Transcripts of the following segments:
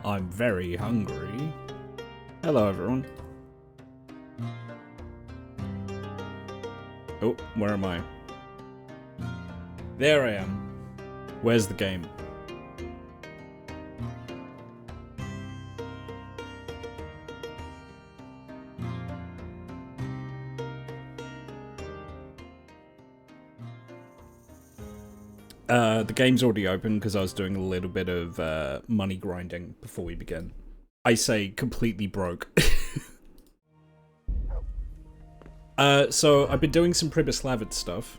I'm very hungry. Hello, everyone. Oh, where am I? There I am. Where's the game? The game's already open because I was doing a little bit of money grinding before we begin. I say completely broke. So I've been doing some Pribyslavit stuff.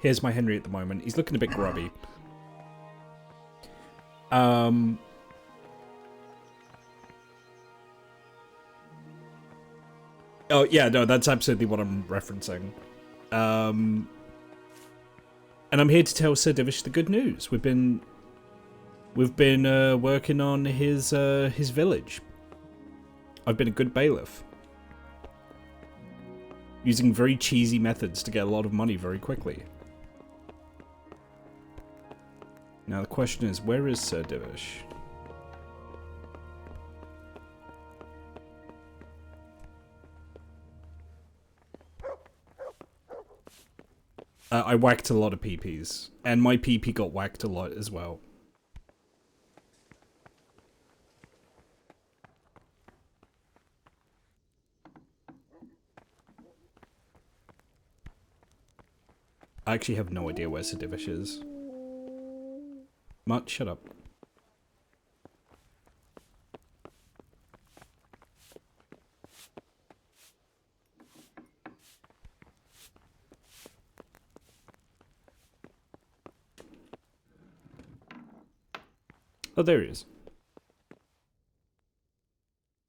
Here's my Henry at the moment. He's looking a bit grubby. Oh yeah, no, that's absolutely what I'm referencing. And I'm here to tell Sir Divish the good news. We've been working on his village. I've been a good bailiff, using very cheesy methods to get a lot of money very quickly. Now the question is, where is Sir Divish? I whacked a lot of PPs, and my PP got whacked a lot as well. I actually have no idea where Sir Divish is. Mutt, shut up. Oh, there he is.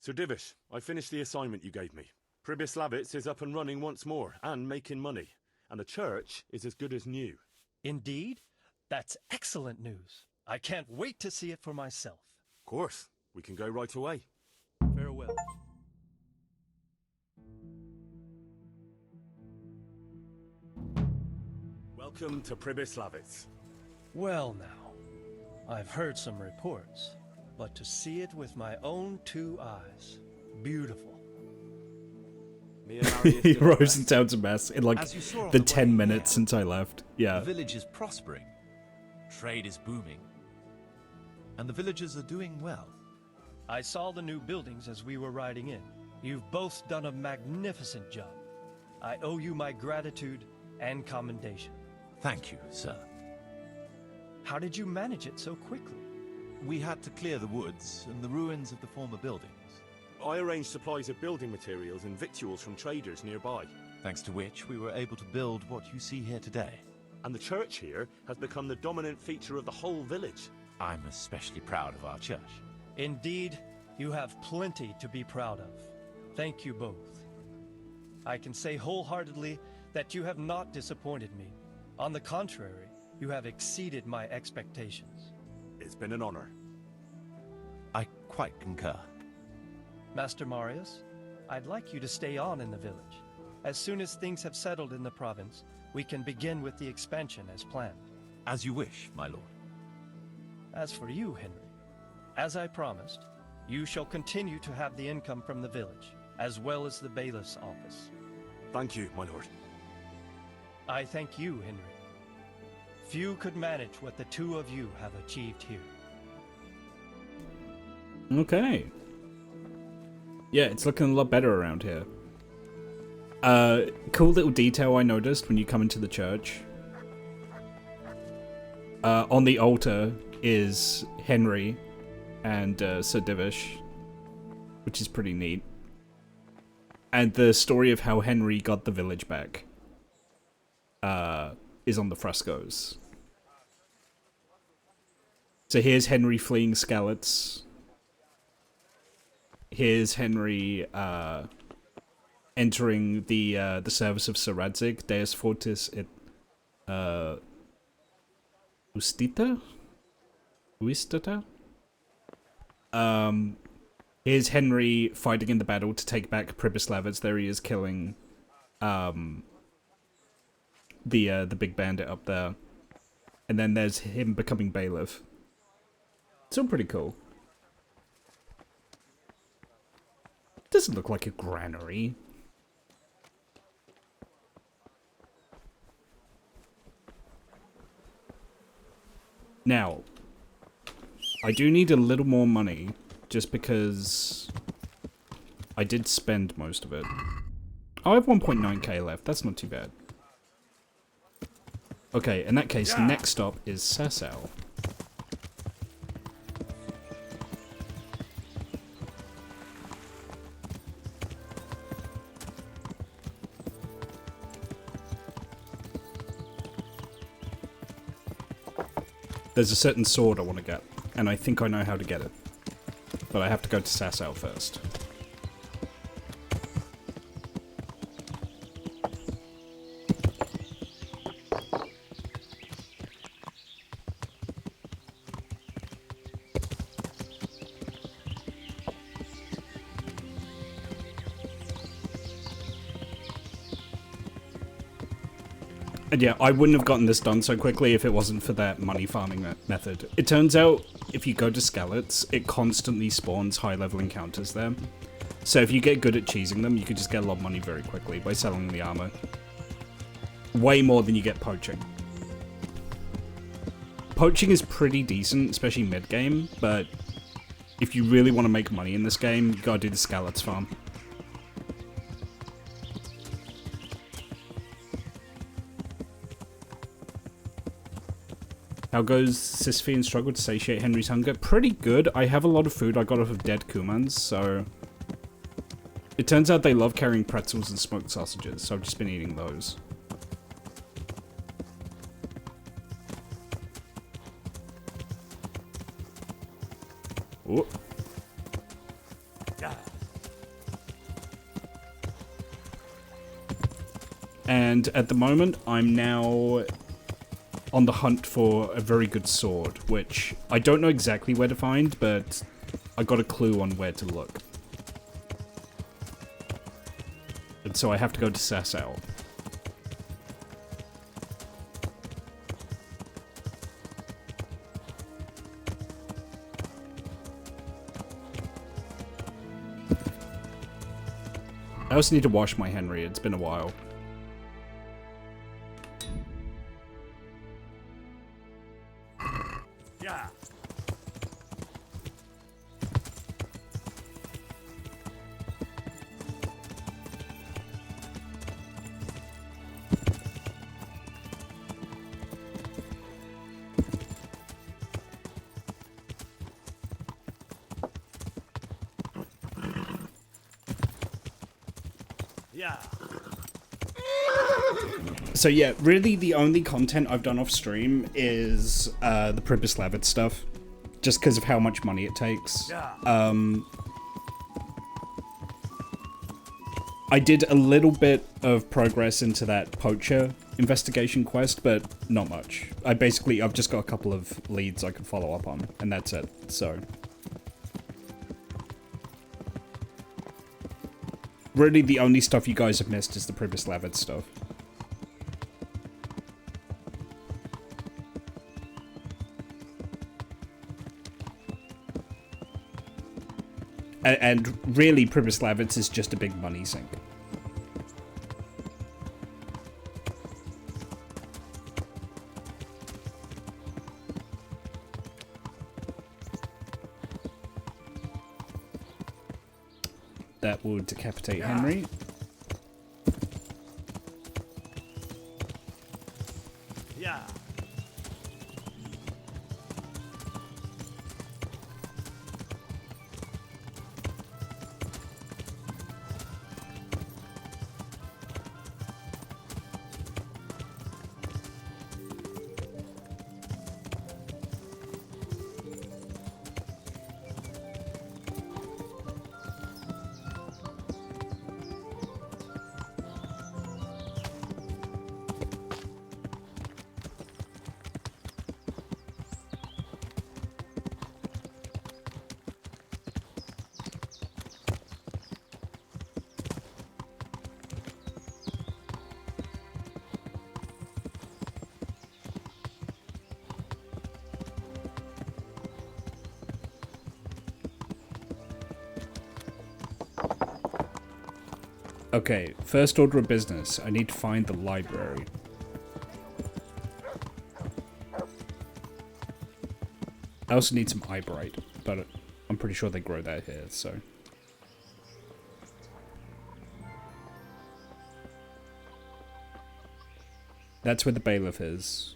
Sir Divish, I finished the assignment you gave me. Pribyslavitz is up and running once more, and making money. And the church is as good as new. Indeed? That's excellent news. I can't wait to see it for myself. Of course. We can go right away. Farewell. Welcome to Pribyslavitz. Well now, I've heard some reports, but to see it with my own 2 eyes, beautiful. He rose and down to mess in like the 10 minutes since I left. Yeah. The village is prospering. Trade is booming. And the villagers are doing well. I saw the new buildings as we were riding in. You've both done a magnificent job. I owe you my gratitude and commendation. Thank you, sir. How did you manage it so quickly? We had to clear the woods and the ruins of the former buildings. I arranged supplies of building materials and victuals from traders nearby. Thanks to which we were able to build what you see here today. And the church here has become the dominant feature of the whole village. I'm especially proud of our church. Indeed, you have plenty to be proud of. Thank you both. I can say wholeheartedly that you have not disappointed me. On the contrary, you have exceeded my expectations. It's been an honor. I quite concur. Master Marius, I'd like you to stay on in the village. As soon as things have settled in the province, we can begin with the expansion as planned. As you wish, my lord. As for you, Henry, as I promised, you shall continue to have the income from the village, as well as the bailiff's office. Thank you, my lord. I thank you, Henry. Few could manage what the 2 of you have achieved here. Okay. Yeah, it's looking a lot better around here. Cool little detail I noticed when you come into the church. On the altar is Henry and Sir Divish, which is pretty neat. And the story of how Henry got the village back is on the frescoes. So here's Henry fleeing Skalitz. Here's Henry entering the service of Sir Radzig, Deus Fortis et Ustita? Here's Henry fighting in the battle to take back Pribyslavitz. There he is killing the big bandit up there. And then there's him becoming bailiff. It's all pretty cool. Doesn't look like a granary. Now, I do need a little more money, just because I did spend most of it. Oh, I have 1.9k left, that's not too bad. Okay, in that case, next stop is Sasau. There's a certain sword I want to get, and I think I know how to get it. But I have to go to Sasau first. And yeah, I wouldn't have gotten this done so quickly if it wasn't for that money farming method. It turns out, if you go to Skalitz, it constantly spawns high-level encounters there. So if you get good at cheesing them, you could just get a lot of money very quickly by selling the armor. Way more than you get poaching. Poaching is pretty decent, especially mid-game, but if you really want to make money in this game, you gotta do the Skalitz farm. How goes Sisyphean struggle to satiate Henry's hunger? Pretty good. I have a lot of food I got off of dead Kumans, so... It turns out they love carrying pretzels and smoked sausages, so I've just been eating those. Ooh. And at the moment, I'm now on the hunt for a very good sword, which I don't know exactly where to find, but I got a clue on where to look. And so I have to go to Sasau. I also need to wash my Henry, it's been a while. So yeah, really the only content I've done off stream is the Pribyslavitz stuff, just because of how much money it takes. I did a little bit of progress into that poacher investigation quest, but not much. I've just got a couple of leads I can follow up on, and that's it, so. Really the only stuff you guys have missed is the Pribyslavitz stuff. And really, Pribyslavitz is just a big money sink. That will decapitate Henry. Okay, first order of business. I need to find the library. I also need some eyebright, but I'm pretty sure they grow that here, so... That's where the bailiff is.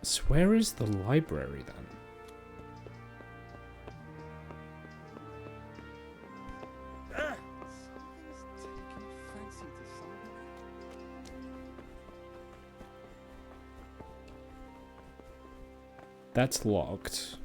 So where is the library then? That's locked.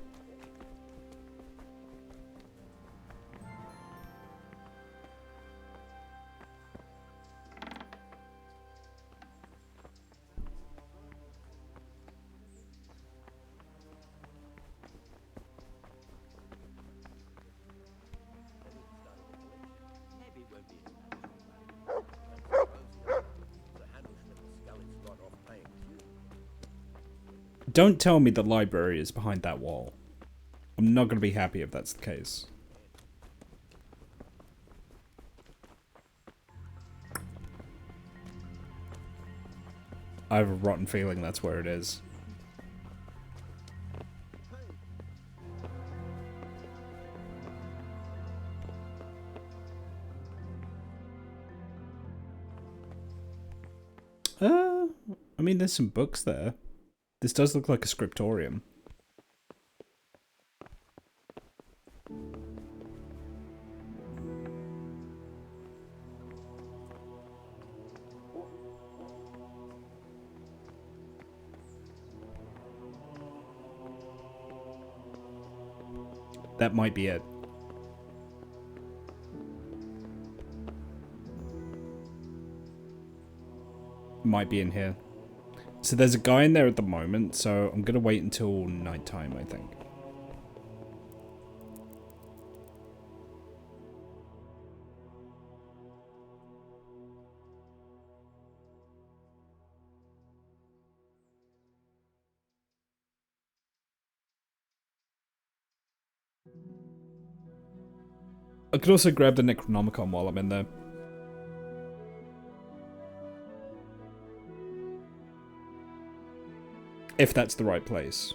Don't tell me the library is behind that wall. I'm not going to be happy if that's the case. I have a rotten feeling that's where it is. I mean, there's some books there. This does look like a scriptorium. That might be it. Might be in here. So there's a guy in there at the moment, so I'm gonna wait until nighttime, I think. I could also grab the Necronomicon while I'm in there. If that's the right place.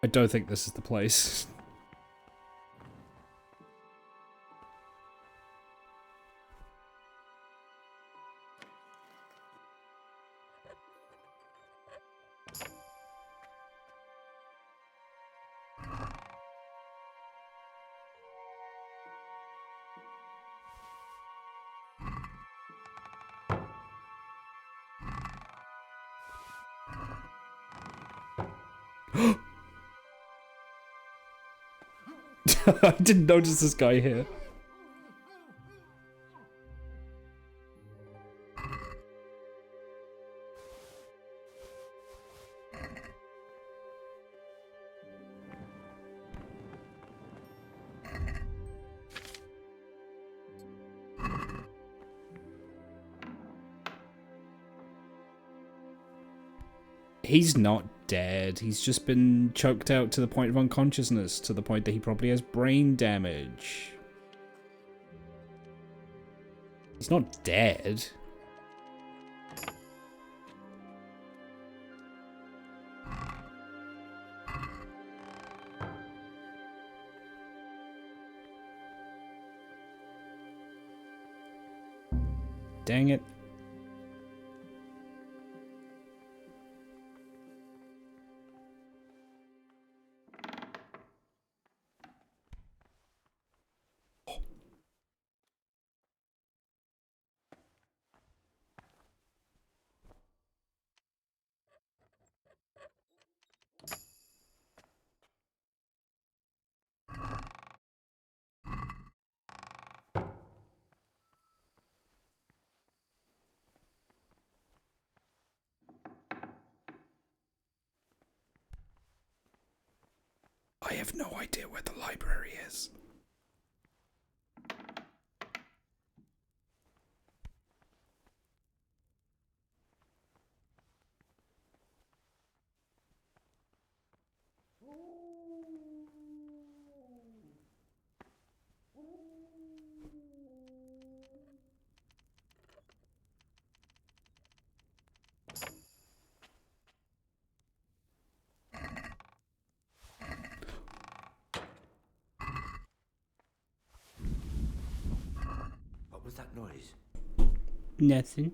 don't think this is the place. I didn't notice this guy here. He's not dead. He's just been choked out to the point of unconsciousness, to the point that he probably has brain damage. He's not dead. Dang it. I have no idea where the library is. What was that noise? Nothing.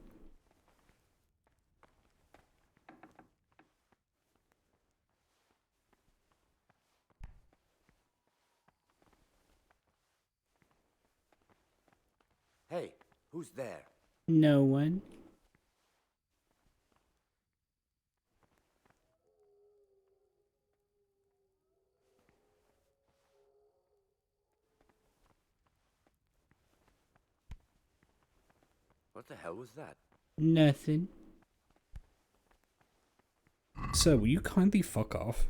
Hey, who's there? No one. What the hell was that? Nothing. Sir, will you kindly fuck off?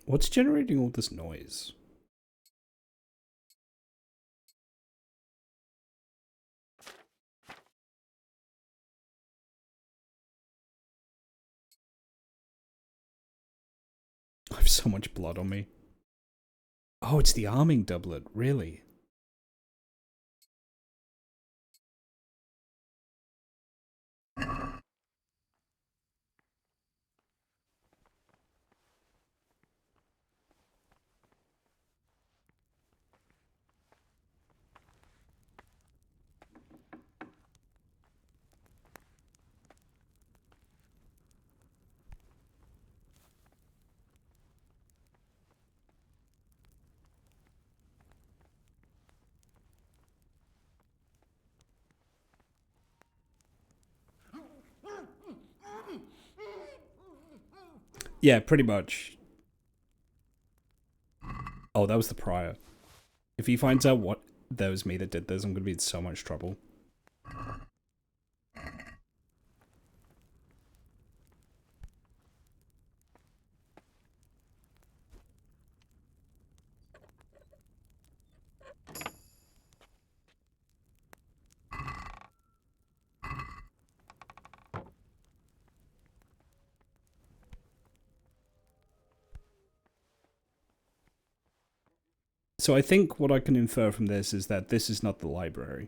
What's generating all this noise? I have so much blood on me. Oh, it's the arming doublet, really? Yeah, pretty much. Oh, that was the prior. If he finds out what that was me that did this, I'm gonna be in so much trouble. So I think what I can infer from this is that this is not the library.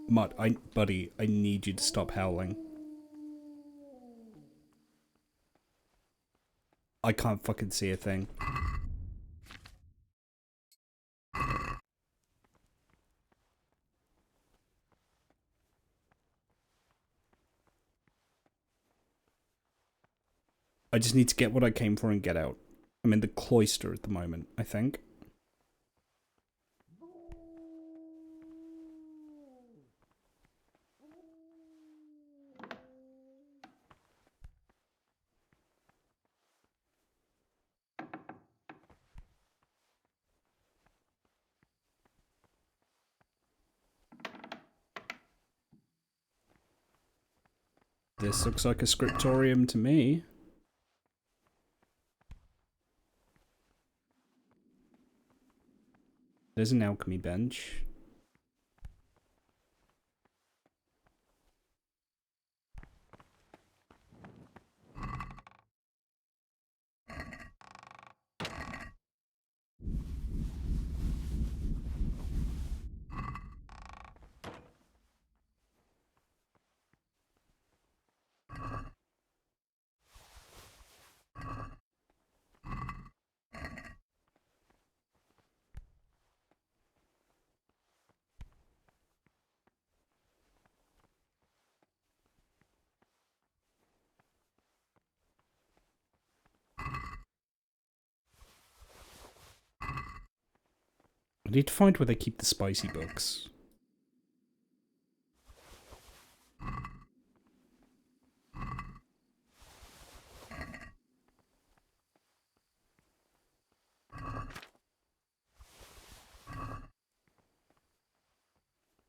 Mutt, buddy, I need you to stop howling. I can't fucking see a thing. I just need to get what I came for and get out. I'm in the cloister at the moment, I think. This looks like a scriptorium to me. There's an alchemy bench. I need to find where they keep the spicy books.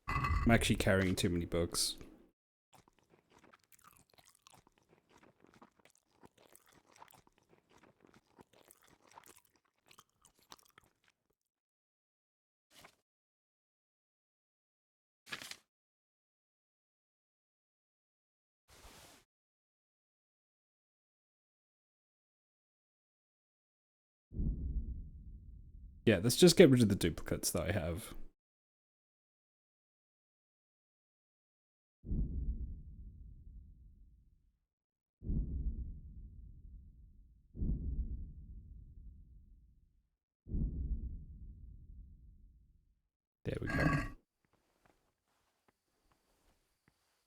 I'm actually carrying too many books. Yeah, let's just get rid of the duplicates that I have. There we go.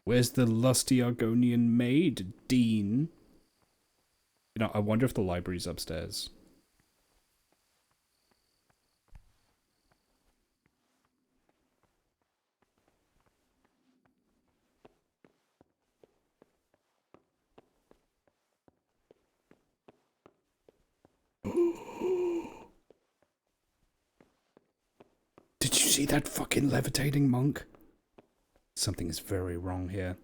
Where's the lusty Argonian maid, Dean? You know, I wonder if the library's upstairs. Did you see that fucking levitating monk? Something is very wrong here.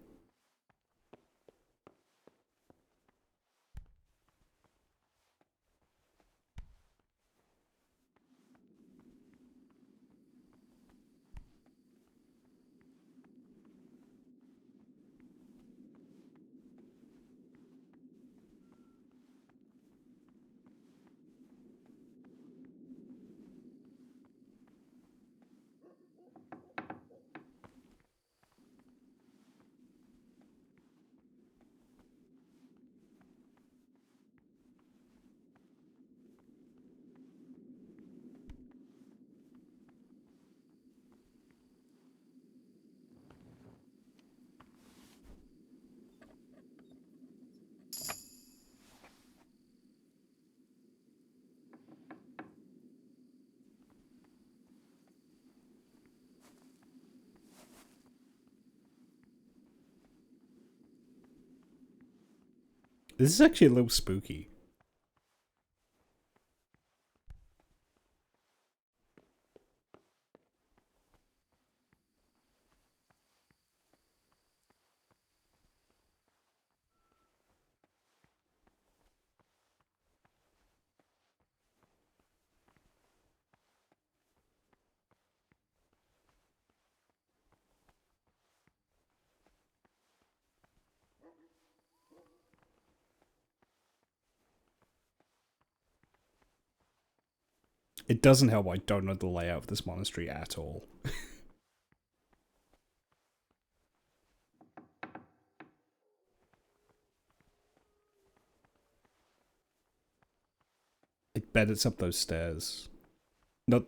This is actually a little spooky. It doesn't help I don't know the layout of this monastery at all. I bet it's up those stairs. Not...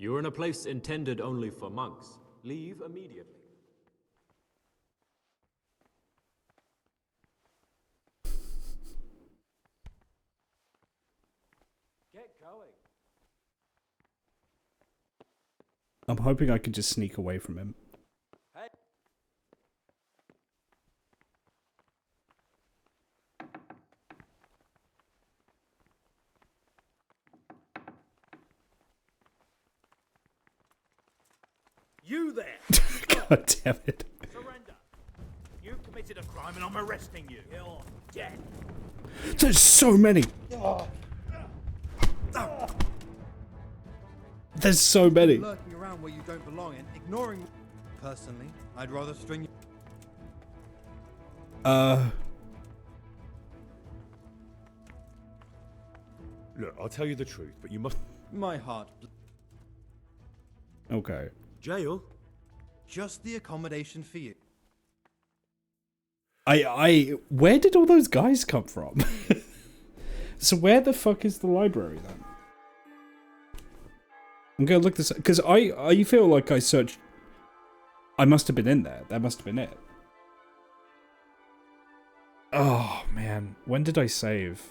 You're in a place intended only for monks. Leave immediately. Get going. I'm hoping I can just sneak away from him. Hey. You there! God damn it. Surrender! You've committed a crime and I'm arresting you. You're dead. There's so many! There's so many! Lurking around where you don't belong and ignoring... Personally, I'd rather string you... Look, I'll tell you the truth, but you must... My heart... Okay. Jail? Just the accommodation for you. Where did all those guys come from? So where the fuck is the library then? I'm gonna look this up, because I feel like I searched... I must have been in there. That must have been it. Oh, man. When did I save?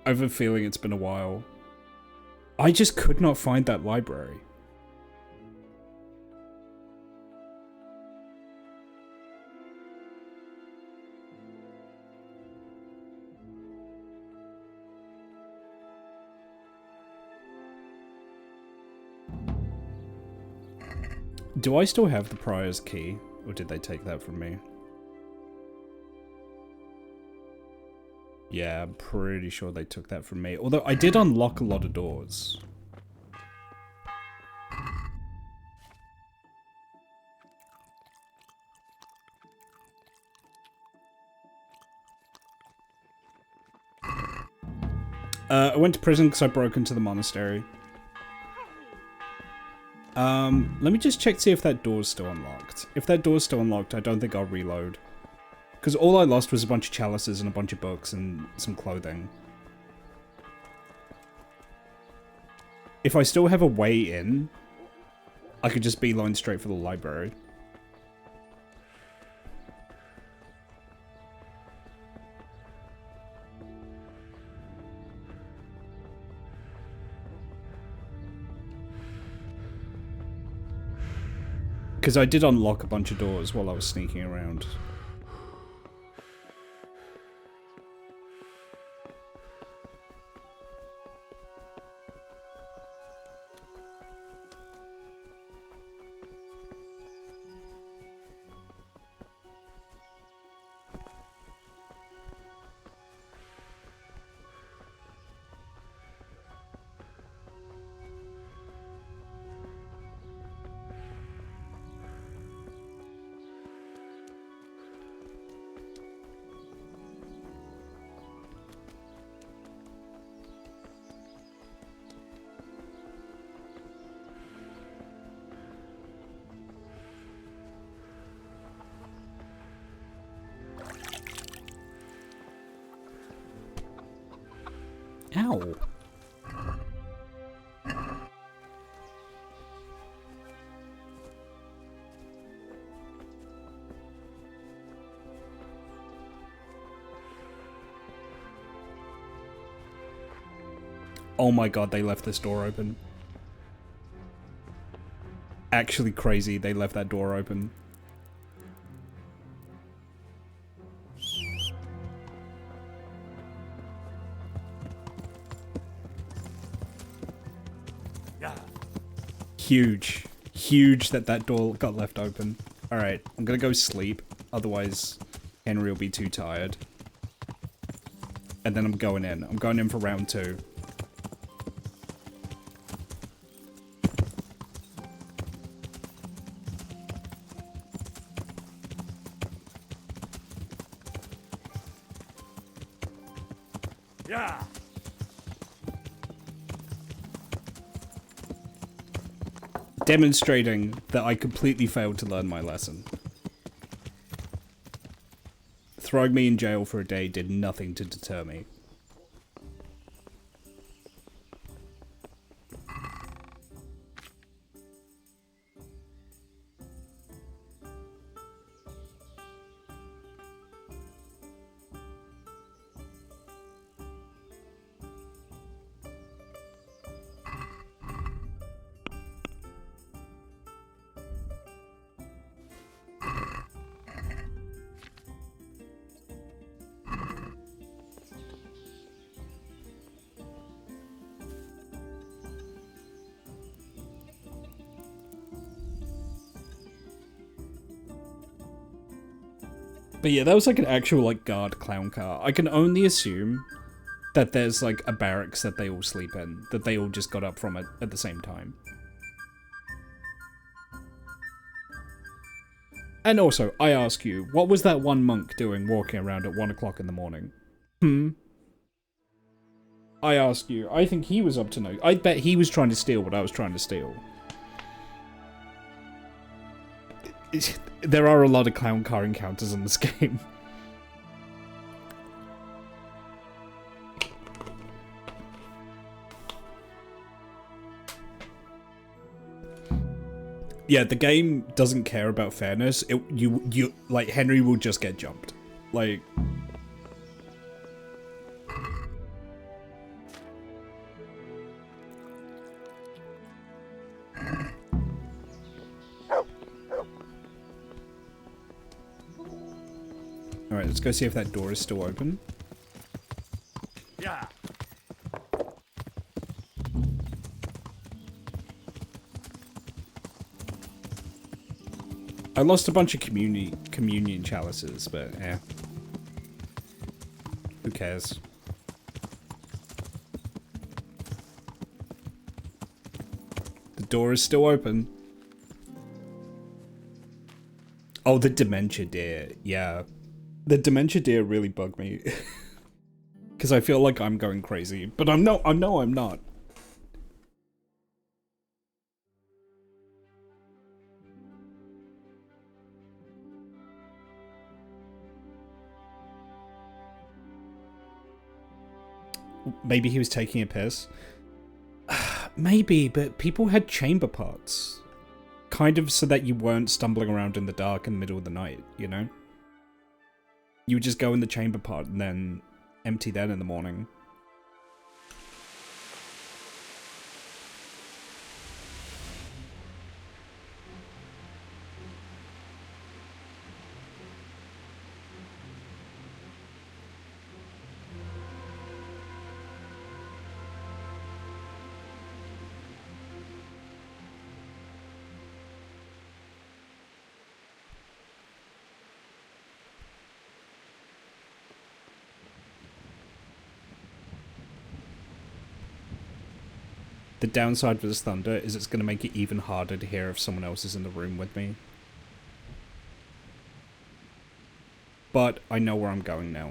I have a feeling it's been a while. I just could not find that library. Do I still have the Prior's key, or did they take that from me? Yeah, I'm pretty sure they took that from me. Although I did unlock a lot of doors. I went to prison because I broke into the monastery. Let me just check to see if that door's still unlocked. If that door's still unlocked, I don't think I'll reload. Because all I lost was a bunch of chalices and a bunch of books and some clothing. If I still have a way in, I could just beeline straight for the library. Because I did unlock a bunch of doors while I was sneaking around. Ow. Oh my god, they left this door open. Actually crazy, they left that door open. Yeah. Huge. Huge that that door got left open. Alright, I'm gonna go sleep. Otherwise, Henry will be too tired. And then I'm going in. I'm going in for round 2. Yeah. Demonstrating that I completely failed to learn my lesson. Throwing me in jail for a day did nothing to deter me. But yeah, that was like an actual like guard clown car. I can only assume that there's like a barracks that they all sleep in, that they all just got up from it at the same time. And also, I ask you, what was that one monk doing walking around at 1 o'clock in the morning? I ask you, I think he was up to no. I bet he was trying to steal what I was trying to steal. There are a lot of clown car encounters in this game. Yeah, the game doesn't care about fairness. You like Henry will just get jumped. Like Alright, let's go see if that door is still open. Yeah. I lost a bunch of communion chalices, but yeah. Who cares? The door is still open. Oh, the dementia deer. Yeah. The dementia deer really bugged me. Because I feel like I'm going crazy. But I'm not. I'm not. Maybe he was taking a piss. Maybe, but people had chamber pots. Kind of so that you weren't stumbling around in the dark in the middle of the night, you know? You would just go in the chamber pot and then empty that in the morning. The downside with this thunder is it's going to make it even harder to hear if someone else is in the room with me. But I know where I'm going now.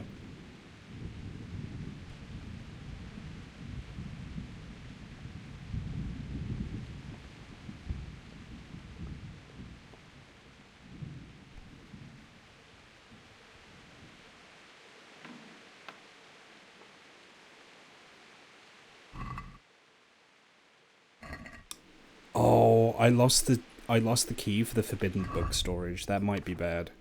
I lost the key for the forbidden book storage. That might be bad.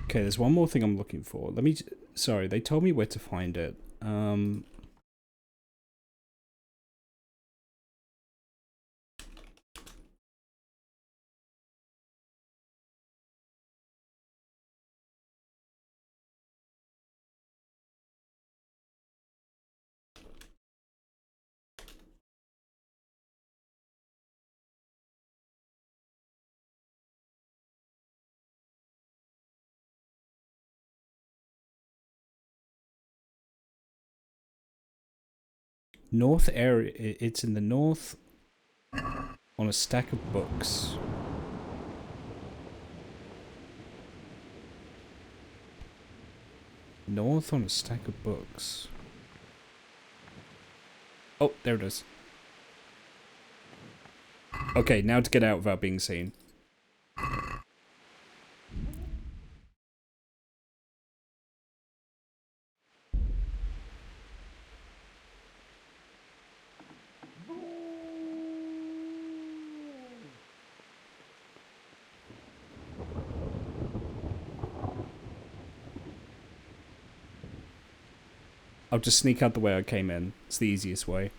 Okay, there's one more thing I'm looking for. Let me... Sorry, they told me where to find it. North area... It's in the north on a stack of books. North on a stack of books. Oh, there it is. Okay, now to get out without being seen. I'll just sneak out the way I came in. It's the easiest way.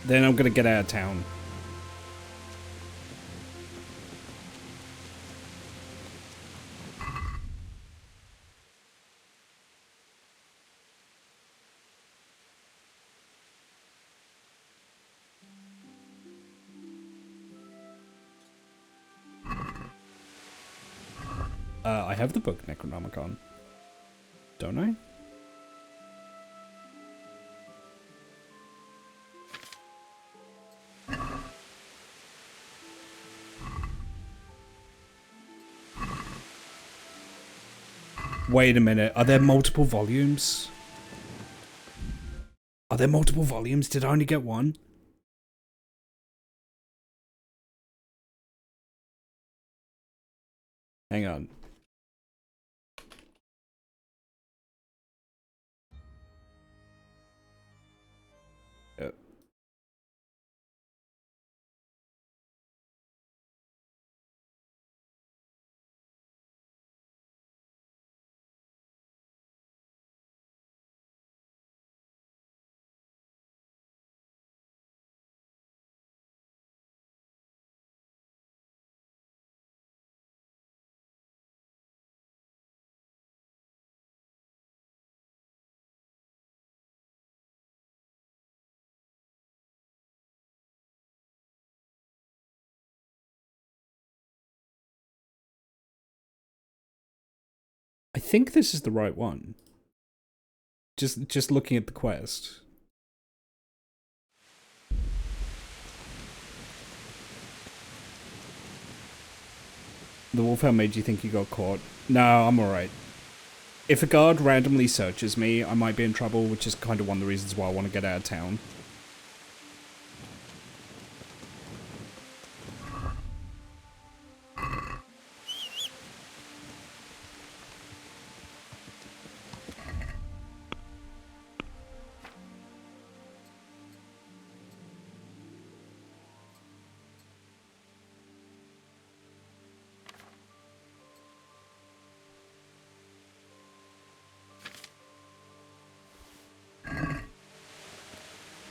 Then I'm gonna get out of town. I have the book Necronomicon. Don't I? Wait a minute, are there multiple volumes? Are there multiple volumes? Did I only get one? Hang on. I think this is the right one. Just looking at the quest. The wolfhound made you think you got caught. No, I'm alright. If a guard randomly searches me, I might be in trouble, which is kind of one of the reasons why I want to get out of town.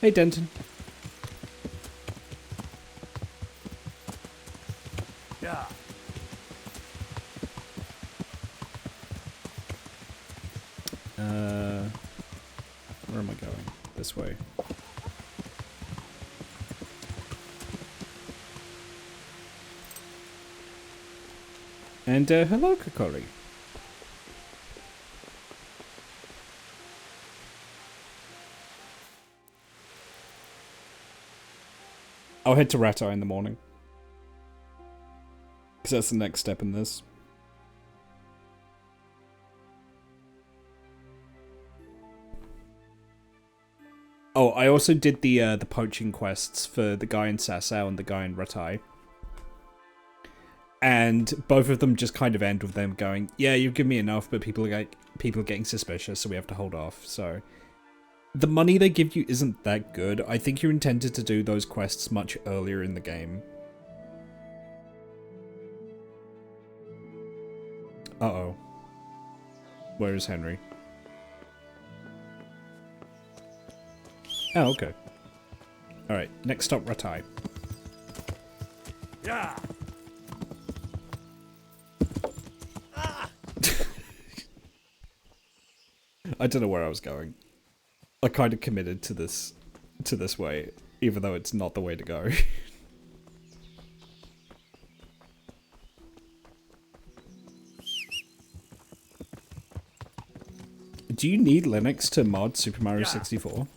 Hey, Denton. Yeah. Where am I going? This way. And, hello, Kokori. I'll head to Ratai in the morning. Because that's the next step in this. Oh, I also did the poaching quests for the guy in Sasau and the guy in Ratai. And both of them just kind of end with them going, yeah, you've given me enough, but people are getting suspicious, so we have to hold off. So the money they give you isn't that good. I think you're intended to do those quests much earlier in the game. Uh-oh. Where is Henry? Oh, okay. Alright, next stop, Ratai. Yeah. I don't know where I was going. I kind of committed to this way, even though it's not the way to go. Do you need Linux to mod Super Mario 64?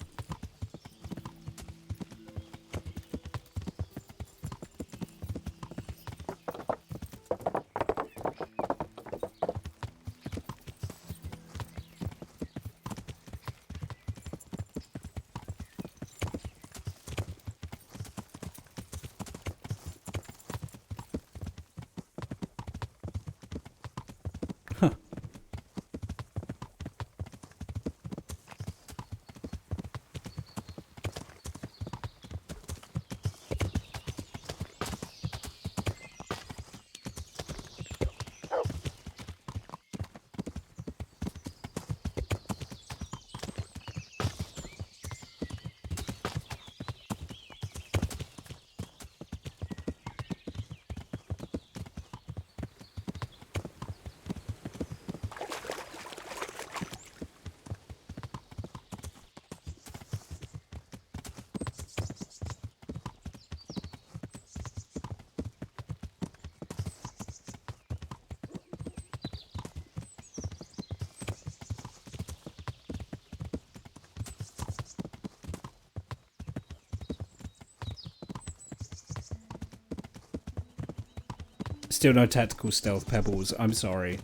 Still no tactical stealth pebbles, I'm sorry.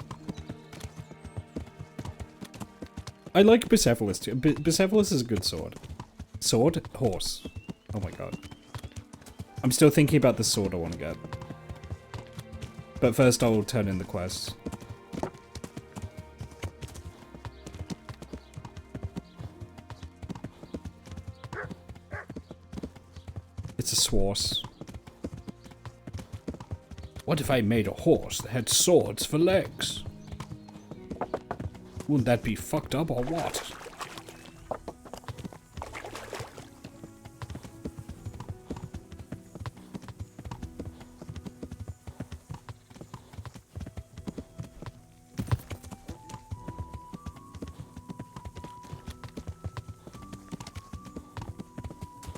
I like Bucephalus too. Bucephalus is a good sword. Sword? Horse. Oh my god. I'm still thinking about the sword I want to get. But first I'll turn in the quest. It's a swarce. What if I made a horse that had swords for legs? Wouldn't that be fucked up or what?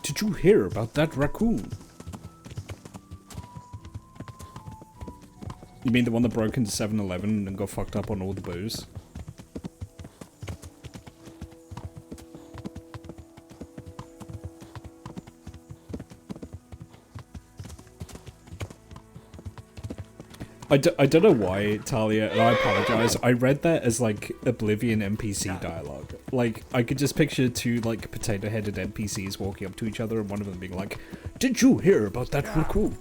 Did you hear about that raccoon? You mean the one that broke into 7-Eleven and got fucked up on all the booze? I don't know why, Talia, and I apologize. I read that as, like, Oblivion NPC dialogue. Like, I could just picture two, like, potato-headed NPCs walking up to each other and one of them being like, "Did you hear about that recruit?"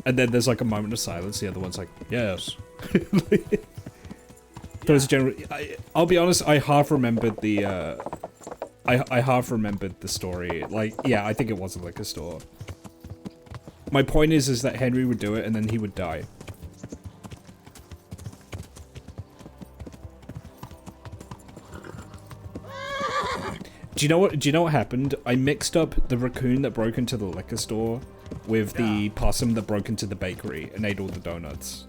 And then there's, like, a moment of silence. The other one's like, "Yes." Those generally... I'll be honest, I half remembered the, I half remembered the story. Like, yeah, I think it was a liquor store. My point is that Henry would do it and then he would die. Do you know what happened? I mixed up the raccoon that broke into the liquor store with the possum that broke into the bakery and ate all the donuts.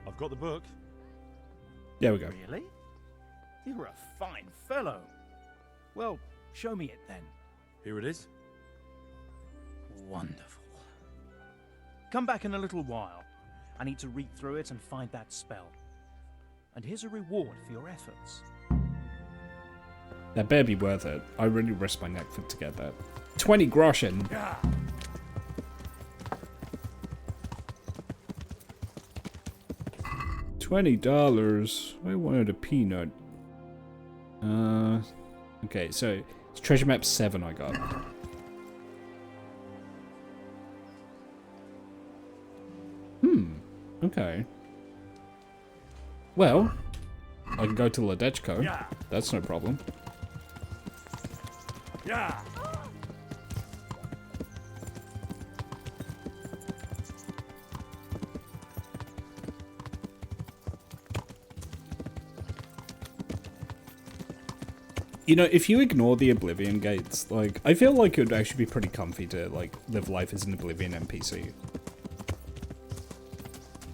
I've got the book. There we go. Really? You're a fine fellow. Well, show me it then. Here it is. Wonderful. Come back in a little while. I need to read through it and find that spell. And here's a reward for your efforts. That better be worth it. I really risked my neck to get that. 20 groschen. Yeah. $20. I wanted a peanut. Okay, so it's treasure map 7 I got. Okay. Well, I can go to Ledechko. Yeah. That's no problem. Yeah. You know, if you ignore the Oblivion gates, like, I feel like it would actually be pretty comfy to, like, live life as an Oblivion NPC.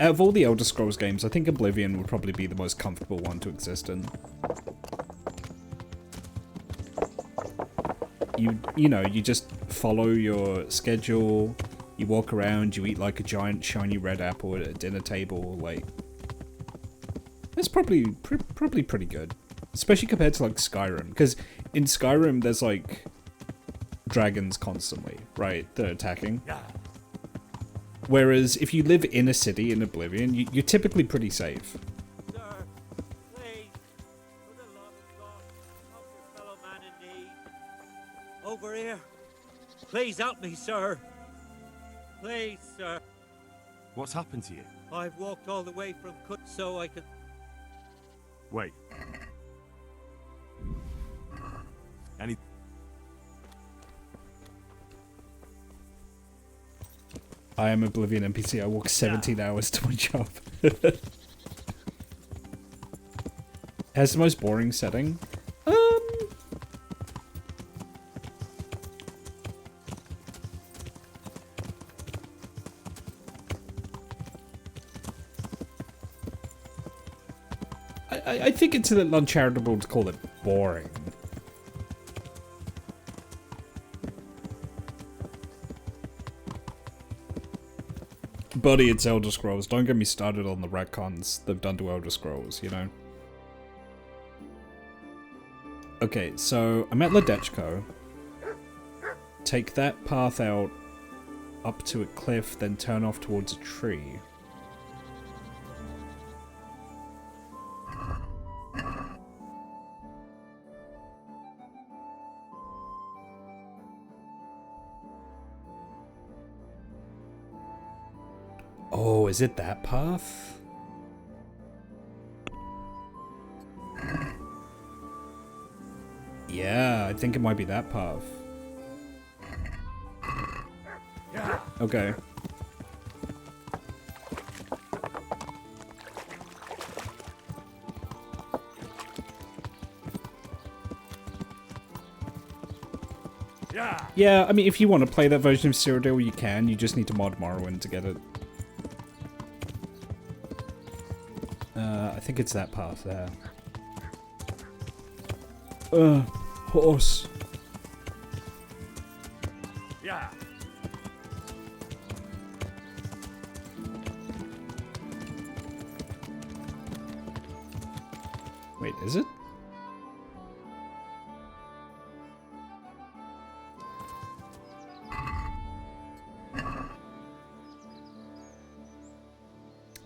Out of all the Elder Scrolls games, I think Oblivion would probably be the most comfortable one to exist in. You know, you just follow your schedule, you walk around, you eat like a giant shiny red apple at a dinner table, like... That's probably pretty good. Especially compared to, like, Skyrim. Because in Skyrim, there's, like, dragons constantly, right? That are attacking. Yeah. Whereas, if you live in a city in Oblivion, you're typically pretty safe. Sir, please, for the love of God, help your fellow man in need. Over here. Please help me, sir. Please, sir. What's happened to you? I've walked all the way from Cook so I could... Wait. Any... I am Oblivion NPC. I walk 17 hours to my job. Has the most boring setting. I think it's a little uncharitable to call it boring. Buddy, it's Elder Scrolls. Don't get me started on the retcons they've done to Elder Scrolls, you know? Okay, so I'm at Ledechko. Take that path out up to a cliff, then turn off towards a tree. Oh, is it that path? Yeah, I think it might be that path. Okay. Yeah, I mean, if you want to play that version of Cyrodiil, you can. You just need to mod Morrowind to get it. I think it's that path there. Horse. Yeah. Wait, is it?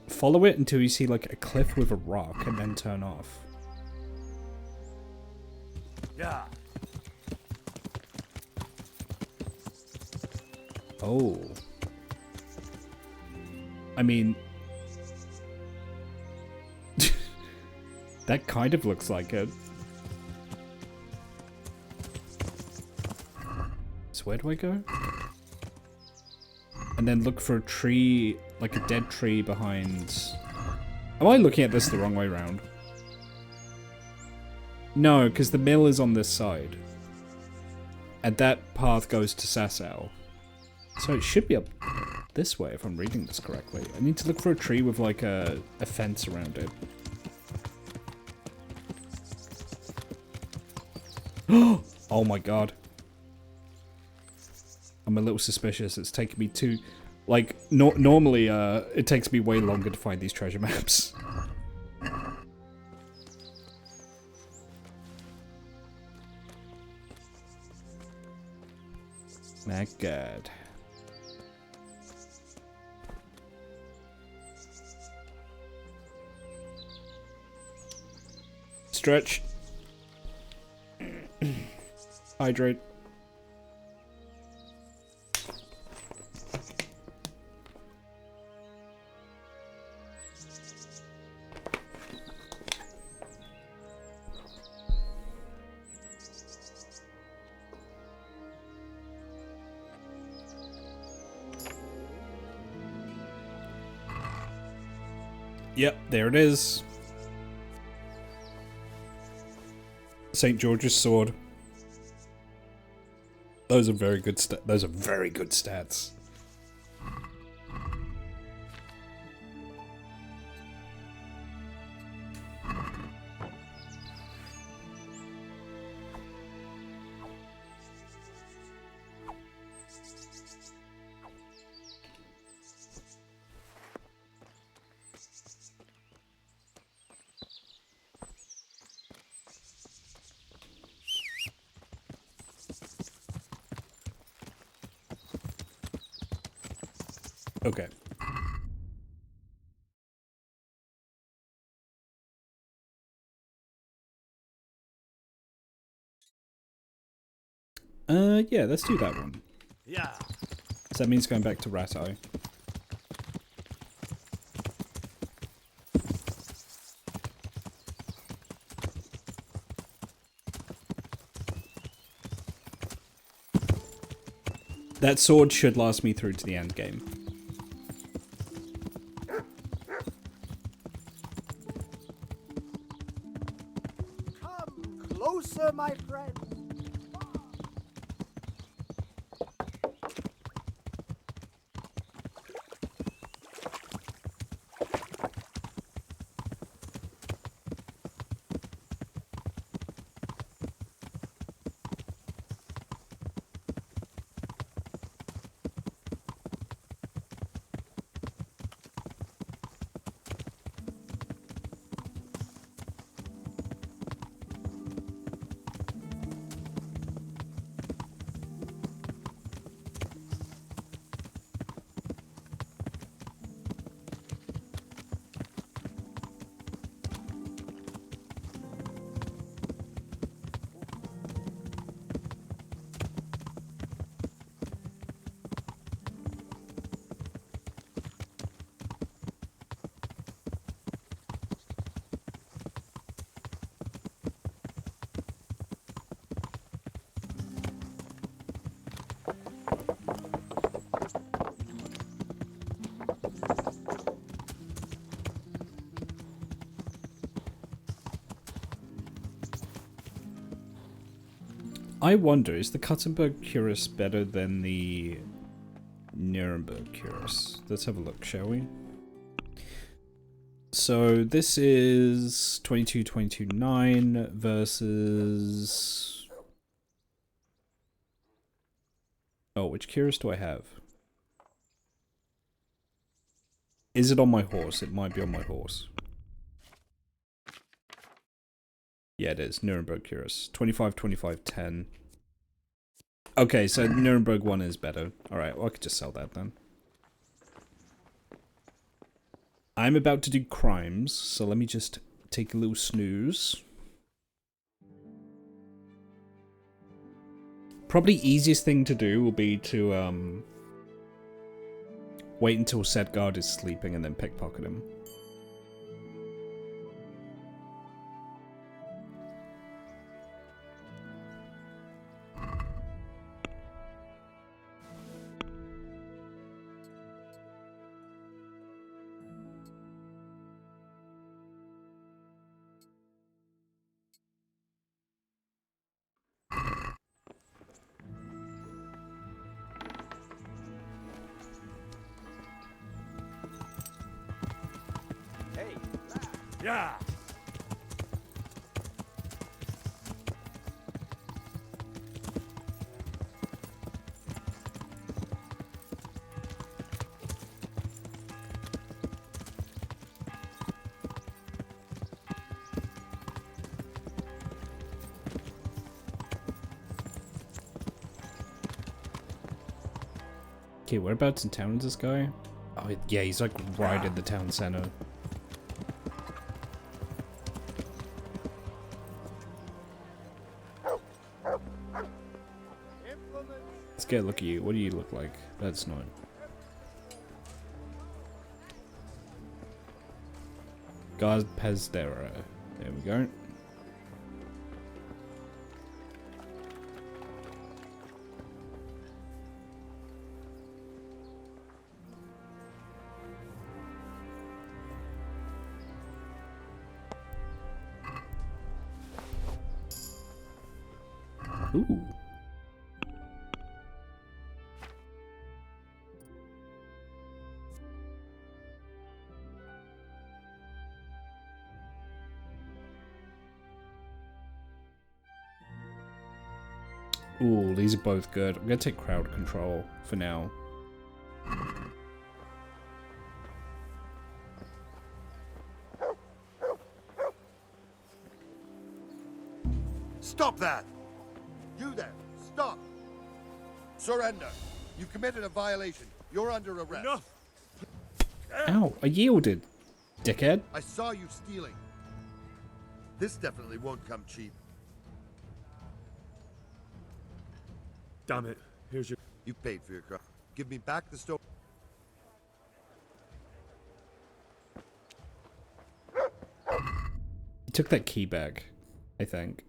Follow it until you see like a cliff with a rock and then turn off. Yeah. Oh. I mean... that kind of looks like it. So where do I go? And then look for a tree, like a dead tree behind... Am I looking at this the wrong way around? No, because the mill is on this side. And that path goes to Sasau. So it should be up this way if I'm reading this correctly. I need to look for a tree with like a fence around it. Oh my god. I'm a little suspicious. It's taken me too... Like, normally it takes me way longer to find these treasure maps. My god. Stretch. Hydrate. Yep, there it is. St. George's sword. Those are very good those are very good stats. Okay. Yeah, let's do that one. Yeah. So that means going back to Rat Eye. That sword should last me through to the end game. Come closer, my friend. I wonder, is the Kuttenberg Cuirass better than the Nuremberg Cuirass? Let's have a look, shall we? So this is 22-22-9 versus... Oh, which curious do I have? Is it on my horse? It might be on my horse. Yeah, it is. Nuremberg curious. 25-25-10. Okay, so Nuremberg 1 is better. Alright, well I could just sell that then. I'm about to do crimes, so let me just take a little snooze. Probably easiest thing to do will be to wait until Setgard is sleeping and then pickpocket him. Yeah! Okay, whereabouts in town is this guy? Oh, yeah, he's like right in the town center. Let's get a look at you. What do you look like? That's not. Gaz Pezdera. There we go. Ooh. Ooh, these are both good. I'm gonna take crowd control for now. Stop that! You there, stop! Surrender. You committed a violation. You're under arrest. Enough! Ow, I yielded, dickhead. I saw you stealing. This definitely won't come cheap. Damn it. Here's your... You paid for your crime. Give me back the stone. He took that key back, I think.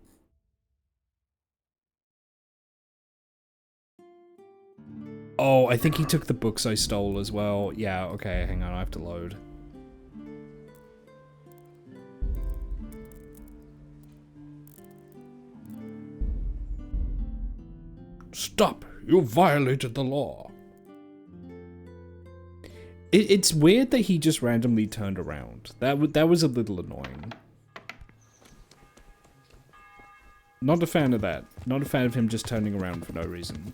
Oh, I think he took the books I stole as well. Yeah, okay, hang on, I have to load. Stop! You violated the law. It's weird that he just randomly turned around. That was a little annoying. Not a fan of that. Not a fan of him just turning around for no reason.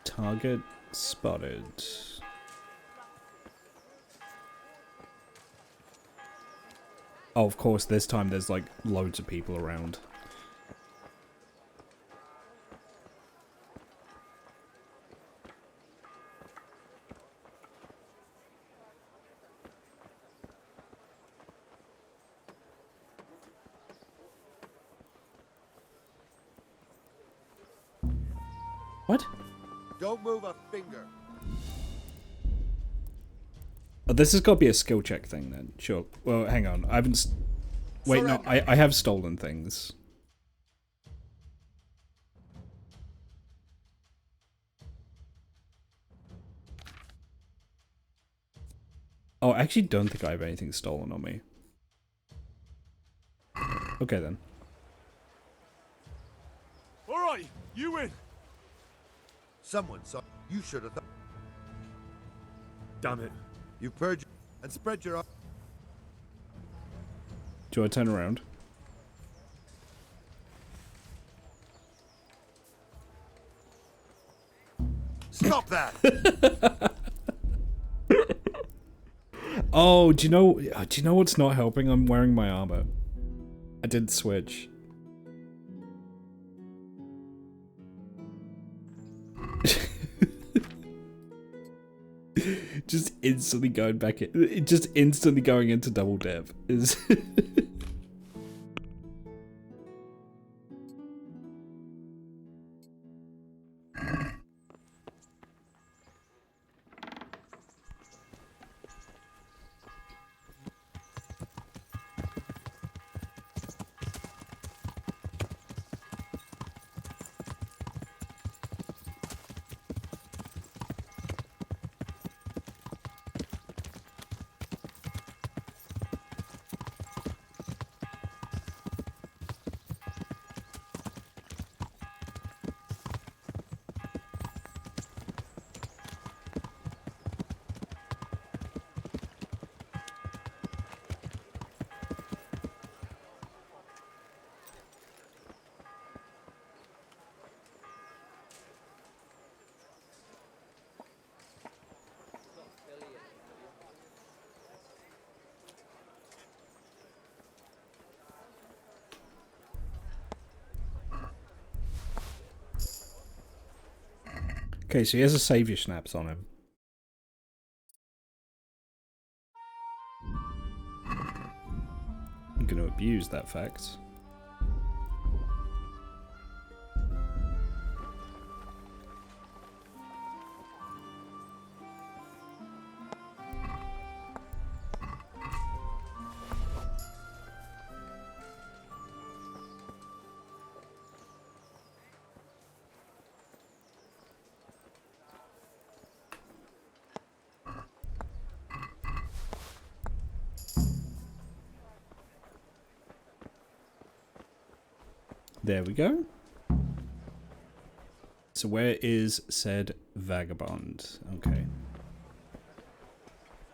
Target spotted. Oh, of course, this time there's like loads of people around. What? Don't move a finger. Oh, this has got to be a skill check thing then. Sure. Well, hang on. I haven't... Wait, no. I have stolen things. Oh, I actually don't think I have anything stolen on me. Okay, then. Alright, you win! Someone saw... You should have thought... Damn it. You purge and spread your... Do I turn around? Stop that! Oh, do you know what's not helping? I'm wearing my armor. I did switch. Just instantly going back in, just instantly going into double dev is Okay, so he has a savior snaps on him. I'm gonna abuse that fact. There we go. So where is said vagabond? Okay.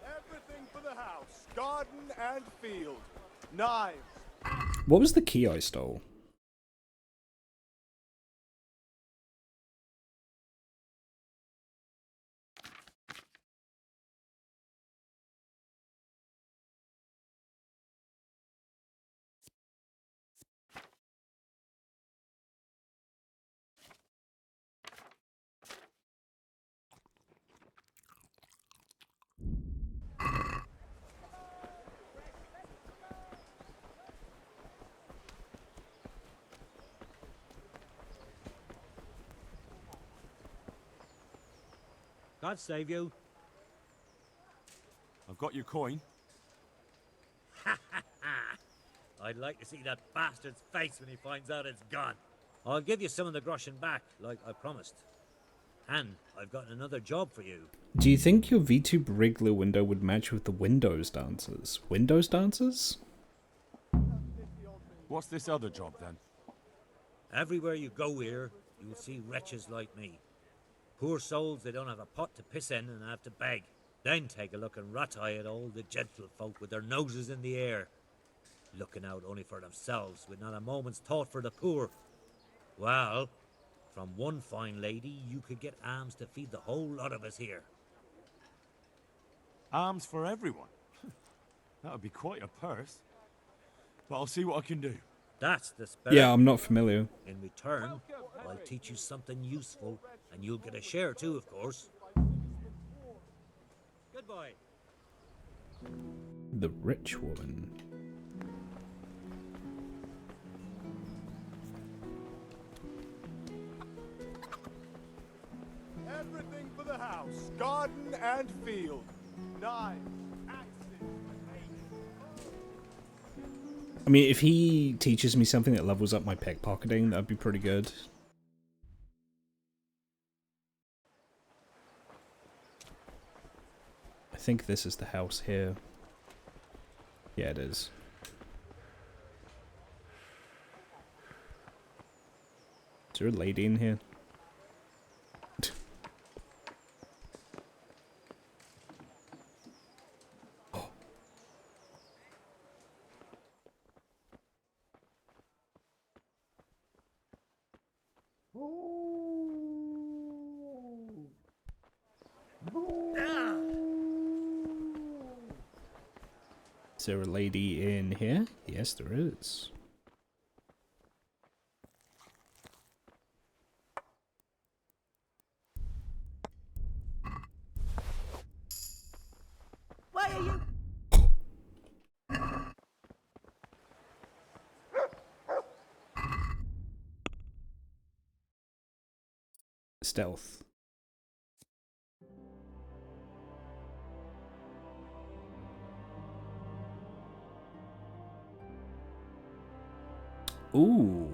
Everything for the house. Garden and field. Knives. What was the key I stole? God save you. I've got your coin. I'd like to see that bastard's face when he finds out it's gone. I'll give you some of the groschen back, like I promised. And I've got another job for you. Do you think your VTube regular window would match with the Windows dancers? Windows dancers? What's this other job then? Everywhere you go here, you'll see wretches like me. Poor souls that don't have a pot to piss in and have to beg. Then take a look and rat-eye at all the gentlefolk with their noses in the air, looking out only for themselves with not a moment's thought for the poor. Well, from one fine lady you could get alms to feed the whole lot of us here. Alms for everyone? That would be quite a purse. But I'll see what I can do. That's the spirit. Yeah, I'm not familiar. In return, I'll teach you something useful, and you'll get a share too, of course. Goodbye. The rich woman. Everything for the house. Garden and field. Knives. I mean, if he teaches me something that levels up my pickpocketing, that'd be pretty good. I think this is the house here. Yeah, it is. Is there a lady in here? Is there a lady in here? Yes, there is. Why are you? Stealth. Ooh.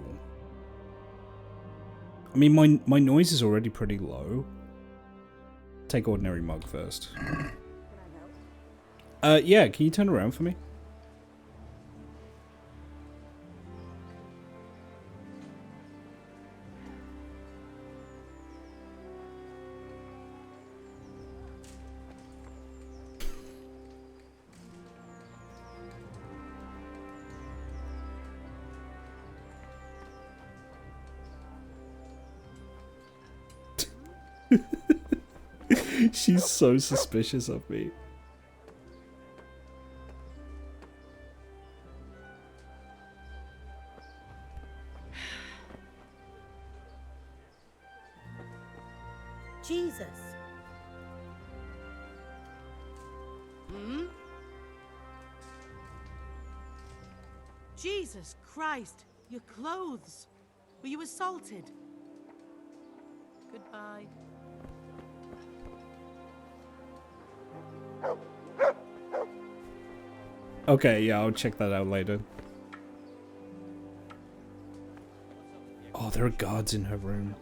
I mean, my noise is already pretty low. Take ordinary mug first. Yeah, can you turn around for me? She's so suspicious of me. Jesus. Jesus Christ, your clothes. Were you assaulted? Goodbye. Okay, yeah, I'll check that out later. Oh, there are guards in her room.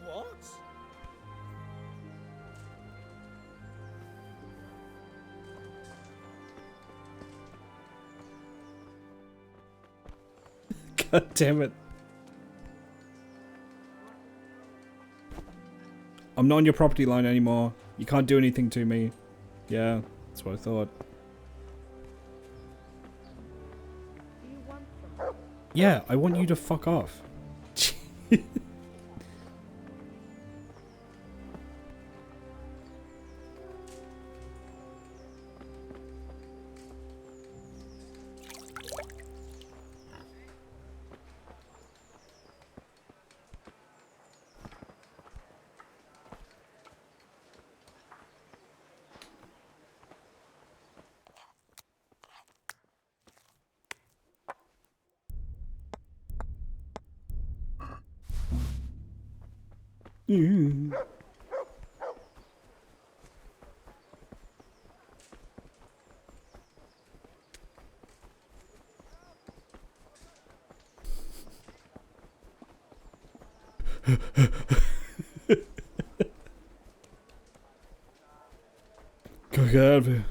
What? God damn it. I'm not on your property line anymore. You can't do anything to me. Yeah, that's what I thought. Yeah, I want you to fuck off. Go get out of here.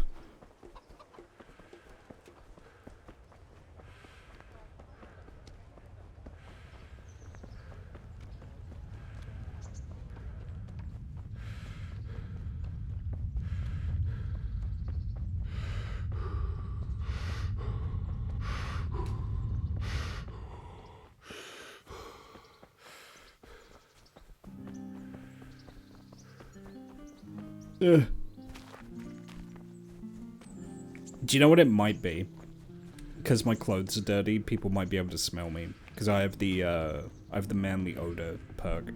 Do you know what it might be? Because my clothes are dirty, people might be able to smell me. Because I have the manly odor perk.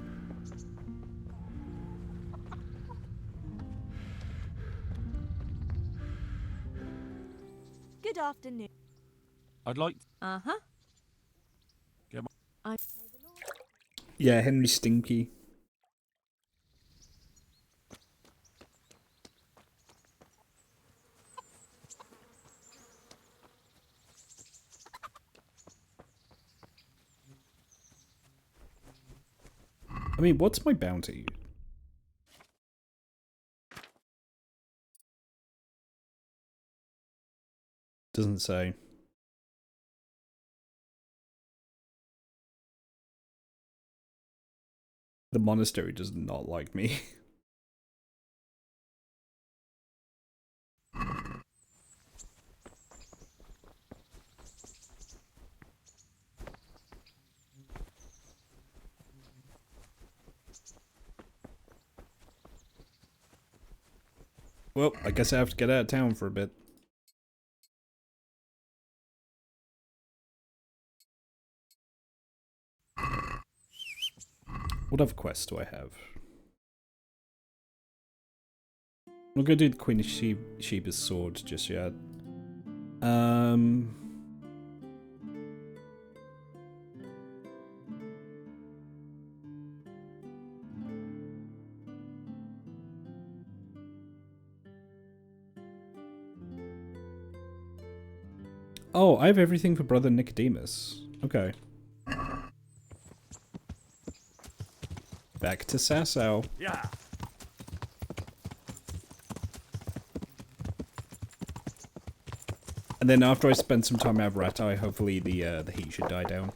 Good afternoon. I'd like... Uh-huh. Get I... Yeah, Henry Stinky. I mean, what's my bounty? Doesn't say. The monastery does not like me. Well, I guess I have to get out of town for a bit. What other quests do I have? I'm not gonna do the Queen of Sheba's sword just yet. Oh, I have everything for Brother Nicodemus. Okay. Back to Sasau. Yeah. And then after I spend some time at Ratai, hopefully the heat should die down.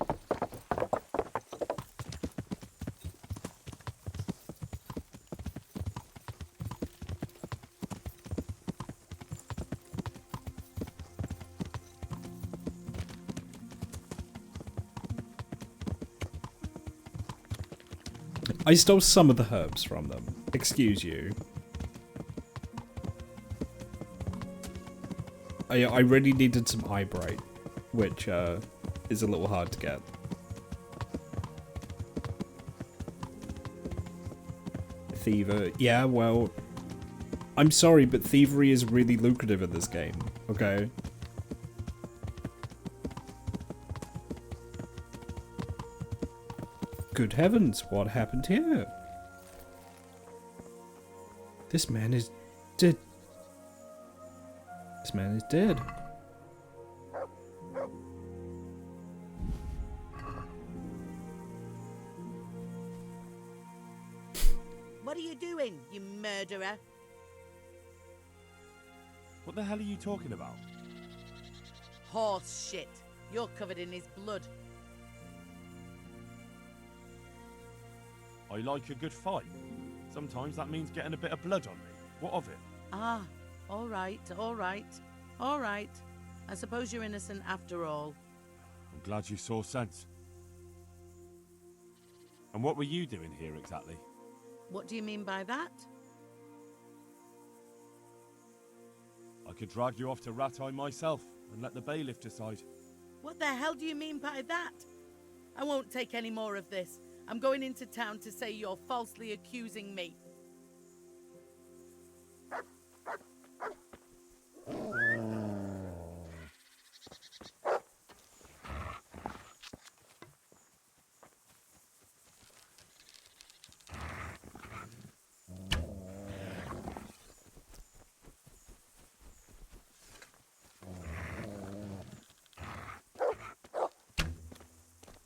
I stole some of the herbs from them. Excuse you. I really needed some eyebright, which is a little hard to get. Thiever. Yeah, well, I'm sorry, but thievery is really lucrative in this game, okay? Good heavens, what happened here? This man is dead. This man is dead. What are you doing, you murderer? What the hell are you talking about? Horse shit. You're covered in his blood. I like a good fight. Sometimes that means getting a bit of blood on me. What of it? Ah, all right, all right, all right. I suppose you're innocent after all. I'm glad you saw sense. And what were you doing here exactly? What do you mean by that? I could drag you off to Ratai myself and let the bailiff decide. What the hell do you mean by that? I won't take any more of this. I'm going into town to say you're falsely accusing me.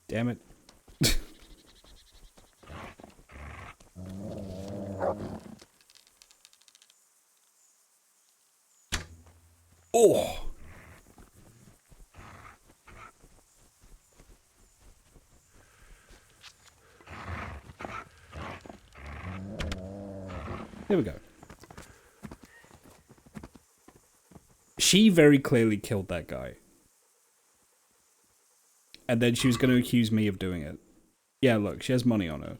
Damn it. Oh! There we go. She very clearly killed that guy. And then she was going to accuse me of doing it. Yeah, look, she has money on her.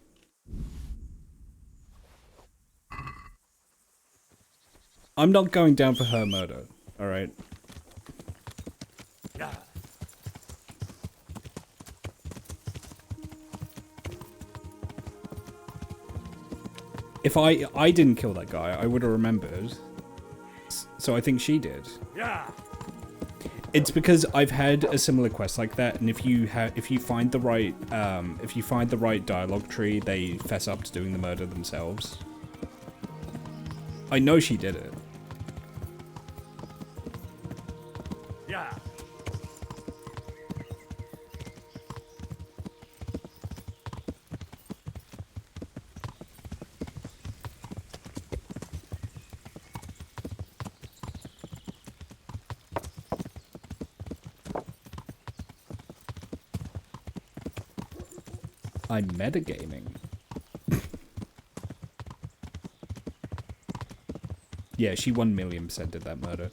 I'm not going down for her murder, alright? Yeah. If I didn't kill that guy, I would have remembered. So I think she did. Yeah. It's because I've had a similar quest like that, and if you find the right dialogue tree, they fess up to doing the murder themselves. I know she did it. Yeah. I'm metagaming. Yeah, she 1,000,000% did that murder.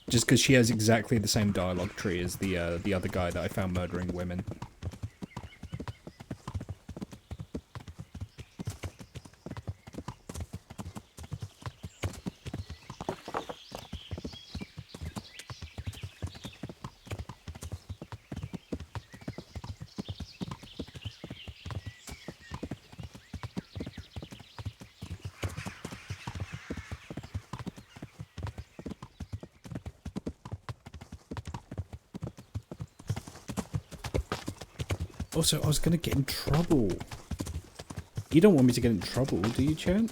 Just because she has exactly the same dialogue tree as the other guy that I found murdering women. Also, I was gonna get in trouble. You don't want me to get in trouble, do you, Chan?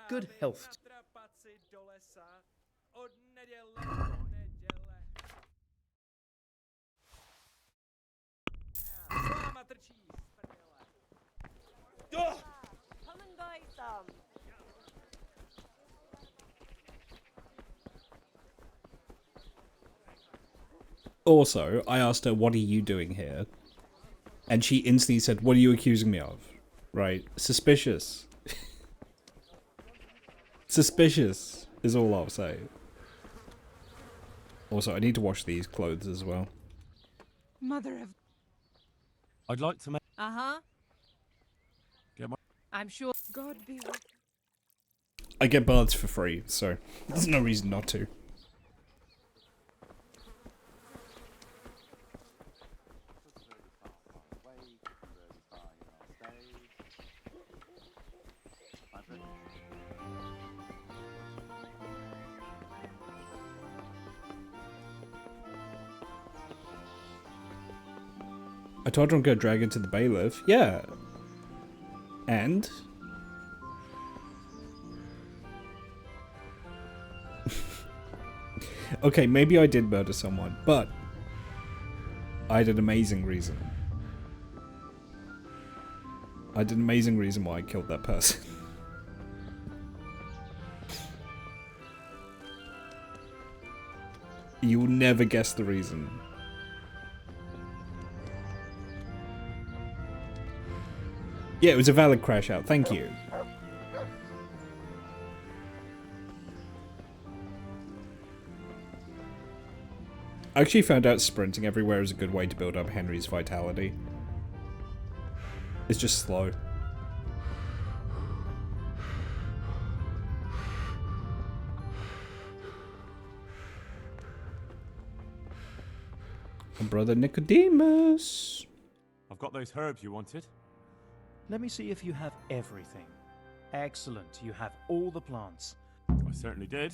Good health. Come and buy some. Also, I asked her, what are you doing here? And she instantly said, what are you accusing me of? Right? Suspicious. Suspicious is all I'll say. Also, I need to wash these clothes as well. Mother of... I'd like to make... Uh-huh. Get my... I'm sure... God be with... I get baths for free, so there's no reason not to. I told her I'm gonna drag her to the bailiff. Yeah. And? Okay, maybe I did murder someone, but I had an amazing reason. I had an amazing reason why I killed that person. You will never guess the reason. Yeah, it was a valid crash out. Thank you. I actually found out sprinting everywhere is a good way to build up Henry's vitality. It's just slow. And brother Nicodemus. I've got those herbs you wanted. Let me see if you have everything. Excellent, you have all the plants. I certainly did.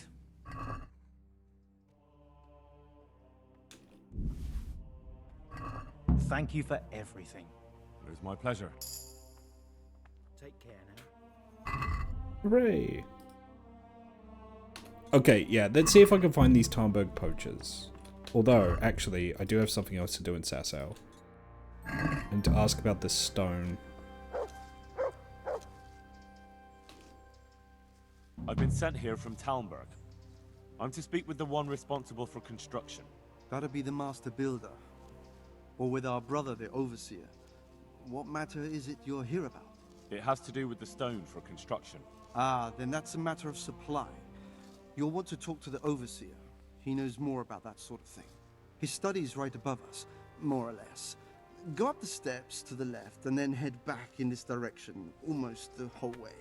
Thank you for everything. It was my pleasure. Take care now. Hooray. Okay, yeah, let's see if I can find these Tarnberg poachers. Although, actually, I do have something else to do in Sasau. And to ask about this stone. I've been sent here from Talmberg. I'm to speak with the one responsible for construction. Gotta be the master builder. Or with our brother, the overseer. What matter is it you're here about? It has to do with the stone for construction. Ah, then that's a matter of supply. You'll want to talk to the overseer. He knows more about that sort of thing. His study's right above us, more or less. Go up the steps to the left and then head back in this direction, almost the whole way.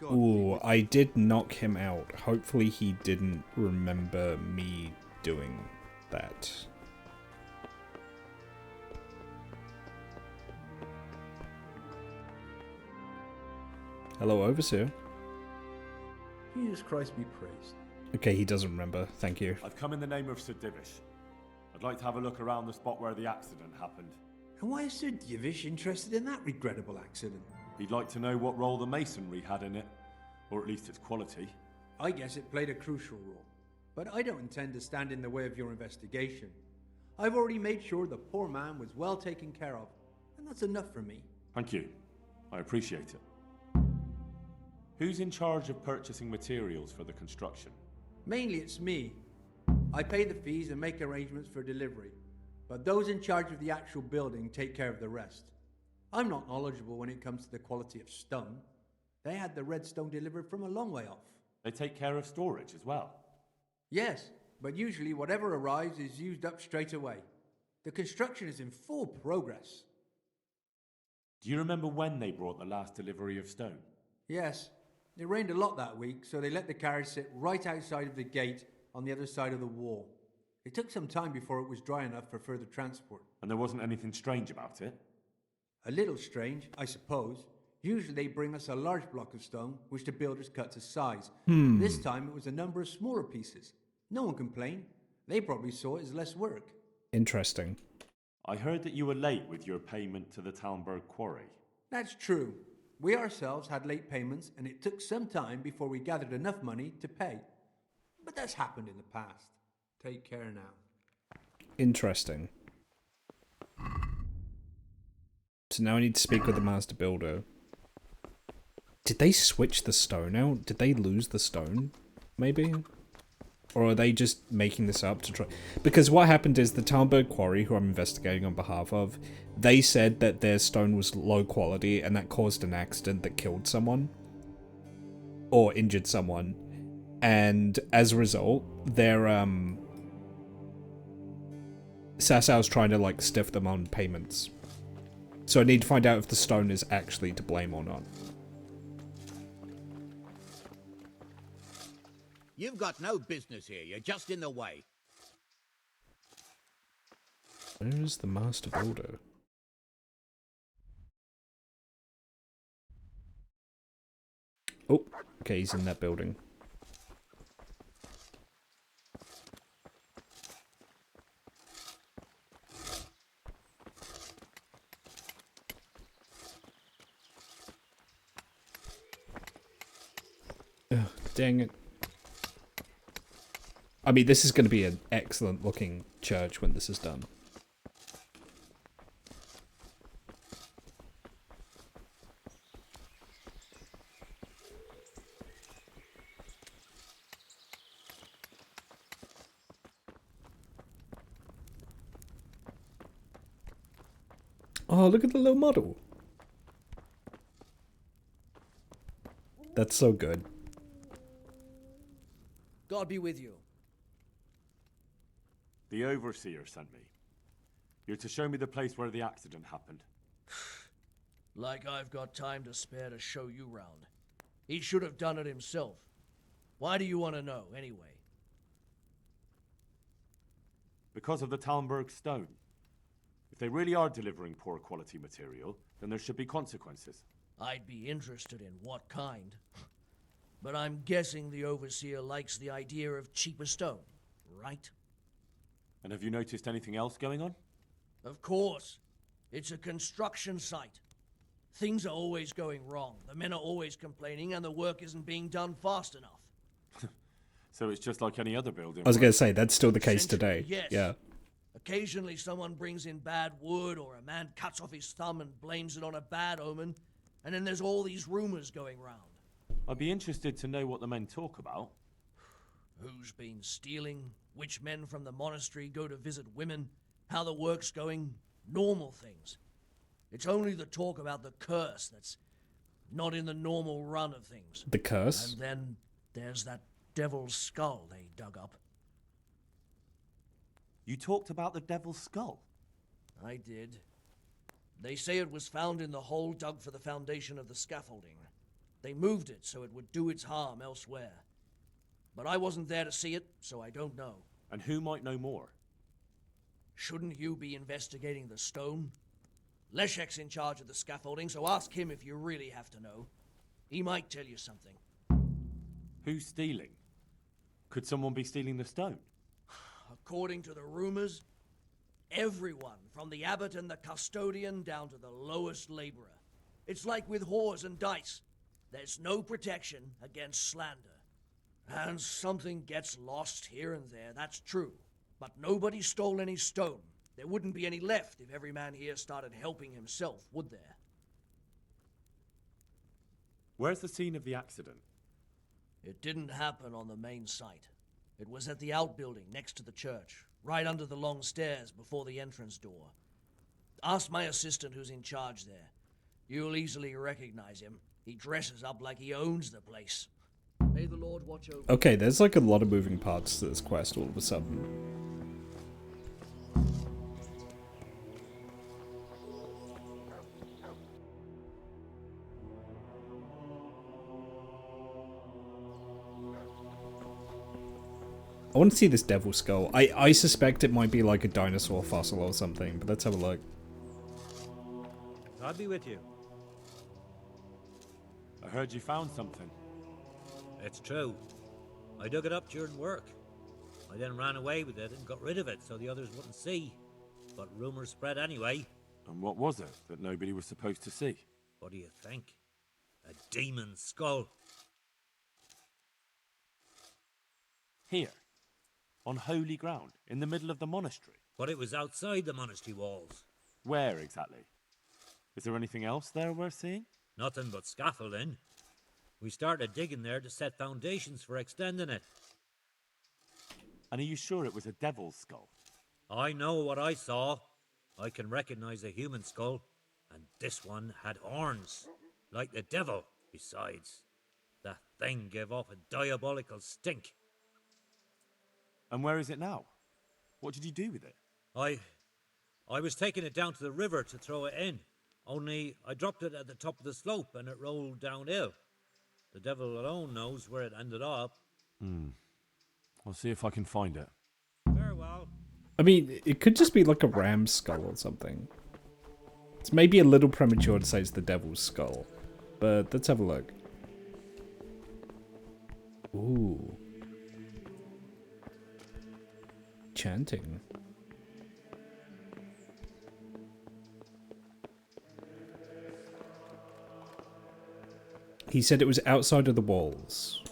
Ooh, I did knock him out. Hopefully he didn't remember me doing that. Hello, Overseer. Jesus Christ be praised. Okay, he doesn't remember. Thank you. I've come in the name of Sir Divish. I'd like to have a look around the spot where the accident happened. And why is Sir Divish interested in that regrettable accident? He'd like to know what role the masonry had in it, or at least its quality. I guess it played a crucial role, but I don't intend to stand in the way of your investigation. I've already made sure the poor man was well taken care of, and that's enough for me. Thank you. I appreciate it. Who's in charge of purchasing materials for the construction? Mainly it's me. I pay the fees and make arrangements for delivery, but those in charge of the actual building take care of the rest. I'm not knowledgeable when it comes to the quality of stone. They had the red stone delivered from a long way off. They take care of storage as well? Yes, but usually whatever arrives is used up straight away. The construction is in full progress. Do you remember when they brought the last delivery of stone? Yes, it rained a lot that week, so they let the carriage sit right outside of the gate on the other side of the wall. It took some time before it was dry enough for further transport. And there wasn't anything strange about it? A little strange, I suppose. Usually they bring us a large block of stone, which the builders cut to size. This time it was a number of smaller pieces. No one complained. They probably saw it as less work. Interesting. I heard that you were late with your payment to the Talmberg quarry. That's true. We ourselves had late payments, and it took some time before we gathered enough money to pay. But that's happened in the past. Take care now. Interesting. So now I need to speak with the master builder. Did they switch the stone out? Did they lose the stone? Maybe? Or are they just making this up to try? Because what happened is the Talmberg quarry, who I'm investigating on behalf of, they said that their stone was low quality and that caused an accident that killed someone. Or injured someone. And as a result, their Sassau's trying to like stiff them on payments. So I need to find out if the stone is actually to blame or not. You've got no business here. You're just in the way. Where is the master builder? Oh, okay, he's in that building. Ugh, dang it. I mean, this is going to be an excellent looking church when this is done. Oh, look at the little model. That's so good. God be with you. The Overseer sent me. You're to show me the place where the accident happened. Like I've got time to spare to show you round. He should have done it himself. Why do you want to know, anyway? Because of the Talmberg stone. If they really are delivering poor quality material, then there should be consequences. I'd be interested in what kind. But I'm guessing the Overseer likes the idea of cheaper stone, right? And have you noticed anything else going on? Of course. It's a construction site. Things are always going wrong. The men are always complaining, and the work isn't being done fast enough. So it's just like any other building. I was going to say, that's still the case today. Yes. Yeah. Occasionally someone brings in bad wood, or a man cuts off his thumb and blames it on a bad omen, and then there's all these rumors going round. I'd be interested to know what the men talk about. Who's been stealing, which men from the monastery go to visit women, how the work's going, normal things. It's only the talk about the curse that's not in the normal run of things. The curse? And then there's that devil's skull they dug up. You talked about the devil's skull? I did. They say it was found in the hole dug for the foundation of the scaffolding. They moved it so it would do its harm elsewhere. But I wasn't there to see it, so I don't know. And who might know more? Shouldn't you be investigating the stone? Leszek's in charge of the scaffolding, so ask him if you really have to know. He might tell you something. Who's stealing? Could someone be stealing the stone? According to the rumors, everyone, from the abbot and the custodian down to the lowest laborer. It's like with whores and dice. There's no protection against slander. And something gets lost here and there, that's true. But nobody stole any stone. There wouldn't be any left if every man here started helping himself, would there? Where's the scene of the accident? It didn't happen on the main site. It was at the outbuilding next to the church, right under the long stairs before the entrance door. Ask my assistant who's in charge there. You'll easily recognize him. He dresses up like he owns the place. May the Lord watch over. Okay, there's like a lot of moving parts to this quest all of a sudden. I want to see this devil skull. I suspect it might be like a dinosaur fossil or something, but let's have a look. I'll be with you. I heard you found something. It's true. I dug it up during work. I then ran away with it and got rid of it so the others wouldn't see. But rumors spread anyway. And what was it that nobody was supposed to see? What do you think? A demon skull. Here. On holy ground, in the middle of the monastery. But it was outside the monastery walls. Where exactly? Is there anything else there worth seeing? Nothing but scaffolding. We started digging there to set foundations for extending it. And are you sure it was a devil's skull? I know what I saw. I can recognize a human skull. And this one had horns. Like the devil, besides. That thing gave off a diabolical stink. And where is it now? What did you do with it? I was taking it down to the river to throw it in. Only I dropped it at the top of the slope and it rolled downhill. The devil alone knows where it ended up. I'll see if I can find it. Farewell. I mean, it could just be like a ram's skull or something. It's maybe a little premature to say it's the devil's skull, but let's have a look. Ooh. Chanting. He said it was outside of the walls.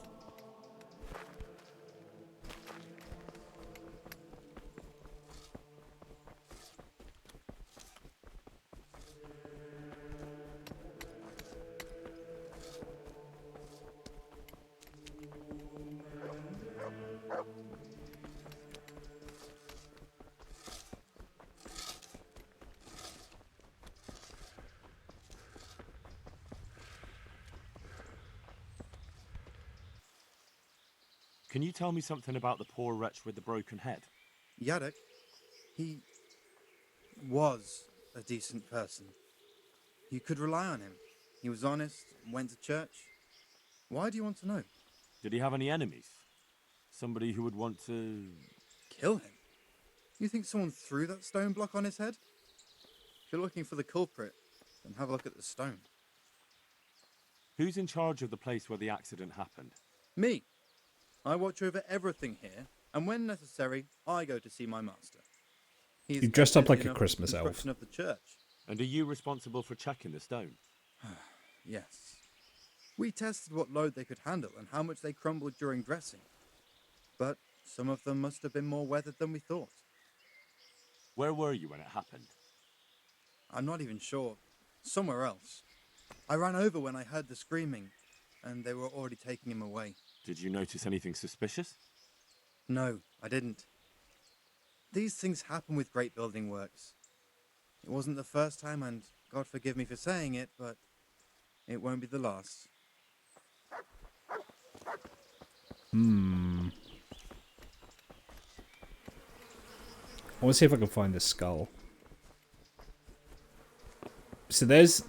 Can you tell me something about the poor wretch with the broken head? Yadok, he was a decent person. You could rely on him. He was honest, went to church. Why do you want to know? Did he have any enemies? Somebody who would want to... Kill him? You think someone threw that stone block on his head? If you're looking for the culprit, then have a look at the stone. Who's in charge of the place where the accident happened? Me. I watch over everything here, and when necessary, I go to see my master. He's You dressed up like a enough Christmas elf. construction of the church. And are you responsible for checking the stone? Yes. We tested what load they could handle and how much they crumbled during dressing. But some of them must have been more weathered than we thought. Where were you when it happened? I'm not even sure. Somewhere else. I ran over when I heard the screaming, and they were already taking him away. Did you notice anything suspicious? No, I didn't. These things happen with great building works. It wasn't the first time, and God forgive me for saying it, but it won't be the last. I want to see if I can find this skull. So there's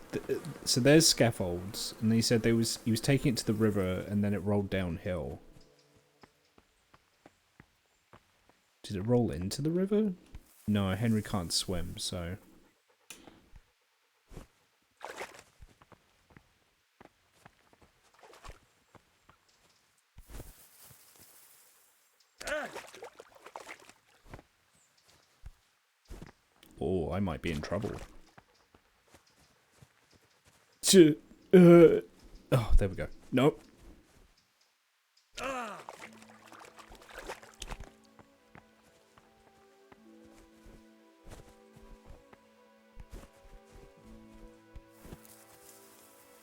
scaffolds, and he said he was taking it to the river, and then it rolled downhill. Did it roll into the river? No, Henry can't swim, so. I might be in trouble. Oh, there we go. Nope.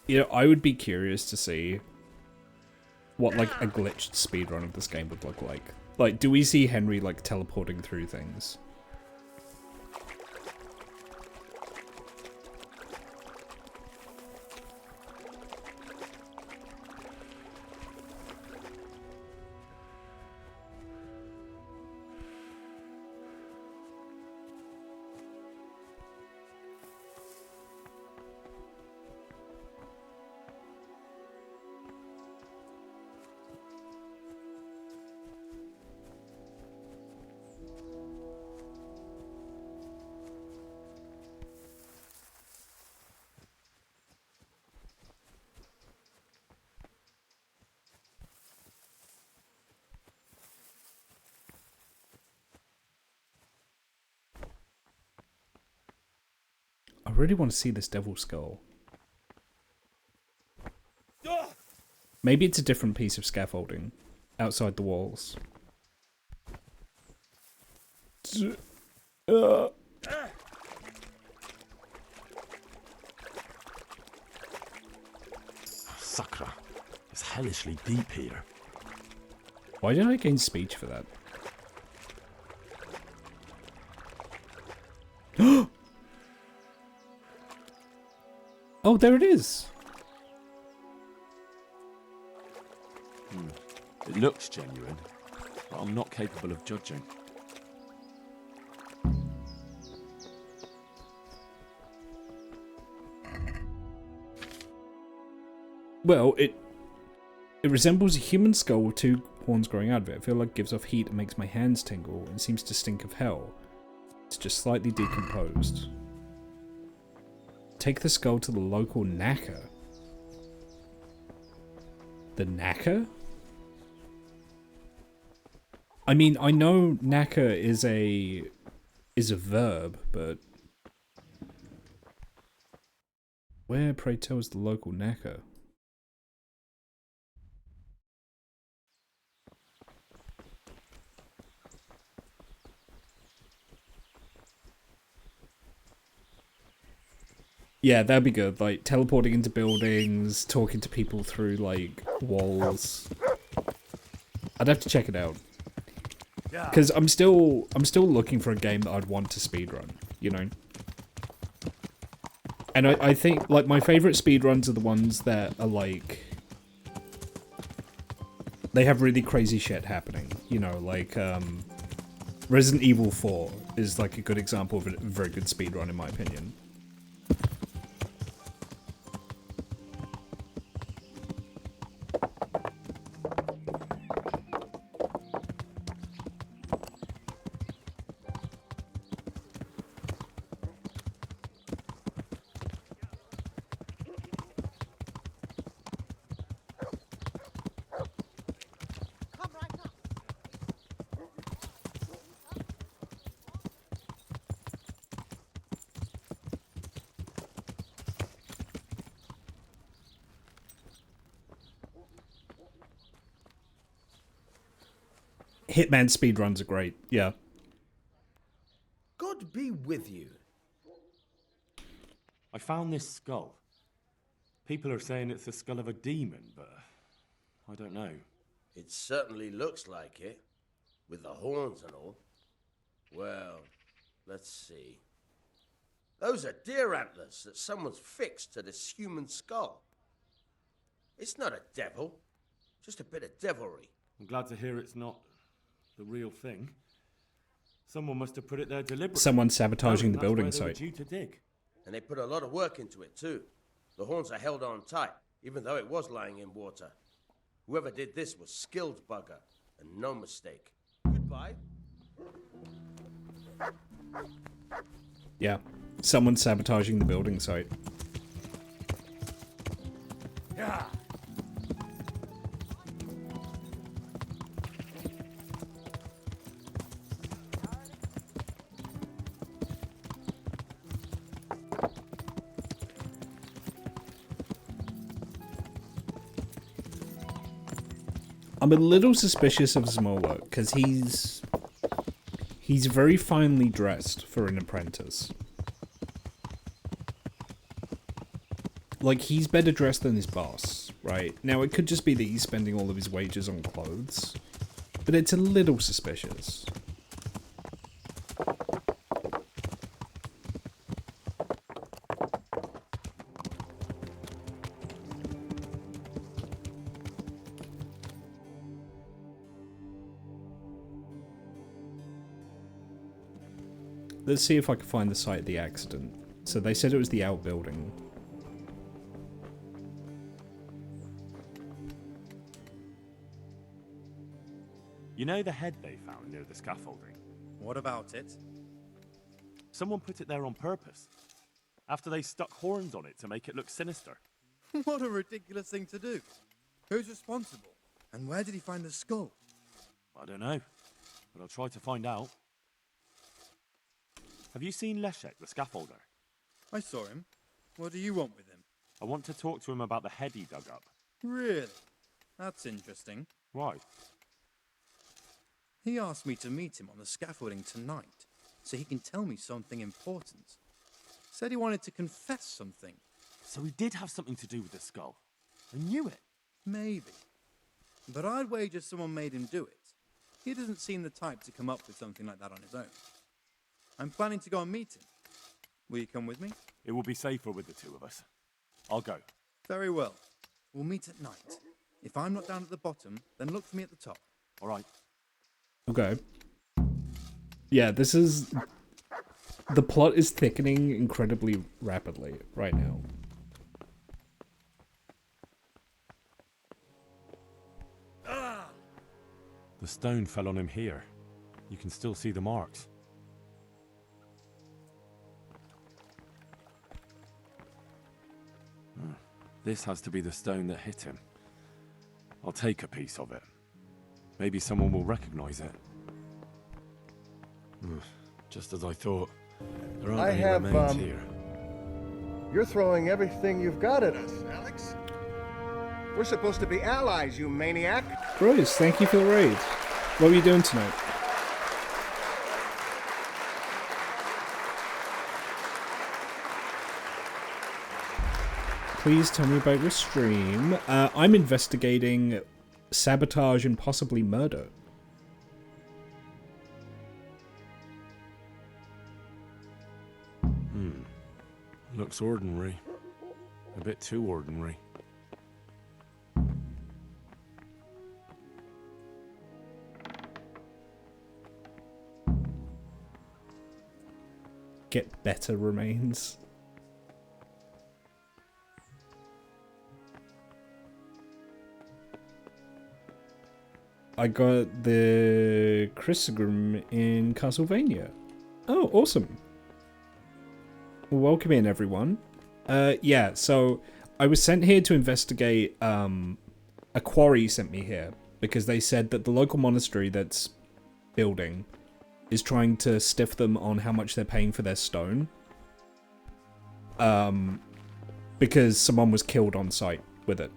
You know, I would be curious to see what, like, a glitched speedrun of this game would look like. Like, do we see Henry, like, teleporting through things? I really want to see this devil skull. Maybe it's a different piece of scaffolding outside the walls. Sakra. It's hellishly deep here. Why did I gain speech for that? Oh, there it is. It looks genuine, but I'm not capable of judging. Well, it resembles a human skull with two horns growing out of it. I feel like it gives off heat and makes my hands tingle and seems to stink of hell. It's just slightly decomposed. Take the skull to the local knacker. The knacker? I mean, I know knacker is a verb, but where, pray tell, is the local knacker? Yeah, that'd be good. Like, teleporting into buildings, talking to people through, like, walls. I'd have to check it out. Because I'm still looking for a game that I'd want to speedrun, you know? And I think, like, my favourite speedruns are the ones that are, like... They have really crazy shit happening, you know, like, Resident Evil 4 is, like, a good example of a very good speedrun, in my opinion. Hitman speedruns are great, yeah. God be with you. I found this skull. People are saying it's the skull of a demon, but I don't know. It certainly looks like it, with the horns and all. Well, let's see. Those are deer antlers that someone's fixed to this human skull. It's not a devil, just a bit of devilry. I'm glad to hear it's not the real thing. Someone must have put it there deliberately. Someone's sabotaging the That's where building they were site. due to dig. And they put a lot of work into it, too. The horns are held on tight, even though it was lying in water. Whoever did this was skilled bugger, and no mistake. Goodbye. Yeah. Someone's sabotaging the building site. Yeah. I'm a little suspicious of Zmola, because he's very finely dressed for an apprentice. Like, he's better dressed than his boss, right? Now, it could just be that he's spending all of his wages on clothes, but it's a little suspicious. Let's see if I can find the site of the accident. So they said it was the outbuilding. You know the head they found near the scaffolding? What about it? Someone put it there on purpose. After they stuck horns on it to make it look sinister. What a ridiculous thing to do. Who's responsible? And where did he find the skull? I don't know, but I'll try to find out. Have you seen Leszek, the scaffolder? I saw him. What do you want with him? I want to talk to him about the head he dug up. Really? That's interesting. Why? He asked me to meet him on the scaffolding tonight, so he can tell me something important. Said he wanted to confess something. So he did have something to do with the skull. I knew it. Maybe. But I'd wager someone made him do it. He doesn't seem the type to come up with something like that on his own. I'm planning to go and meet him. Will you come with me? It will be safer with the two of us. I'll go. Very well. We'll meet at night. If I'm not down at the bottom, then look for me at the top. All right. Okay. Yeah, this is... The plot is thickening incredibly rapidly right now. The stone fell on him here. You can still see the marks. This has to be the stone that hit him. I'll take a piece of it. Maybe someone will recognize it. Just as I thought. There aren't any remains here. You're throwing everything you've got at us, Alex. We're supposed to be allies, you maniac. Bruce, thank you for the raid. What are you doing tonight? Please tell me about your stream. I'm investigating sabotage and possibly murder. Looks ordinary. A bit too ordinary. Get better remains. I got the Chrysogram in Castlevania. Oh, awesome. Welcome in, everyone. Yeah, so I was sent here to investigate, a quarry sent me here, because they said that the local monastery that's building is trying to stiff them on how much they're paying for their stone. Because someone was killed on site with it.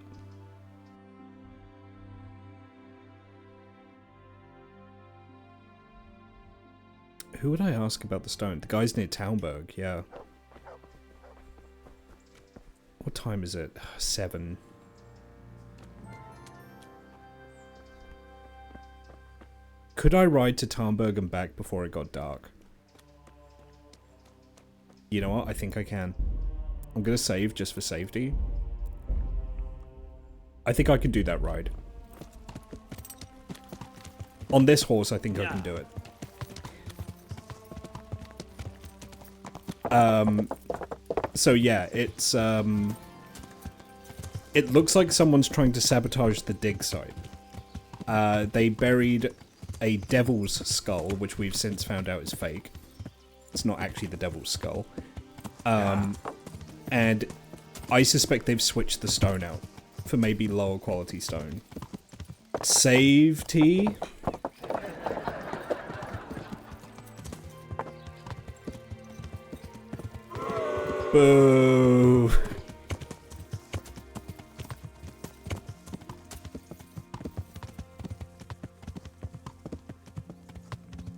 Who would I ask about the stone? The guy's near Townburg, yeah. What time is it? 7. Could I ride to Tarnberg and back before it got dark? You know what? I think I can. I'm gonna save just for safety. I think I can do that ride. On this horse, I think I can do it. So yeah, it's, it looks like someone's trying to sabotage the dig site. They buried a devil's skull, which we've since found out is fake. It's not actually the devil's skull. And I suspect they've switched the stone out for maybe lower quality stone. Safety. Boo.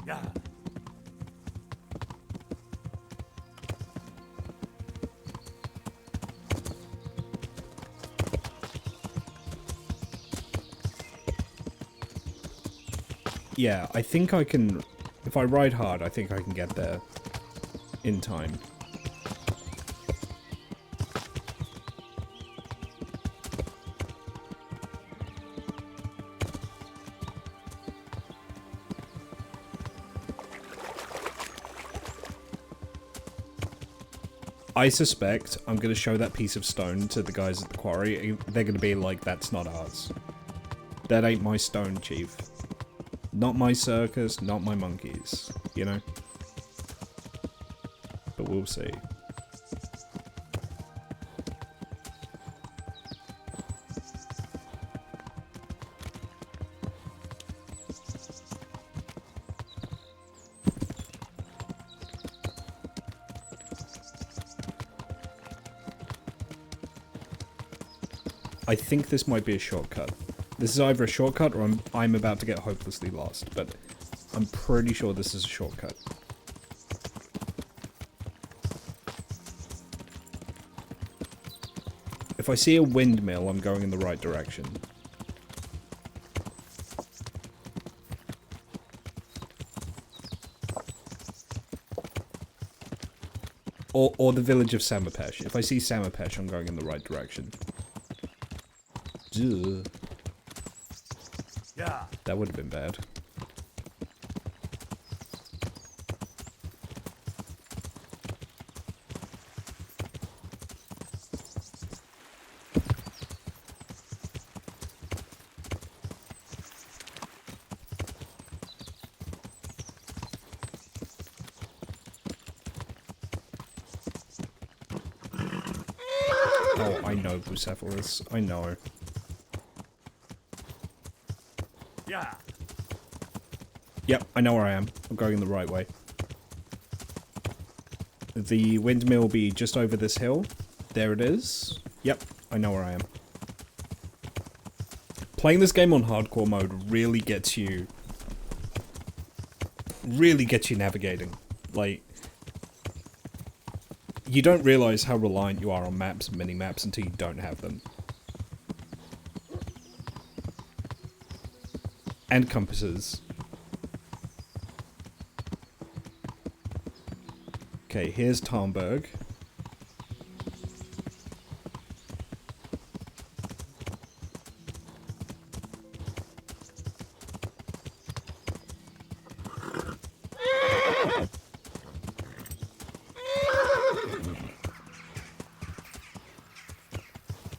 Yeah. Yeah, I think I can... If I ride hard, I think I can get there in time. I suspect I'm going to show that piece of stone to the guys at the quarry. They're going to be like, that's not ours. That ain't my stone, chief. Not my circus, not my monkeys, you know? But we'll see. I think this might be a shortcut. This is either a shortcut or I'm about to get hopelessly lost, but I'm pretty sure this is a shortcut. If I see a windmill, I'm going in the right direction. Or the village of Samapesh. If I see Samapesh, I'm going in the right direction. Ugh. Yeah. That would have been bad. Oh, I know Bucephalus. I know. Yeah. Yep, I know where I am. I'm going the right way. The windmill will be just over this hill. There it is. Yep, I know where I am. Playing this game on hardcore mode really gets you navigating. Like, you don't realize how reliant you are on maps and mini-maps until you don't have them. And compasses. Okay, here's Tarnberg.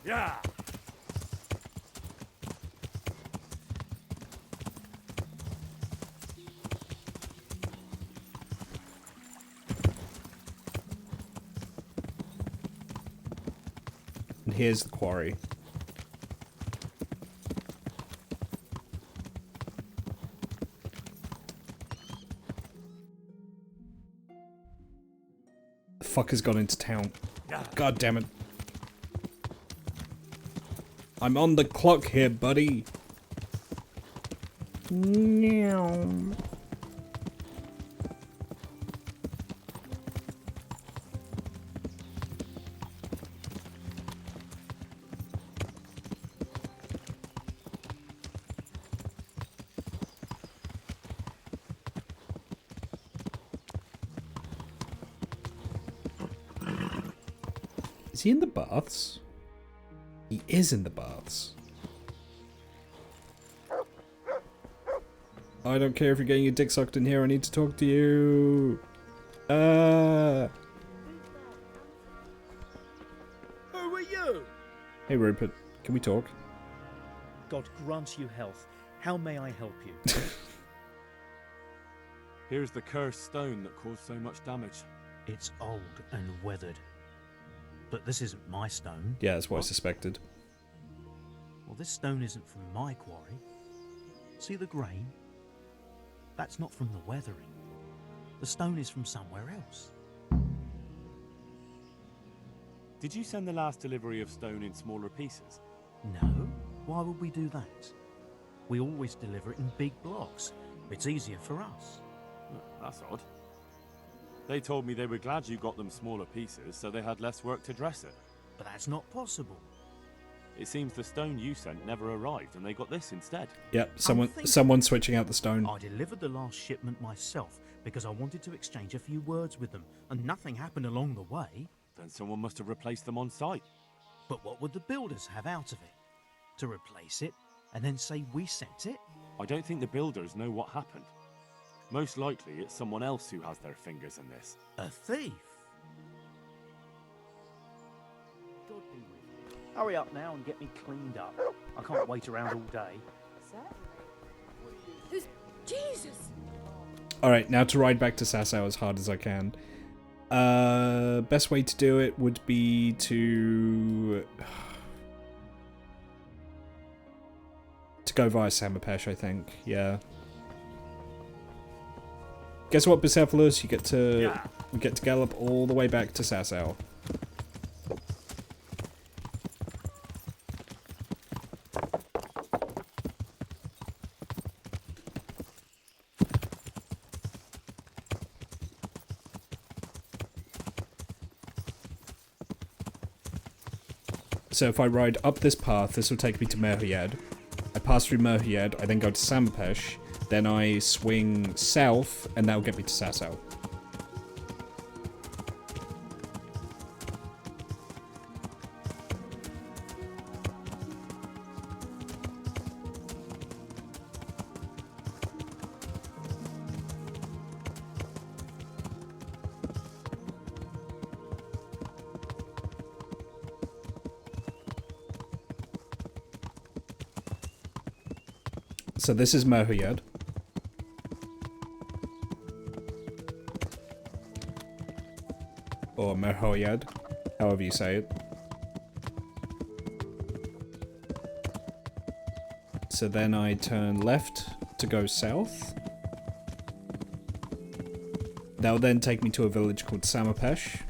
Yeah. And here's the quarry. The fucker's gone into town. God damn it. I'm on the clock here, buddy. Meow. Is he in the baths? He is in the baths. I don't care if you're getting your dick sucked in here, I need to talk to you. Who are you? Hey Rupert, can we talk? God grant you health. How may I help you? Here's the cursed stone that caused so much damage. It's old and weathered. But this isn't my stone. Yeah, that's what I suspected. Well, this stone isn't from my quarry. See the grain? That's not from the weathering. The stone is from somewhere else. Did you send the last delivery of stone in smaller pieces? No. Why would we do that? We always deliver it in big blocks. It's easier for us. That's odd. They told me they were glad you got them smaller pieces, so they had less work to dress it. But that's not possible. It seems the stone you sent never arrived, and they got this instead. Yep, someone's switching out the stone. I delivered the last shipment myself because I wanted to exchange a few words with them, and nothing happened along the way. Then someone must have replaced them on site. But what would the builders have out of it? To replace it, and then say we sent it? I don't think the builders know what happened. Most likely it's someone else who has their fingers in this. A thief? Hurry up now and get me cleaned up. I can't wait around all day. Who's Jesus? Alright, now to ride back to Sasau as hard as I can. Best way to do it would be to go via Samapesh, I think. Yeah. Guess what, Bucephalus? You get to gallop all the way back to Sasau. So if I ride up this path, this will take me to Merhyad. I pass through Merhyad, I then go to Samapesh, then I swing south, and that will get me to Sasau. So this is Merhyad. Or Merhyad, however you say it. So then I turn left to go south. That will then take me to a village called Samapesh.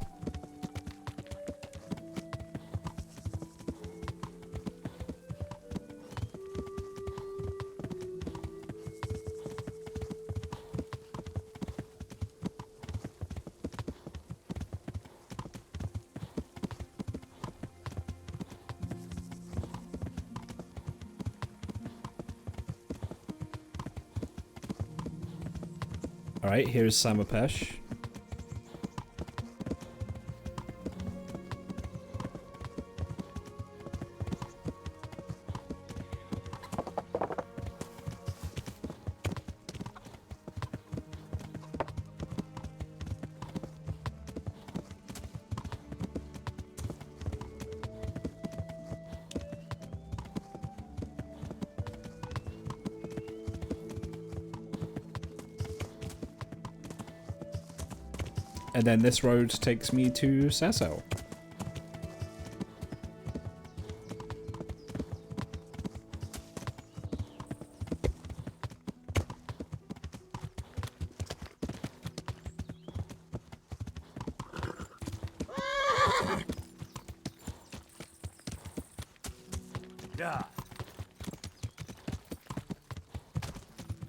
Alright, here's Samapesh. And then this road takes me to Sasau.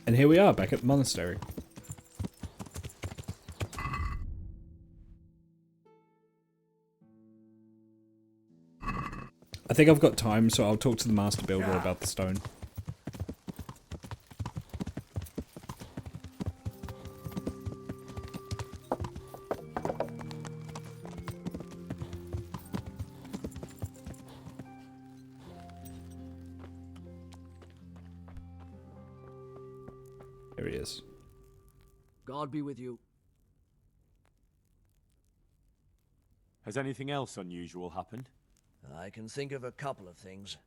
And here we are, back at the monastery. I think I've got time, so I'll talk to the master builder about the stone. Here he is. God be with you. Has anything else unusual happened? I can think of a couple of things.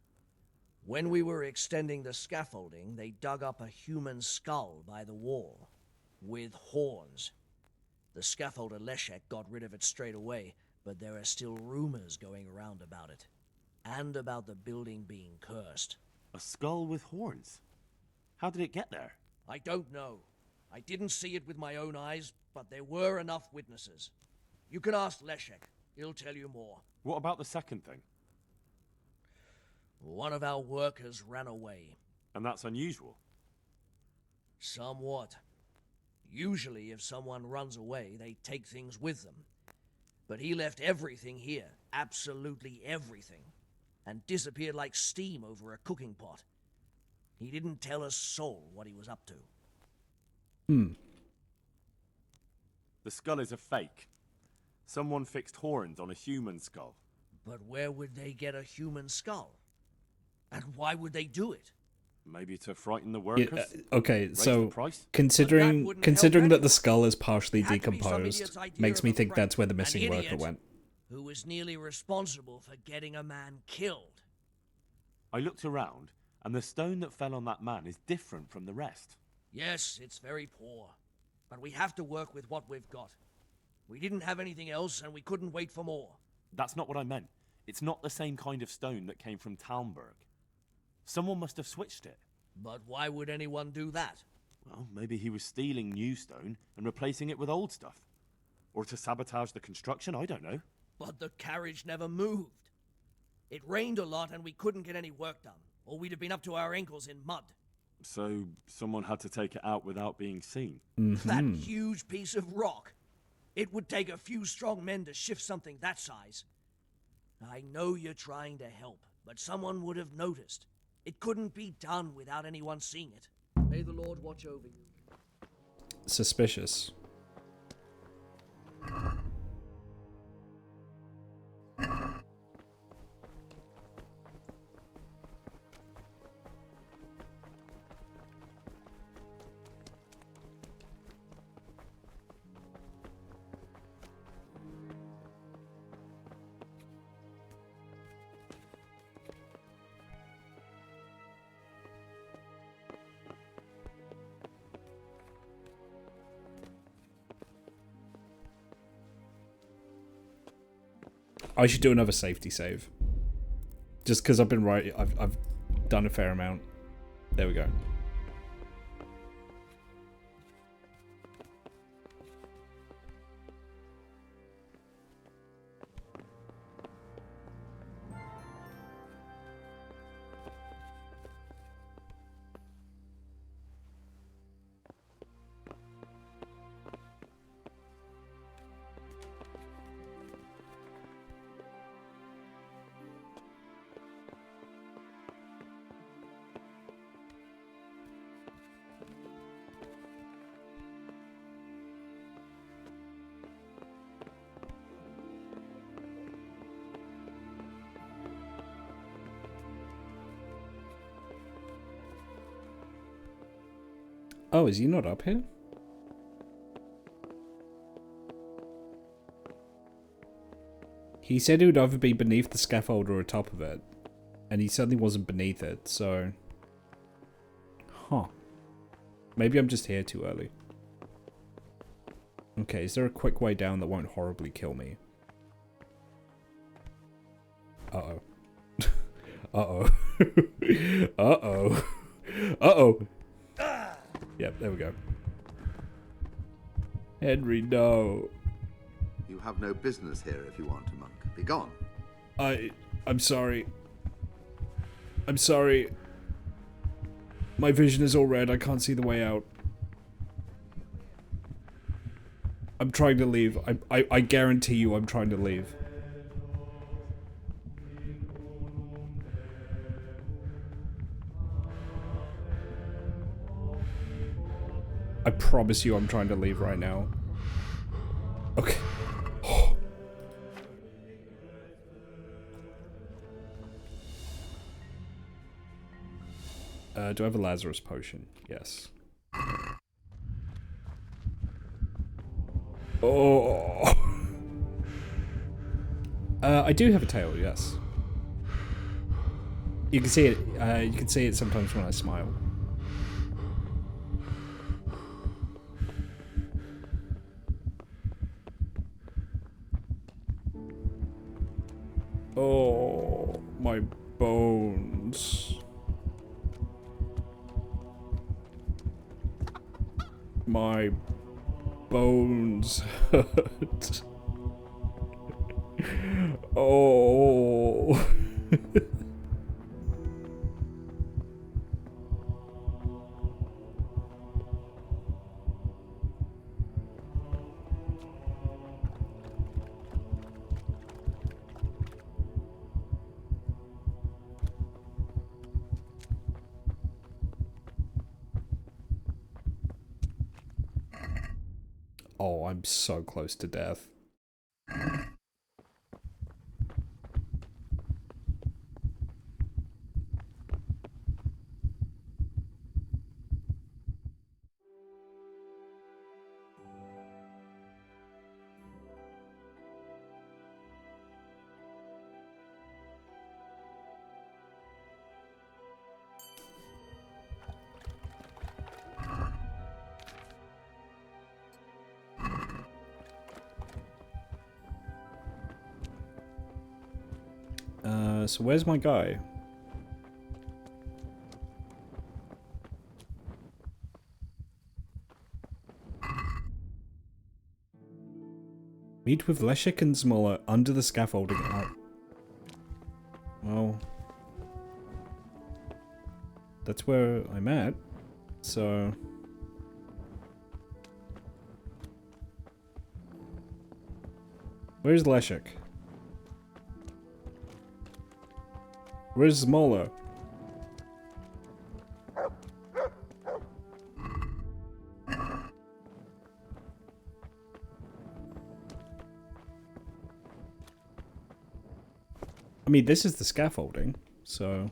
When we were extending the scaffolding, they dug up a human skull by the wall, with horns. The scaffolder Leszek got rid of it straight away, but there are still rumors going around about it. And about the building being cursed. A skull with horns? How did it get there? I don't know. I didn't see it with my own eyes, but there were enough witnesses. You can ask Leszek. He'll tell you more. What about the second thing? One of our workers ran away. And that's unusual? Somewhat. Usually, if someone runs away, they take things with them. But he left everything here, absolutely everything, and disappeared like steam over a cooking pot. He didn't tell a soul what he was up to. The skull is a fake. Someone fixed horns on a human skull. But where would they get a human skull? And why would they do it? Maybe to frighten the workers? Okay, Raise so the price? considering wouldn't considering help that the skull is partially It had to be some decomposed, idiot's idea makes of me a think prank. that's where the An missing worker idiot went. Who was nearly responsible for getting a man killed. I looked around, and the stone that fell on that man is different from the rest. Yes, it's very poor. But we have to work with what we've got. We didn't have anything else, and we couldn't wait for more. That's not what I meant. It's not the same kind of stone that came from Talmberg. Someone must have switched it. But why would anyone do that? Well, maybe he was stealing new stone and replacing it with old stuff. Or to sabotage the construction, I don't know. But the carriage never moved. It rained a lot and we couldn't get any work done, or we'd have been up to our ankles in mud. So someone had to take it out without being seen. That huge piece of rock. It would take a few strong men to shift something that size. I know you're trying to help, but someone would have noticed. It couldn't be done without anyone seeing it. May the Lord watch over you. Suspicious. I should do another safety save. Just because I've been right, I've done a fair amount. There we go. Oh, is he not up here? He said he would either be beneath the scaffold or atop of it. And he certainly wasn't beneath it, so... Huh. Maybe I'm just here too early. Okay, is there a quick way down that won't horribly kill me? Uh-oh. Uh-oh. Uh-oh. Uh-oh. Yep, there we go. Henry, no. You have no business here if you want to, monk. Be gone. I'm sorry. I'm sorry. My vision is all red. I can't see the way out. I'm trying to leave. I guarantee you I'm trying to leave. I promise you I'm trying to leave right now. Okay. Do I have a Lazarus potion? Yes. Oh. I do have a tail, yes. You can see it. You can see it sometimes when I smile. Oh, my bones. My bones hurt. Oh. Oh, I'm so close to death. So where's my guy? Meet with Leshek and Smaller under the scaffolding. Well, that's where I'm at, so... Where's Leshek? Where's Smaller? I mean, this is the scaffolding, so...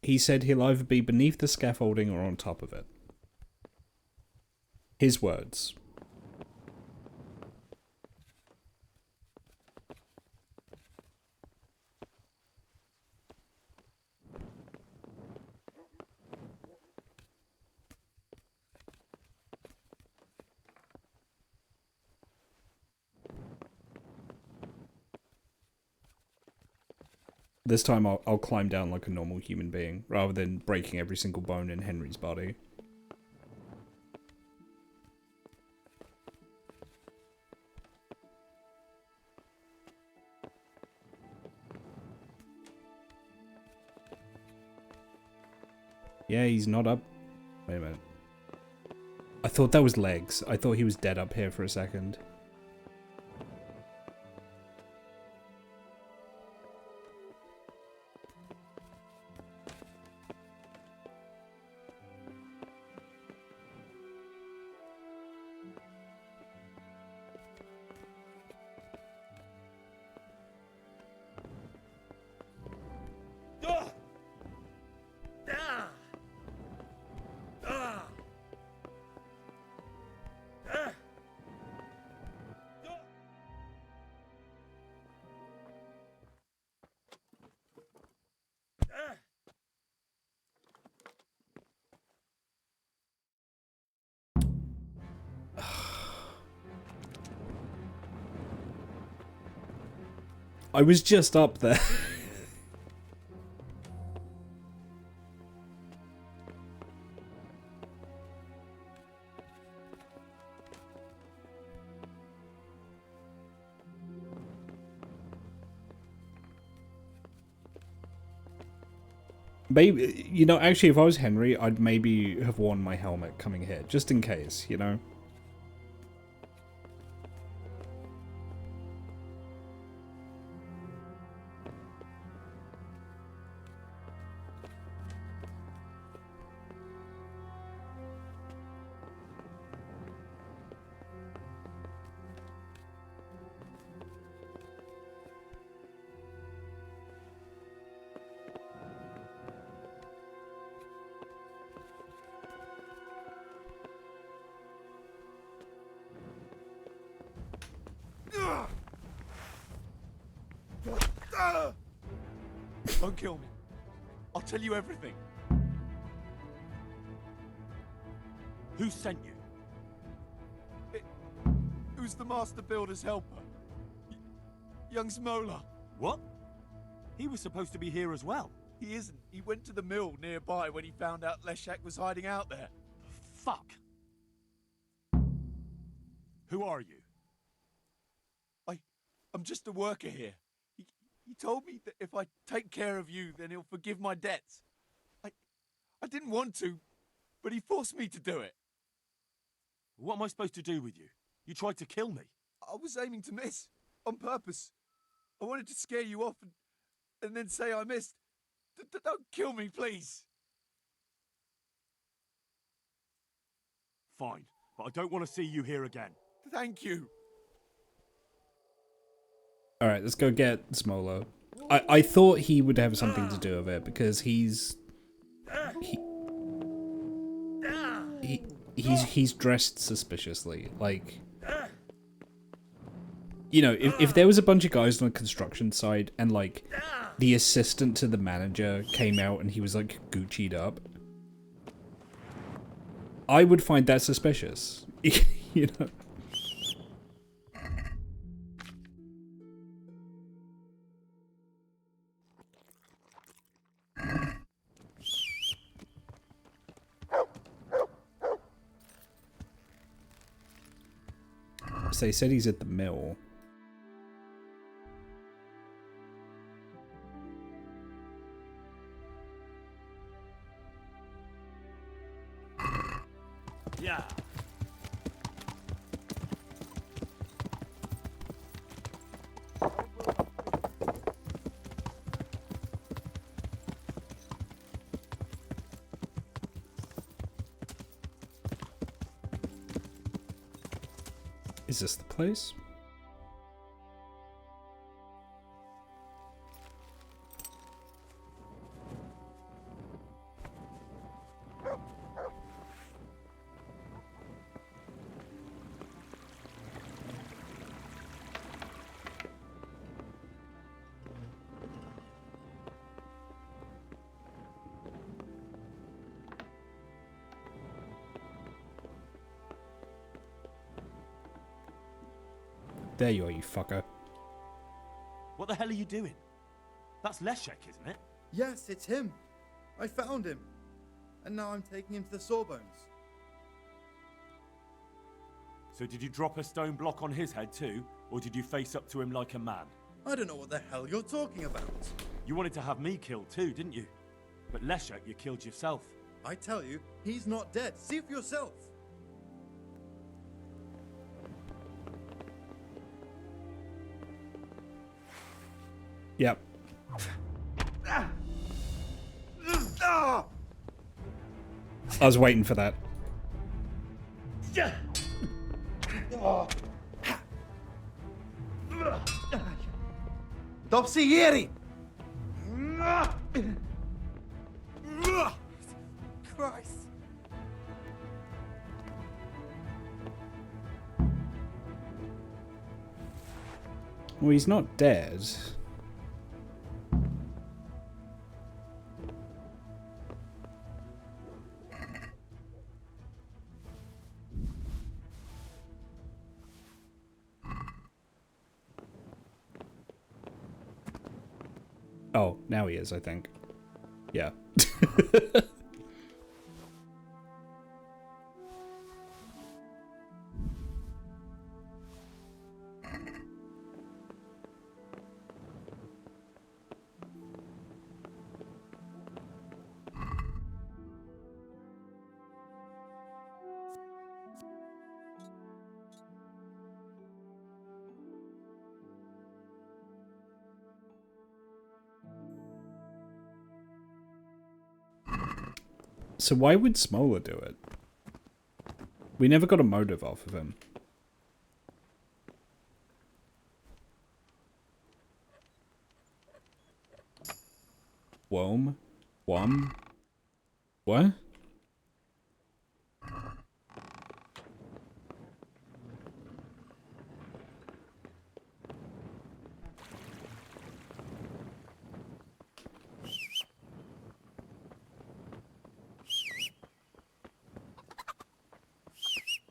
He said he'll either be beneath the scaffolding or on top of it. His words. This time I'll climb down like a normal human being, rather than breaking every single bone in Henry's body. Yeah, he's not up. Wait a minute. I thought that was legs. I thought he was dead up here for a second. I was just up there. Maybe, you know, actually if I was Henry, I'd maybe have worn my helmet coming here, just in case, you know? Don't kill me. I'll tell you everything. Who sent you? It was the Master Builder's helper. Young Smola. What? He was supposed to be here as well. He isn't. He went to the mill nearby when he found out Leshek was hiding out there. fuck? Who are you? I'm just a worker here. He told me that if I take care of you, then he'll forgive my debts. I didn't want to, but he forced me to do it. What am I supposed to do with you? You tried to kill me. I was aiming to miss, on purpose. I wanted to scare you off and then say I missed. Don't kill me, please. Fine, but I don't want to see you here again. Thank you. Alright, let's go get Smolo. I thought he would have something to do with it because he's dressed suspiciously. Like, you know, if there was a bunch of guys on the construction site and like the assistant to the manager came out and he was like Gucci'd up, I would find that suspicious. You know. So they said he's at the mill. Yeah. Is this the place? There you are, you fucker. What the hell are you doing? That's Leszek, isn't it? Yes, it's him. I found him. And now I'm taking him to the Sawbones. So did you drop a stone block on his head too? Or did you face up to him like a man? I don't know what the hell you're talking about. You wanted to have me killed too, didn't you? But Leszek, you killed yourself. I tell you, he's not dead. See for yourself. Yep. I was waiting for that. Dobsieri! Christ. Well, he's not dead. Oh, now he is, I think. Yeah. So why would Smola do it? We never got a motive off of him. Wom? Wom? What?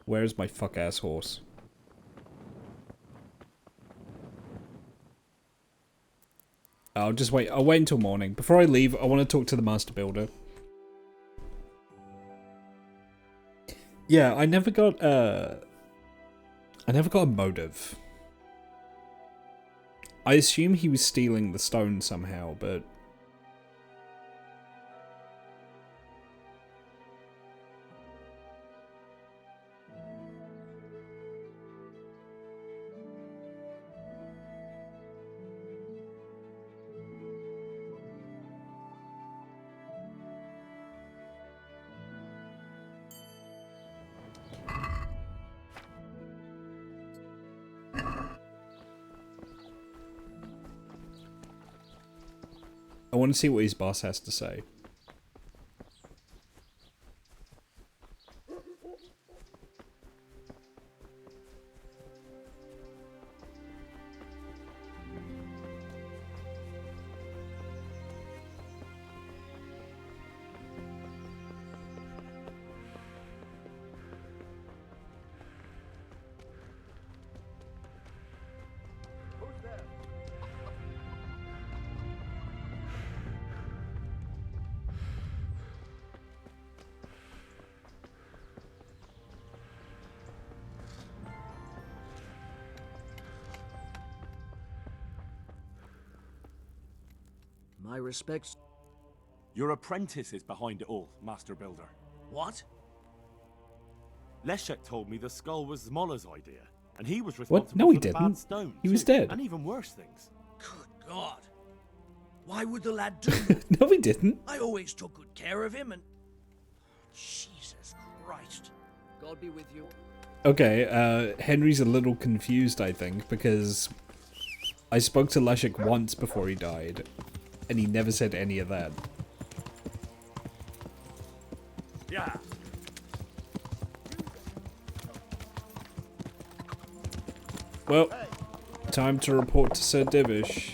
Where's my fuck-ass horse? I'll just wait. I'll wait until morning. Before I leave, I want to talk to the master builder. Yeah, I never got a motive. I assume he was stealing the stone somehow, but I want to see what his boss has to say. My respects. Your apprentice is behind it all, Master Builder. What? Leszek told me the skull was Zmola's idea, and he was What? responsible No, he for the didn't. bad stone, He was too, dead. and even worse things. Good God. Why would the lad do that? No, he didn't. I always took good care of him, and... Jesus Christ. God be with you. Okay, Henry's a little confused, I think, because I spoke to Leszek once before he died, and he never said any of that. Yeah. Well, time to report to Sir Divish.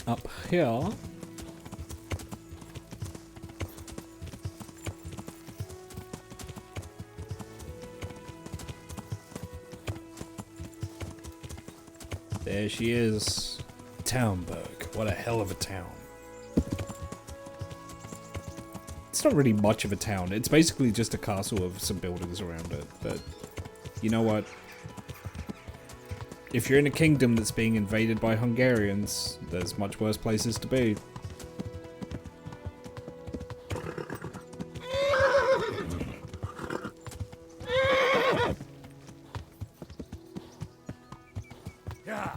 Up here. There she is. Townburg. What a hell of a town. It's not really much of a town. It's basically just a castle with some buildings around it. But you know what? If you're in a kingdom that's being invaded by Hungarians, there's much worse places to be. Yeah.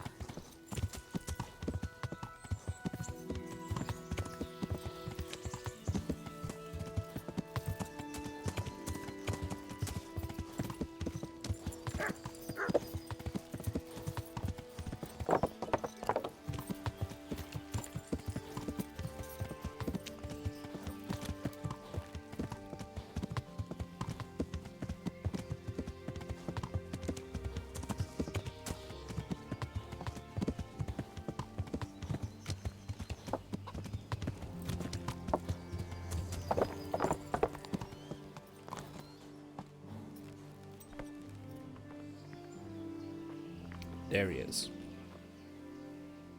There he is.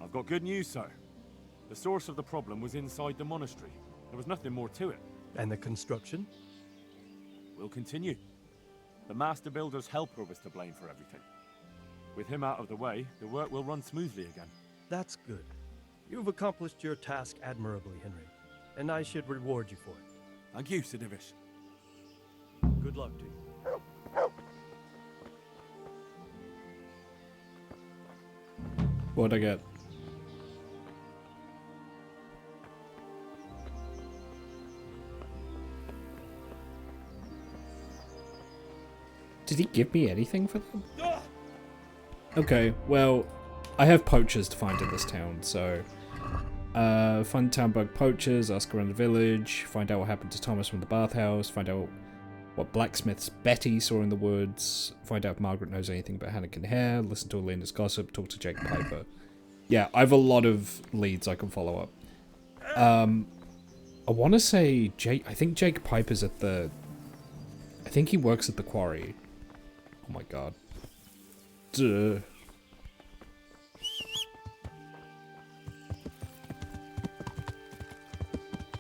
I've got good news, sir. The source of the problem was inside the monastery. There was nothing more to it. And the construction? We'll continue. The master builder's helper was to blame for everything. With him out of the way, the work will run smoothly again. That's good. You've accomplished your task admirably, Henry, and I should reward you for it. Thank you, Sir Divish. Good luck to you. What'd I get? Did he give me anything for them? Okay, well, I have poachers to find in this town, so... find town bug poachers, ask around the village, find out what happened to Thomas from the bathhouse, find out what blacksmiths Betty saw in the woods, find out if Margaret knows anything about Hannikin Hare, listen to Elena's gossip, talk to Jake Piper. Yeah, I have a lot of leads I can follow up. I want to say I think Jake Piper's at the... I think he works at the quarry. Oh my god. Duh.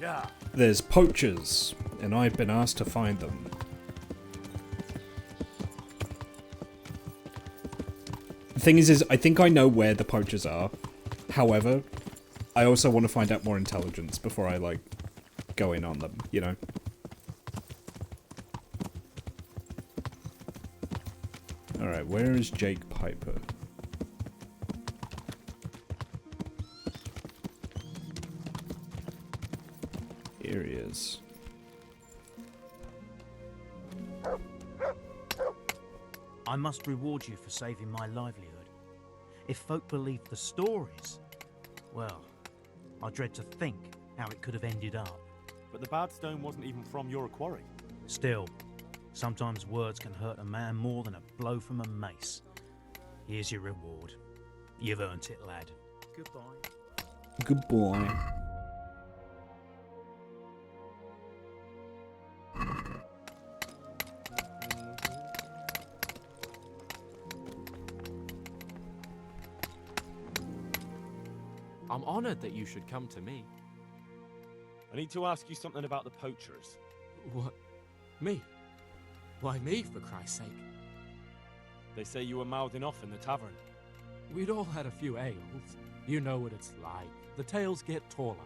Yeah. There's poachers, and I've been asked to find them. The thing is I think I know where the poachers are. However, I also want to find out more intelligence before I, like, go in on them, you know? Alright, where is Jake Piper? Here he is. I must reward you for saving my livelihood. If folk believed the stories, well, I dread to think how it could have ended up. But the bad stone wasn't even from your quarry. Still, sometimes words can hurt a man more than a blow from a mace. Here's your reward. You've earned it, lad. Goodbye. Goodbye. I'm honored that you should come to me. I need to ask you something about the poachers. What? Me? Why me, for Christ's sake? They say you were mouthing off in the tavern. We'd all had a few ales. You know what it's like. The tales get taller.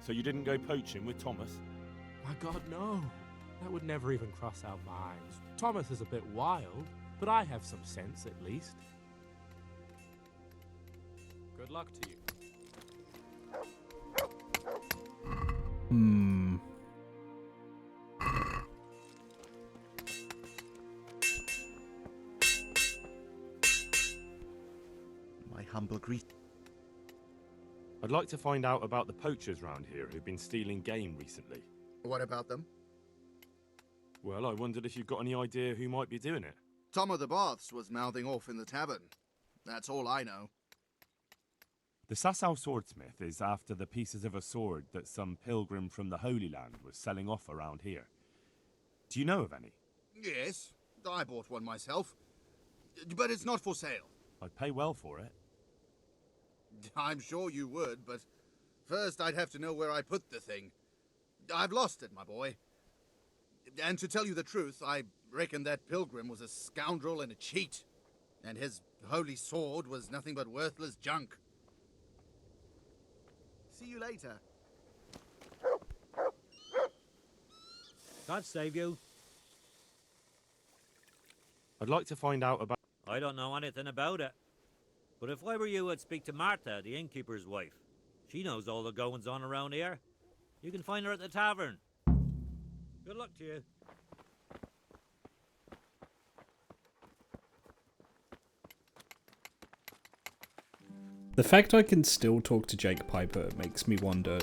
So you didn't go poaching with Thomas? My God, no. That would never even cross our minds. Thomas is a bit wild, but I have some sense at least. Good luck to you. My humble greet. I'd like to find out about the poachers round here who've been stealing game recently. What about them? Well, I wondered if you've got any idea who might be doing it. Tom of the Baths was mouthing off in the tavern. That's all I know. The Sasau swordsmith is after the pieces of a sword that some pilgrim from the Holy Land was selling off around here. Do you know of any? Yes, I bought one myself. But it's not for sale. I'd pay well for it. I'm sure you would, but first I'd have to know where I put the thing. I've lost it, my boy. And to tell you the truth, I reckon that pilgrim was a scoundrel and a cheat. And his holy sword was nothing but worthless junk. See you later. God save you. I'd like to find out about... I don't know anything about it. But if I were you, I'd speak to Martha, the innkeeper's wife. She knows all the goings-on around here. You can find her at the tavern. Good luck to you. The fact I can still talk to Jake Piper makes me wonder.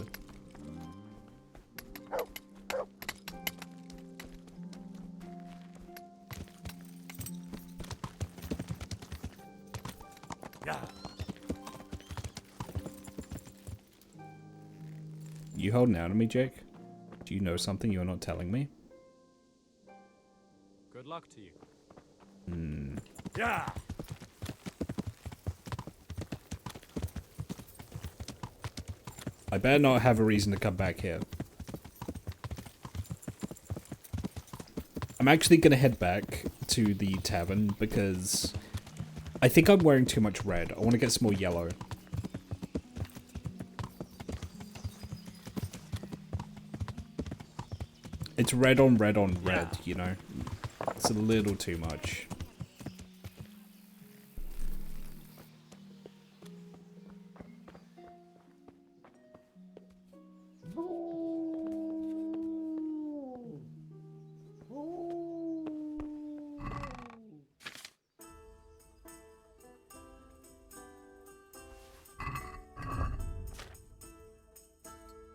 You holding out on me, Jake? Do you know something you're not telling me? Good luck to you. Yeah. I better not have a reason to come back here. I'm actually gonna head back to the tavern because I think I'm wearing too much red. I want to get some more yellow. It's red on red on red, you know? It's a little too much.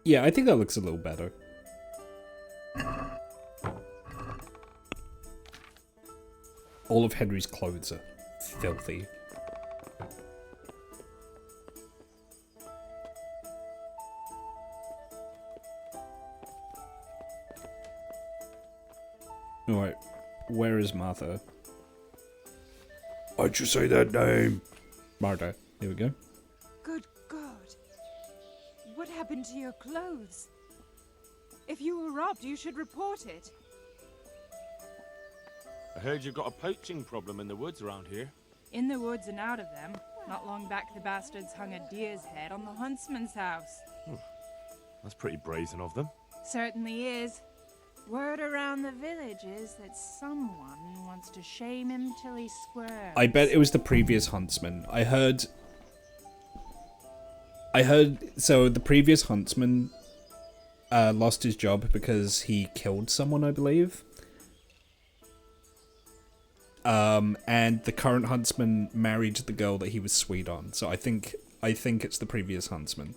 Yeah, I think that looks a little better. All of Henry's clothes are filthy. Alright, where is Martha? Why'd you say that name? Martha, here we go. Good God. What happened to your clothes? If you were robbed, you should report it. I heard you've got a poaching problem in the woods around here. In the woods and out of them. Not long back, the bastards hung a deer's head on the huntsman's house. That's pretty brazen of them. Certainly is. Word around the village is that someone wants to shame him till he squirms. I bet it was the previous huntsman. I heard, so the previous huntsman lost his job because he killed someone, I believe. And the current huntsman married the girl that he was sweet on. So I think it's the previous huntsman.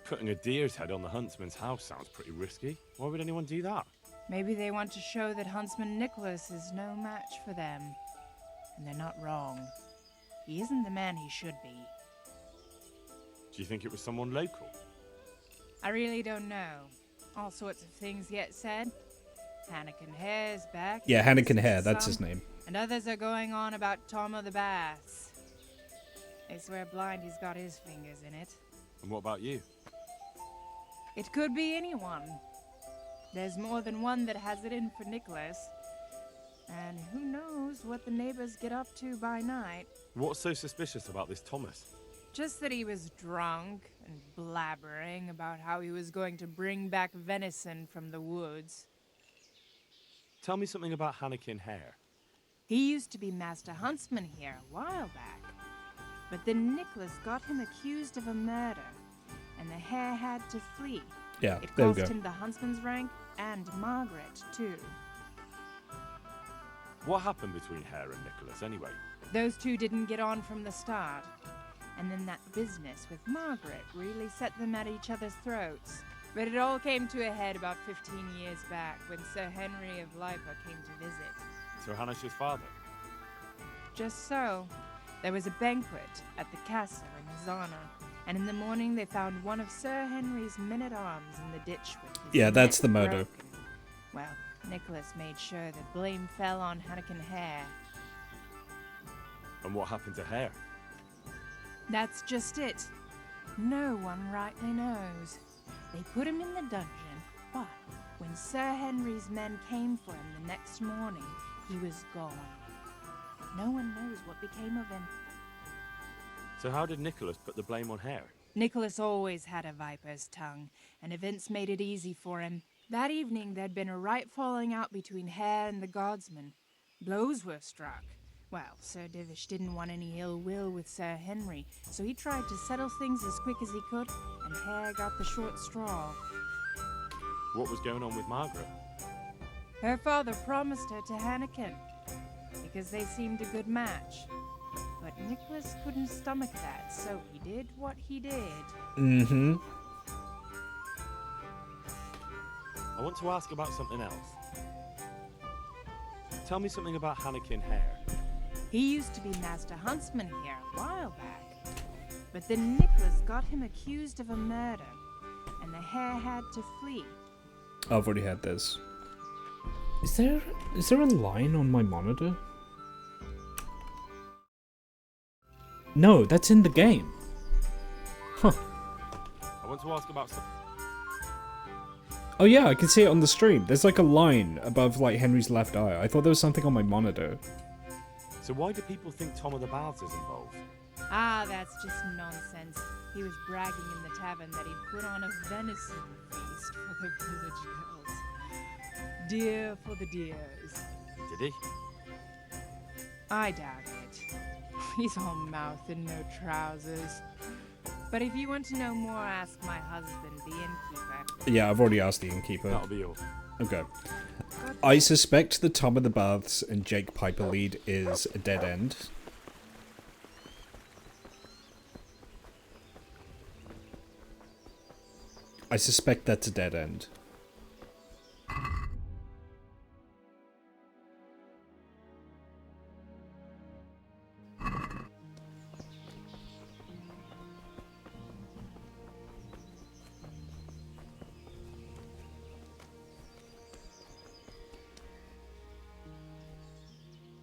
Putting a deer's head on the huntsman's house sounds pretty risky. Why would anyone do that? Maybe they want to show that Huntsman Nicholas is no match for them. And they're not wrong. He isn't the man he should be. Do you think it was someone local? I really don't know. All sorts of things get said. Hannikin Hare's back. Yeah, Hannikin Hare, that's his name. And others are going on about Tom of the Baths. They swear blind he's got his fingers in it. And what about you? It could be anyone. There's more than one that has it in for Nicholas. And who knows what the neighbors get up to by night. What's so suspicious about this Thomas? Just that he was drunk and blabbering about how he was going to bring back venison from the woods. Tell me something about Hannikin Hare. He used to be master huntsman here a while back. But then Nicholas got him accused of a murder, and the hare had to flee. Yeah, it there we cost go. him the huntsman's rank and Margaret, too. What happened between Hare and Nicholas, anyway? Those two didn't get on from the start. And then that business with Margaret really set them at each other's throats. But it all came to a head about 15 years back when Sir Henry of Lipa came to visit. Sir Hanish's father? Just so. There was a banquet at the castle in Zana, and in the morning they found one of Sir Henry's men-at-arms in the ditch with his Yeah, that's neck the murder. broken. Well, Nicholas made sure the blame fell on Hannikin Hare. And what happened to Hare? That's just it. No one rightly knows. They put him in the dungeon, but when Sir Henry's men came for him the next morning, he was gone. No one knows what became of him. So how did Nicholas put the blame on Hare? Nicholas always had a viper's tongue, and events made it easy for him. That evening there'd been a right falling out between Hare and the guardsman. Blows were struck. Well, Sir Divish didn't want any ill will with Sir Henry, so he tried to settle things as quick as he could, and Hare got the short straw. What was going on with Margaret? Her father promised her to Hannikin, because they seemed a good match. But Nicholas couldn't stomach that, so he did what he did. Mm-hmm. I want to ask about something else. Tell me something about Hannikin Hare. He used to be master huntsman here a while back. But then Nicholas got him accused of a murder, and the hare had to flee. I've already had this. Is there a line on my monitor? No, that's in the game. Huh. I want to ask about some... Oh yeah, I can see it on the stream. There's like a line above like Henry's left eye. I thought there was something on my monitor. So why do people think Tom of the Baths is involved? Ah, that's just nonsense. He was bragging in the tavern that he'd put on a venison feast for the village girls. Deer for the deers. Did he? I doubt it. He's all mouth and no trousers. But if you want to know more, ask my husband, the innkeeper. Yeah, I've already asked the innkeeper. That'll be all. Okay. I suspect the Tom of the Baths and Jake Piper lead is a dead end. I suspect that's a dead end.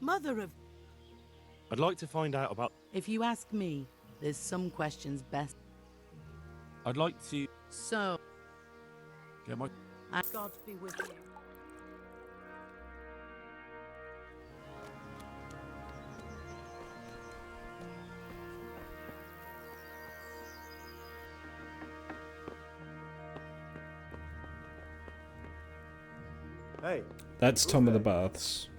Mother of... I'd like to find out about... If you ask me, there's some questions best... I'd like to... So... Get my... God be with you. Hey. That's Tom of the Baths.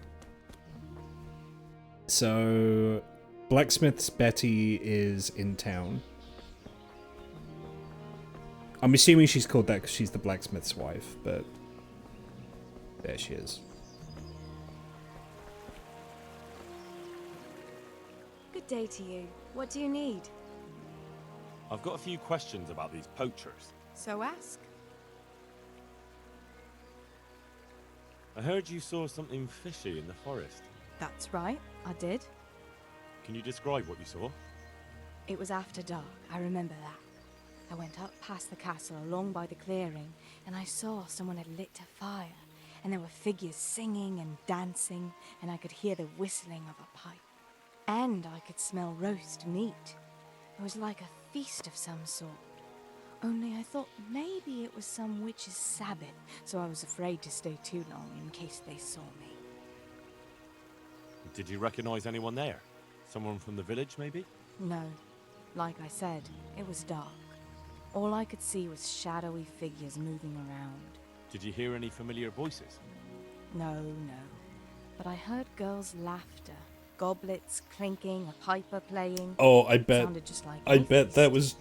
So, Blacksmith's Betty is in town. I'm assuming she's called that because she's the blacksmith's wife, but there she is. Good day to you. What do you need? I've got a few questions about these poachers. So ask. I heard you saw something fishy in the forest. That's right, I did. Can you describe what you saw? It was after dark, I remember that. I went up past the castle along by the clearing, and I saw someone had lit a fire, and there were figures singing and dancing, and I could hear the whistling of a pipe. And I could smell roast meat. It was like a feast of some sort. Only I thought maybe it was some witch's Sabbath, so I was afraid to stay too long in case they saw me. Did you recognize anyone there? Someone from the village, maybe? No. Like I said, it was dark. All I could see was shadowy figures moving around. Did you hear any familiar voices? No. But I heard girls' laughter, goblets clinking, a piper playing. Oh, I bet. Sounded just like I bet that was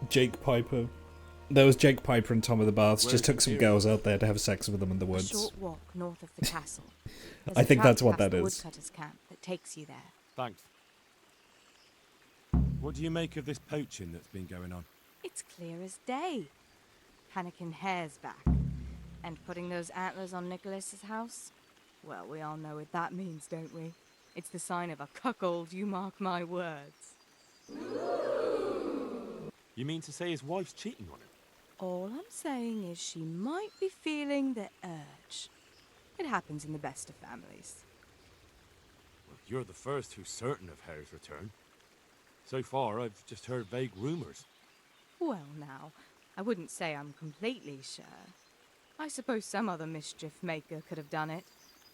Jake Piper. That was Jake Piper and Tom of the Baths. Just took some girls out there to have sex with them in the A woods. short walk north of the castle. There's I a think track that's what past that the is. woodcutter's camp that takes you there. Thanks. What do you make of this poaching that's been going on? It's clear as day. Panicking hare's back. And putting those antlers on Nicholas's house? Well, we all know what that means, don't we? It's the sign of a cuckold, you mark my words. You mean to say his wife's cheating on him? All I'm saying is she might be feeling the urge. It happens in the best of families. Well, you're the first who's certain of Hare's return. So far, I've just heard vague rumors. Well, now, I wouldn't say I'm completely sure. I suppose some other mischief maker could have done it,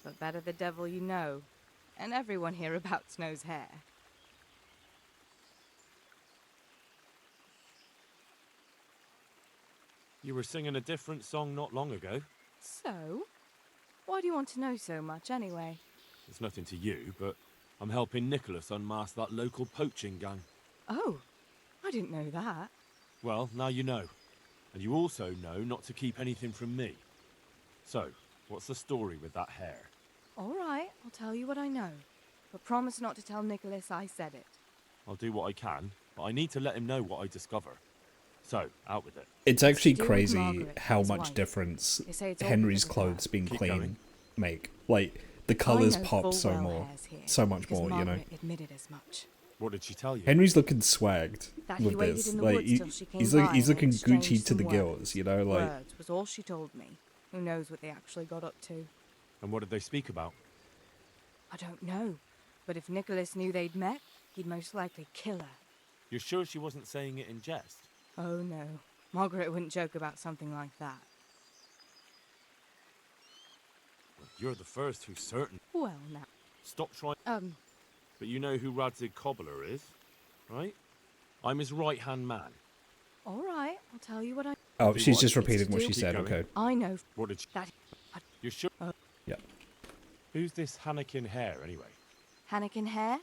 but better the devil you know. And everyone hereabouts knows Hare. You were singing a different song not long ago. So? Why do you want to know so much, anyway? It's nothing to you, but I'm helping Nicholas unmask that local poaching gang. Oh, I didn't know that. Well, now you know. And you also know not to keep anything from me. So, what's the story with that Hare? All right, I'll tell you what I know. But promise not to tell Nicholas I said it. I'll do what I can, but I need to let him know what I discover. So, out with it. It's actually Stuart crazy Margaret, how his much wife. difference They say it's all Henry's because of her. clothes being Keep clean going. make. Like, the colours I know pop full so well more. Hare's here, So much because more, you know. Margaret admitted as much. What did she tell you? Henry's looking swagged That he with waited this. in the Like, woods till she came he's by and looking exchanged Gucci to some the words. gills, you know, like. Words was all she told me. Who knows what they actually got up to? And what did they speak about? I don't know. But if Nicholas knew they'd met, he'd most likely kill her. You're sure she wasn't saying it in jest? Oh no. Margaret wouldn't joke about something like that. You're the first who's certain. Well, now. Stop trying. But you know who Radzig Cobbler is, right? I'm his right-hand man. All right, I'll tell you what I... Oh, Do she's what? just It's repeating to what do. she Keep said, going. okay. I know What did you... that... You're sure? Yeah. Who's this Hannikin Hare, anyway? Hannikin Hare?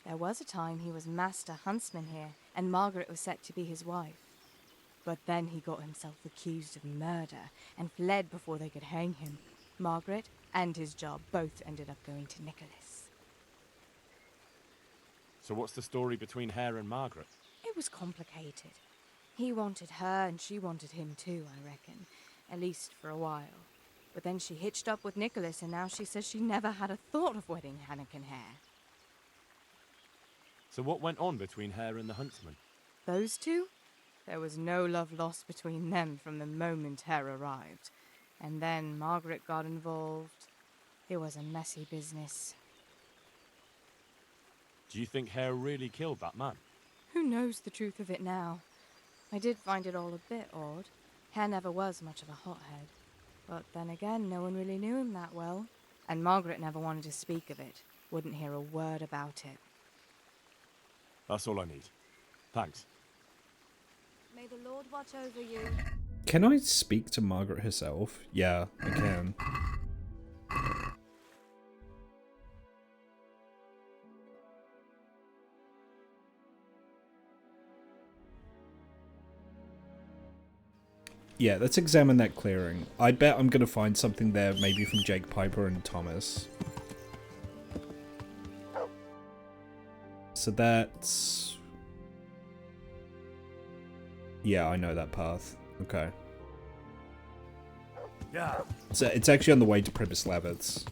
There was a time he was master huntsman here, and Margaret was set to be his wife. But then he got himself accused of murder and fled before they could hang him. Margaret and his job both ended up going to Nicholas. So what's the story between Hare and Margaret? It was complicated. He wanted her and she wanted him too, I reckon. At least for a while. But then she hitched up with Nicholas and now she says she never had a thought of wedding Hannikin Hare. So what went on between Hare and the huntsman? Those two? There was no love lost between them from the moment Hare arrived. And then Margaret got involved. It was a messy business. Do you think Hare really killed that man? Who knows the truth of it now? I did find it all a bit odd. Hare never was much of a hothead. But then again, no one really knew him that well. And Margaret never wanted to speak of it. Wouldn't hear a word about it. That's all I need. Thanks. May the Lord watch over you. Can I speak to Margaret herself? Yeah, I can. Yeah, let's examine that clearing. I bet I'm gonna find something there, maybe from Jake Piper and Thomas. So that's... Yeah, I know that path. Okay. Yeah. So it's actually on the way to Pribyslavitz.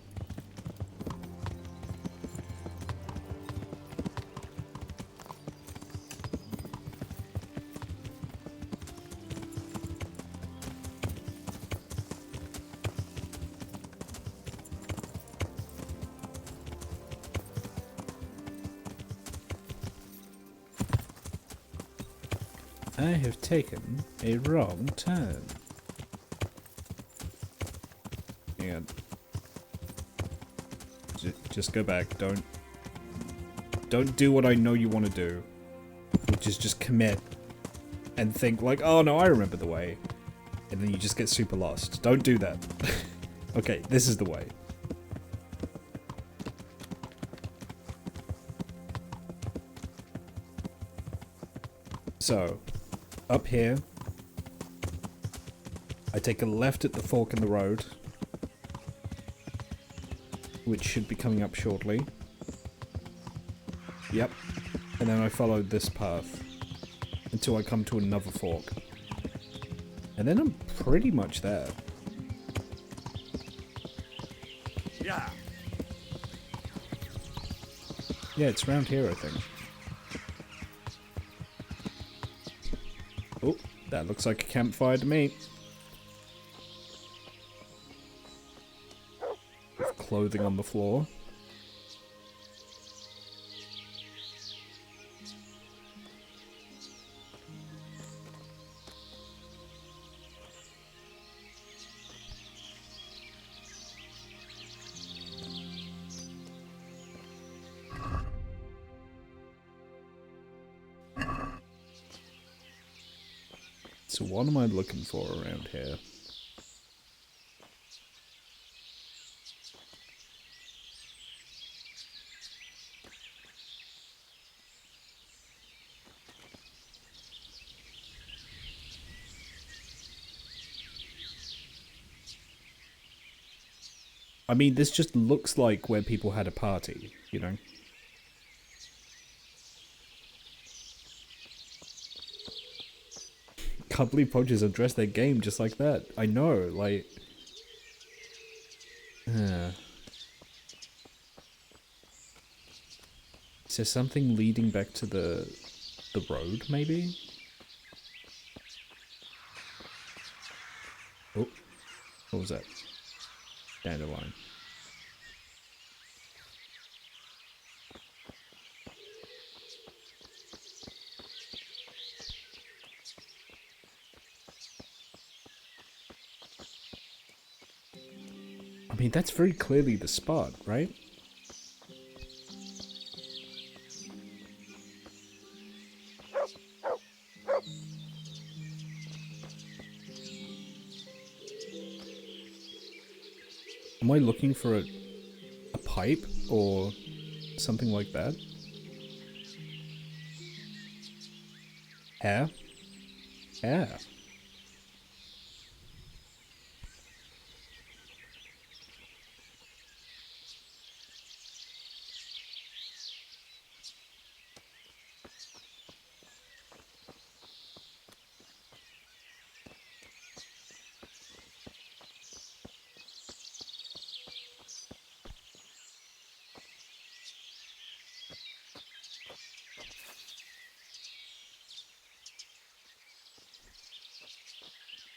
I have taken a wrong turn. Hang on. Just go back. Don't do what I know you want to do. Which is just commit and think like, oh no, I remember the way. And then you just get super lost. Don't do that. Okay, this is the way. So, up here, I take a left at the fork in the road, which should be coming up shortly. Yep. And then I follow this path until I come to another fork. And then I'm pretty much there. Yeah. Yeah, it's around here, I think. Oh, that looks like a campfire to me. With clothing on the floor. So what am I looking for around here? I mean, this just looks like where people had a party, you know? Can't believe poachers address their game just like that. I know, like... Is there something leading back to the road, maybe? Oh, what was that? Dandelion. mean, that's very clearly the spot, right? Am I looking for a pipe or something like that? Hair? Hair.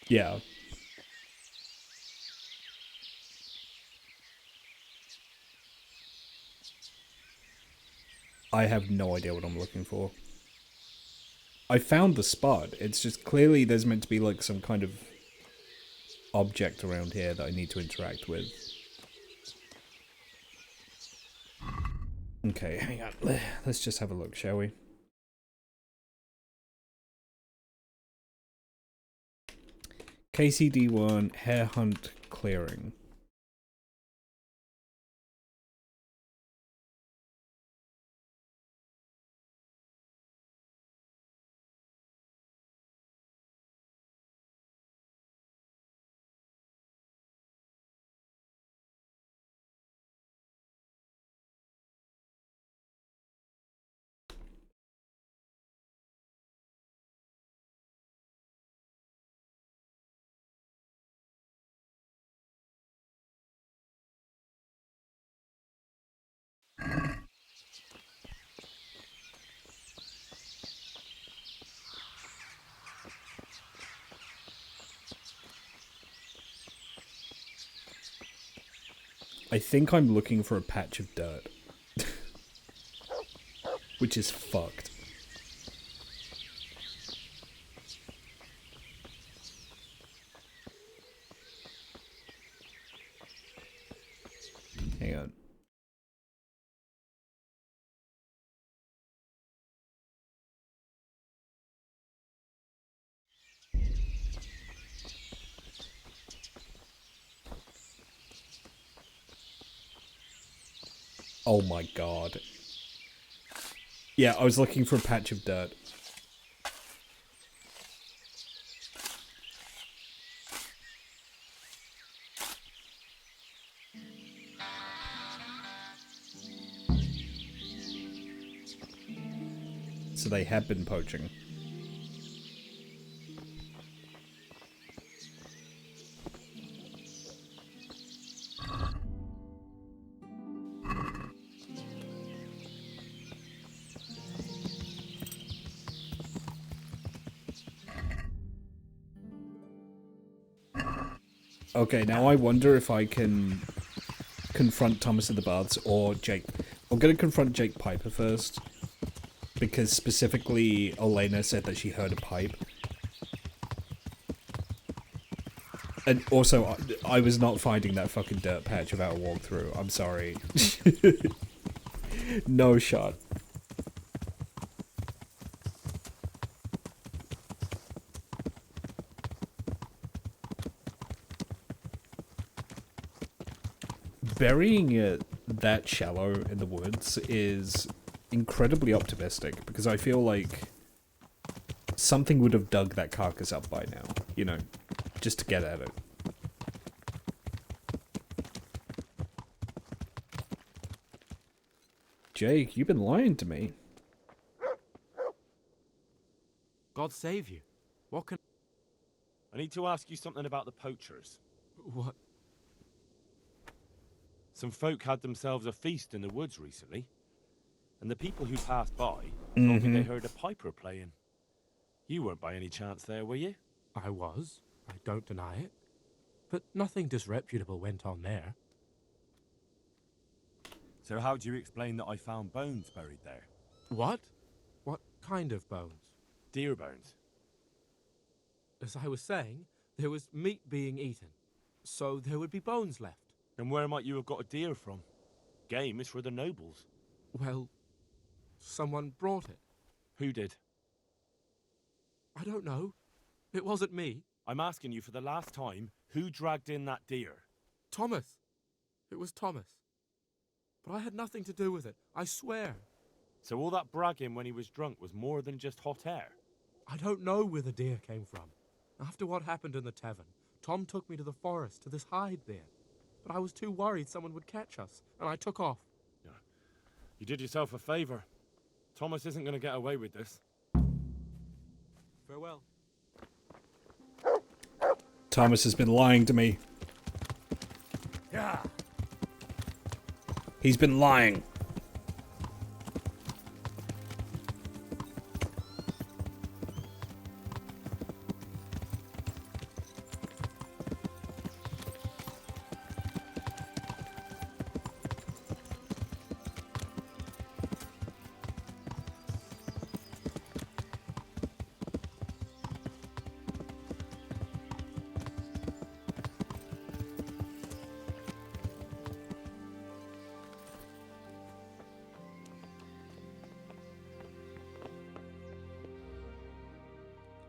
Yeah. I have no idea what I'm looking for. I found the spot. It's just clearly there's meant to be like some kind of object around here that I need to interact with. Okay, hang on. Let's just have a look, shall we? KCD1 Hare Hunt Clearing. I think I'm looking for a patch of dirt. Which is fucked. Hang on. Oh my god. Yeah, I was looking for a patch of dirt. So they have been poaching. Okay, now I wonder if I can confront Thomas of the Baths or Jake. I'm gonna confront Jake Piper first. Because specifically, Elena said that she heard a pipe. And also, I was not finding that fucking dirt patch without a walkthrough. I'm sorry. No shot. Burying it that shallow in the woods is incredibly optimistic, because I feel like something would have dug that carcass up by now, you know, just to get at it. Jake, you've been lying to me. God save you. What can... I need to ask you something about the poachers. What? Some folk had themselves a feast in the woods recently, and the people who passed by told me they heard a piper playing. You weren't by any chance there, were you? I was. I don't deny it. But nothing disreputable went on there. So how do you explain that I found bones buried there? What? What kind of bones? Deer bones. As I was saying, there was meat being eaten, so there would be bones left. And where might you have got a deer from? Game is for the nobles. Well, someone brought it. Who did? I don't know. It wasn't me. I'm asking you for the last time, who dragged in that deer? Thomas. It was Thomas. But I had nothing to do with it, I swear. So all that bragging when he was drunk was more than just hot air? I don't know where the deer came from. After what happened in the tavern, Tom took me to the forest to this hide there. But I was too worried someone would catch us, and I took off. Yeah. You did yourself a favor. Thomas isn't going to get away with this. Farewell. Thomas has been lying to me. Yeah. He's been lying.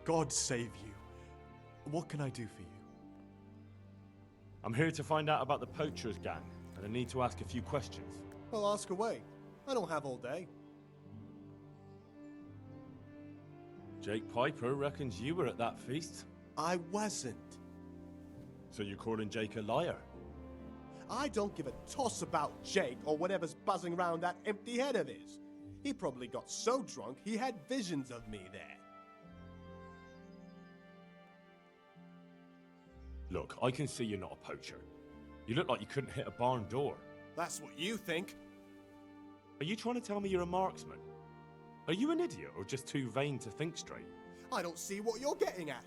God save you. What can I do for you? I'm here to find out about the poachers gang, and I need to ask a few questions. Well, ask away. I don't have all day. Jake Piper reckons you were at that feast. I wasn't. So you're calling Jake a liar? I don't give a toss about Jake or whatever's buzzing around that empty head of his. He probably got so drunk he had visions of me there. Look, I can see you're not a poacher. You look like you couldn't hit a barn door. That's what you think. Are you trying to tell me you're a marksman? Are you an idiot or just too vain to think straight? I don't see what you're getting at.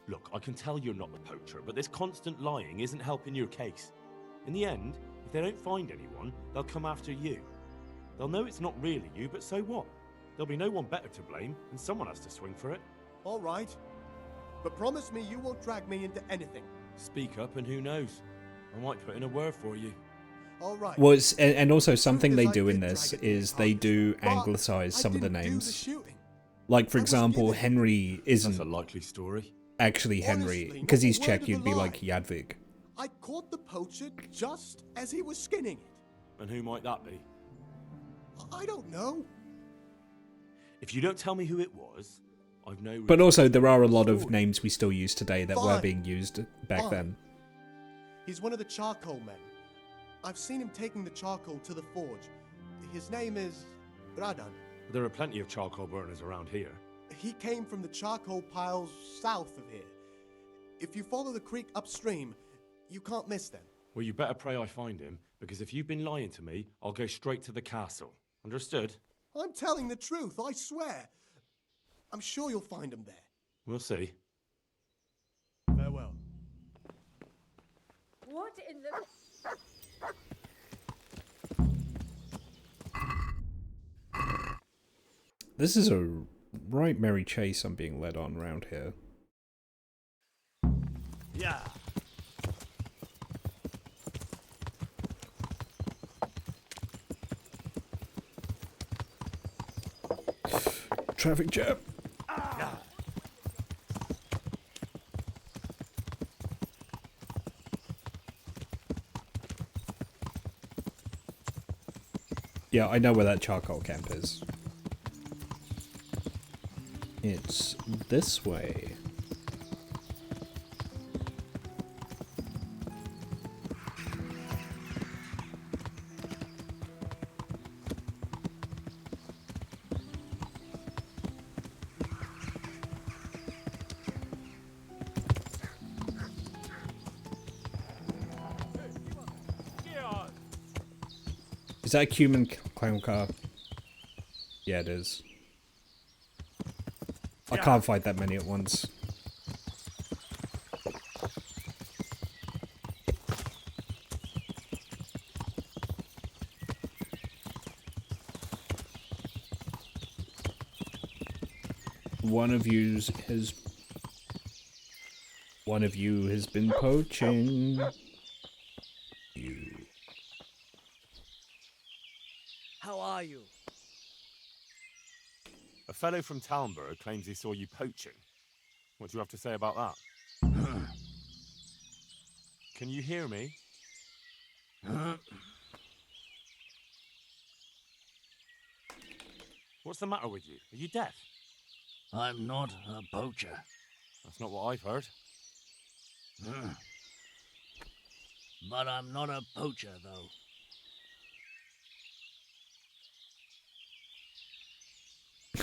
Look, I can tell you're not the poacher, but this constant lying isn't helping your case. In the end, if they don't find anyone, they'll come after you. They'll know it's not really you, but so what? There'll be no one better to blame, and someone has to swing for it. All right. But promise me you won't drag me into anything. Speak up and who knows? I might put in a word for you. All right. Well, and also something they do in this is they do anglicize some of the names. Like, for example, Henry isn't That's a likely story. actually Henry. Because he's Czech, you'd be like Jadvig. I caught the poacher just as he was skinning it. And who might that be? I don't know. If you don't tell me who it was, I've no... But also, there are a lot of names we still use today that were being used back then. He's one of the charcoal men. I've seen him taking the charcoal to the forge. His name is Radan. There are plenty of charcoal burners around here. He came from the charcoal piles south of here. If you follow the creek upstream, you can't miss them. Well, you better pray I find him, because if you've been lying to me, I'll go straight to the castle. Understood? I'm telling the truth, I swear. I'm sure you'll find him there. We'll see. Farewell. What in the... This is a right merry chase I'm being led on round here. Yeah. Traffic jam. Yeah, I know where that charcoal camp is. It's this way. Is that a human clown car? Yeah, it is. I can't fight that many at once. One of you has been poaching. You A fellow from Talmberg claims he saw you poaching. What do you have to say about that? Can you hear me? What's the matter with you? Are you deaf? I'm not a poacher. That's not what I've heard. But I'm not a poacher, though.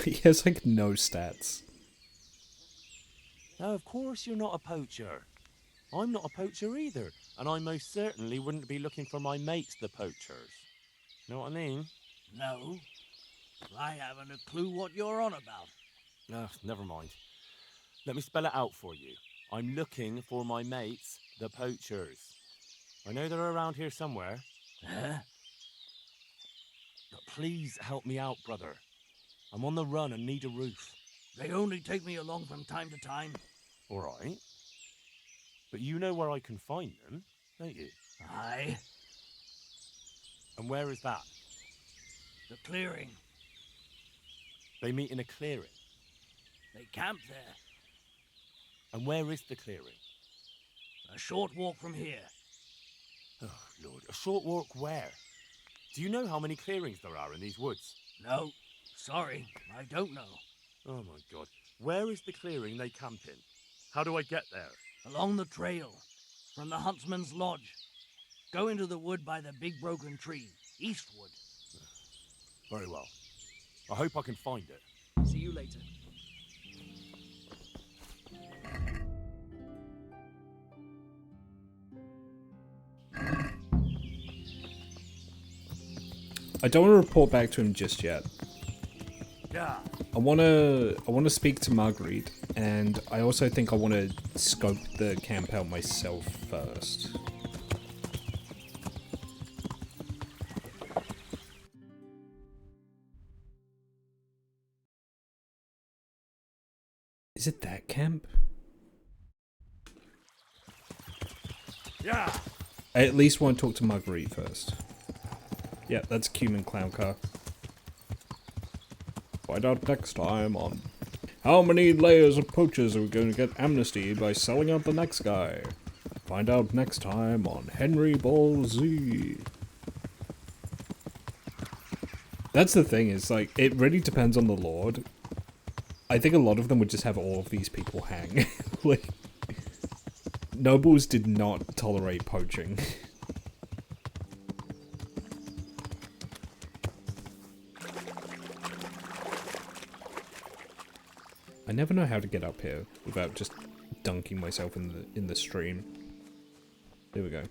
He has like no stats. No, of course you're not a poacher. I'm not a poacher either, and I most certainly wouldn't be looking for my mates, the poachers. Know what I mean? No. I haven't a clue what you're on about. Never mind. Let me spell it out for you. I'm looking for my mates, the poachers. I know they're around here somewhere. Huh? But please help me out, brother. I'm on the run and need a roof. They only take me along from time to time. All right. But you know where I can find them, don't you? Aye. And where is that? The clearing. They meet in a clearing. They camp there. And where is the clearing? A short walk from here. Oh, Lord. A short walk where? Do you know how many clearings there are in these woods? No. Sorry, I don't know. Oh, my God. Where is the clearing they camp in? How do I get there? Along the trail. From the huntsman's lodge. Go into the wood by the big broken tree. Eastward. Very well. I hope I can find it. See you later. I don't want to report back to him just yet. Yeah. I wanna speak to Marguerite, and I also think I want to scope the camp out myself first. Is it that camp? Yeah. I at least want to talk to Marguerite first. Yeah, that's Cumin Clown Car. Find out next time on how many layers of poachers are we going to get amnesty by selling out the next guy? Find out next time on Henry Ball Z. That's the thing, is like, it really depends on the Lord. I think a lot of them would just have all of these people hang. Like, nobles did not tolerate poaching. I never know how to get up here without just dunking myself in the stream. There we go.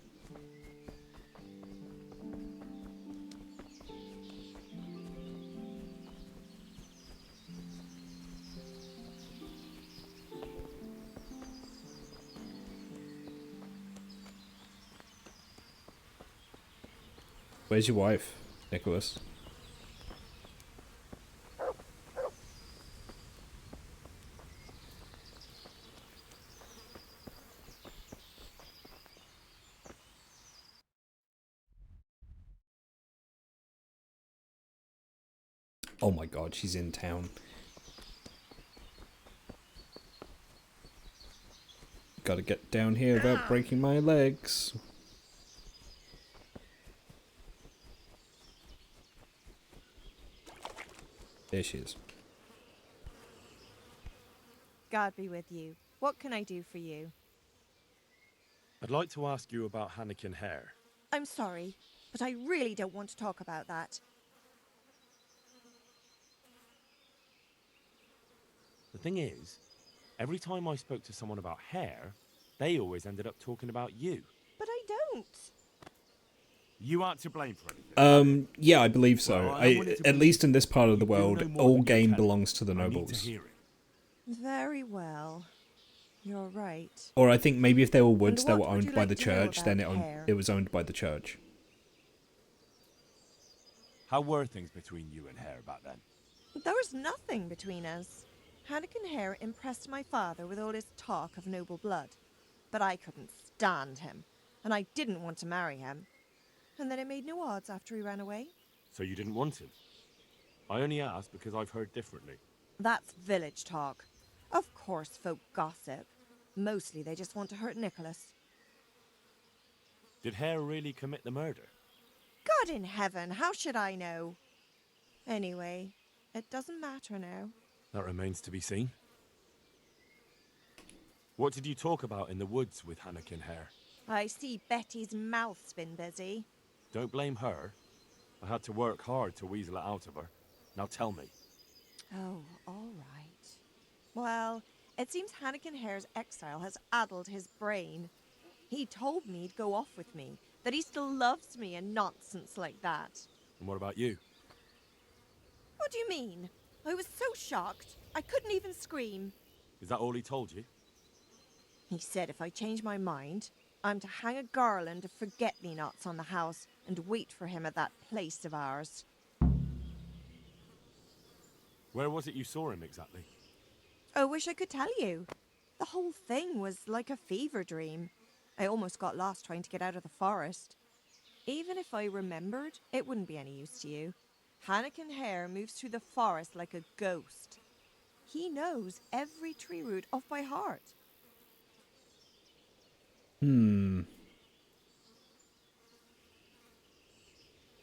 Where's your wife, Nicholas? Oh my god, she's in town. Gotta get down here without breaking my legs. There she is. God be with you. What can I do for you? I'd like to ask you about Hannikin Hare. I'm sorry, but I really don't want to talk about that. The thing is, every time I spoke to someone about Hare, they always ended up talking about you. But I don't. You aren't to blame for anything. Yeah, I believe so. Well, at least in this part of the You do know world, more all than you game tell. belongs to the I need to nobles. hear it. Very well. You're right. Or I think maybe if they were woods And that what were would owned you by like the to know church, then about Hare? it was owned by the church. How were things between you and Hare back then? There was nothing between us. Hannikin Hare impressed my father with all his talk of noble blood. But I couldn't stand him, and I didn't want to marry him. And then it made no odds after he ran away. So you didn't want him? I only asked because I've heard differently. That's village talk. Of course folk gossip. Mostly they just want to hurt Nicholas. Did Hare really commit the murder? God in heaven, how should I know? Anyway, it doesn't matter now. That remains to be seen. What did you talk about in the woods with Hannikin Hare? I see Betty's mouth's been busy. Don't blame her. I had to work hard to weasel it out of her. Now tell me. Oh, all right. Well, it seems Hannikin Hare's exile has addled his brain. He told me he'd go off with me, that he still loves me and nonsense like that. And what about you? What do you mean? I was so shocked, I couldn't even scream. Is that all he told you? He said if I change my mind, I'm to hang a garland of forget-me-nots on the house and wait for him at that place of ours. Where was it you saw him exactly? I wish I could tell you. The whole thing was like a fever dream. I almost got lost trying to get out of the forest. Even if I remembered, it wouldn't be any use to you. Hannikin Hare moves through the forest like a ghost. He knows every tree root off by heart.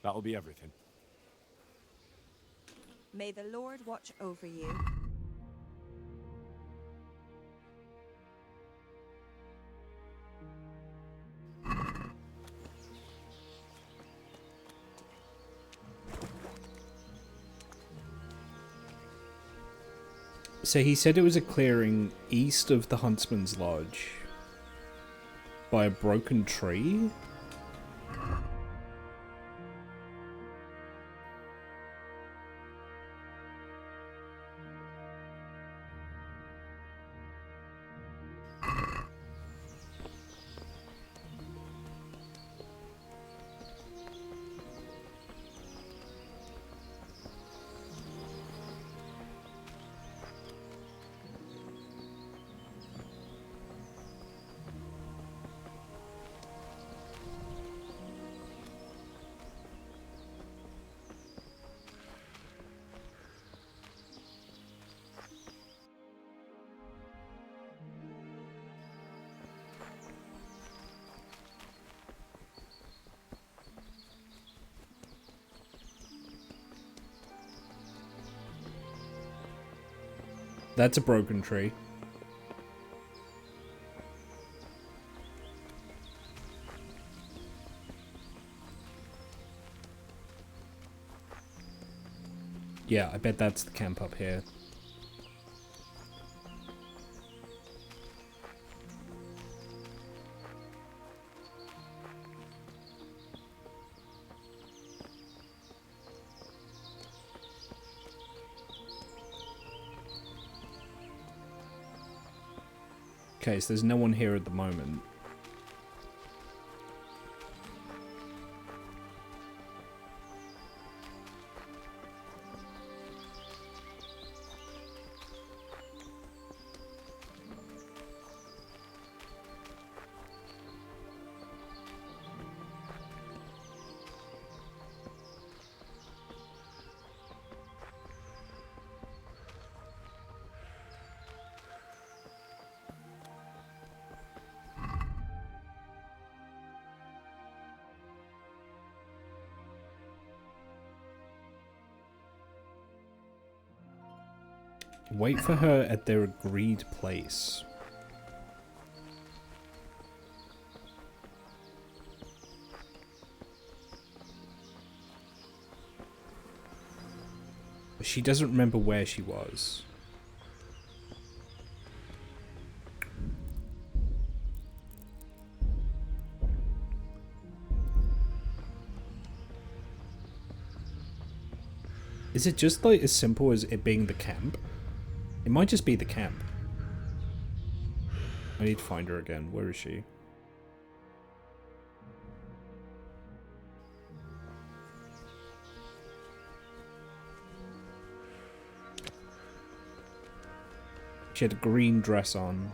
That'll be everything. May the Lord watch over you. So he said it was a clearing east of the Huntsman's Lodge. By a broken tree? That's a broken tree. Yeah, I bet that's the camp up here. Okay, so there's no one here at the moment. Wait for her at their agreed place. She doesn't remember where she was. Is it just like as simple as it being the camp? It might just be the camp. I need to find her again. Where is she? She had a green dress on.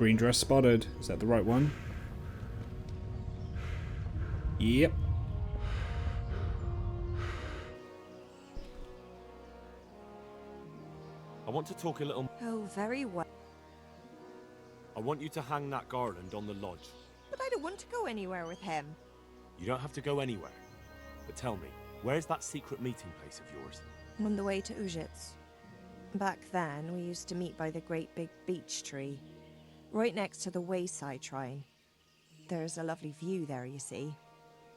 Green dress spotted. Is that the right one? Yep. I want to talk a little. Oh, very well. I want you to hang that garland on the lodge. But I don't want to go anywhere with him. You don't have to go anywhere. But tell me, where's that secret meeting place of yours? On the way to Ujits. Back then, we used to meet by the great big beech tree, right next to the wayside shrine. There's a lovely view there, you see.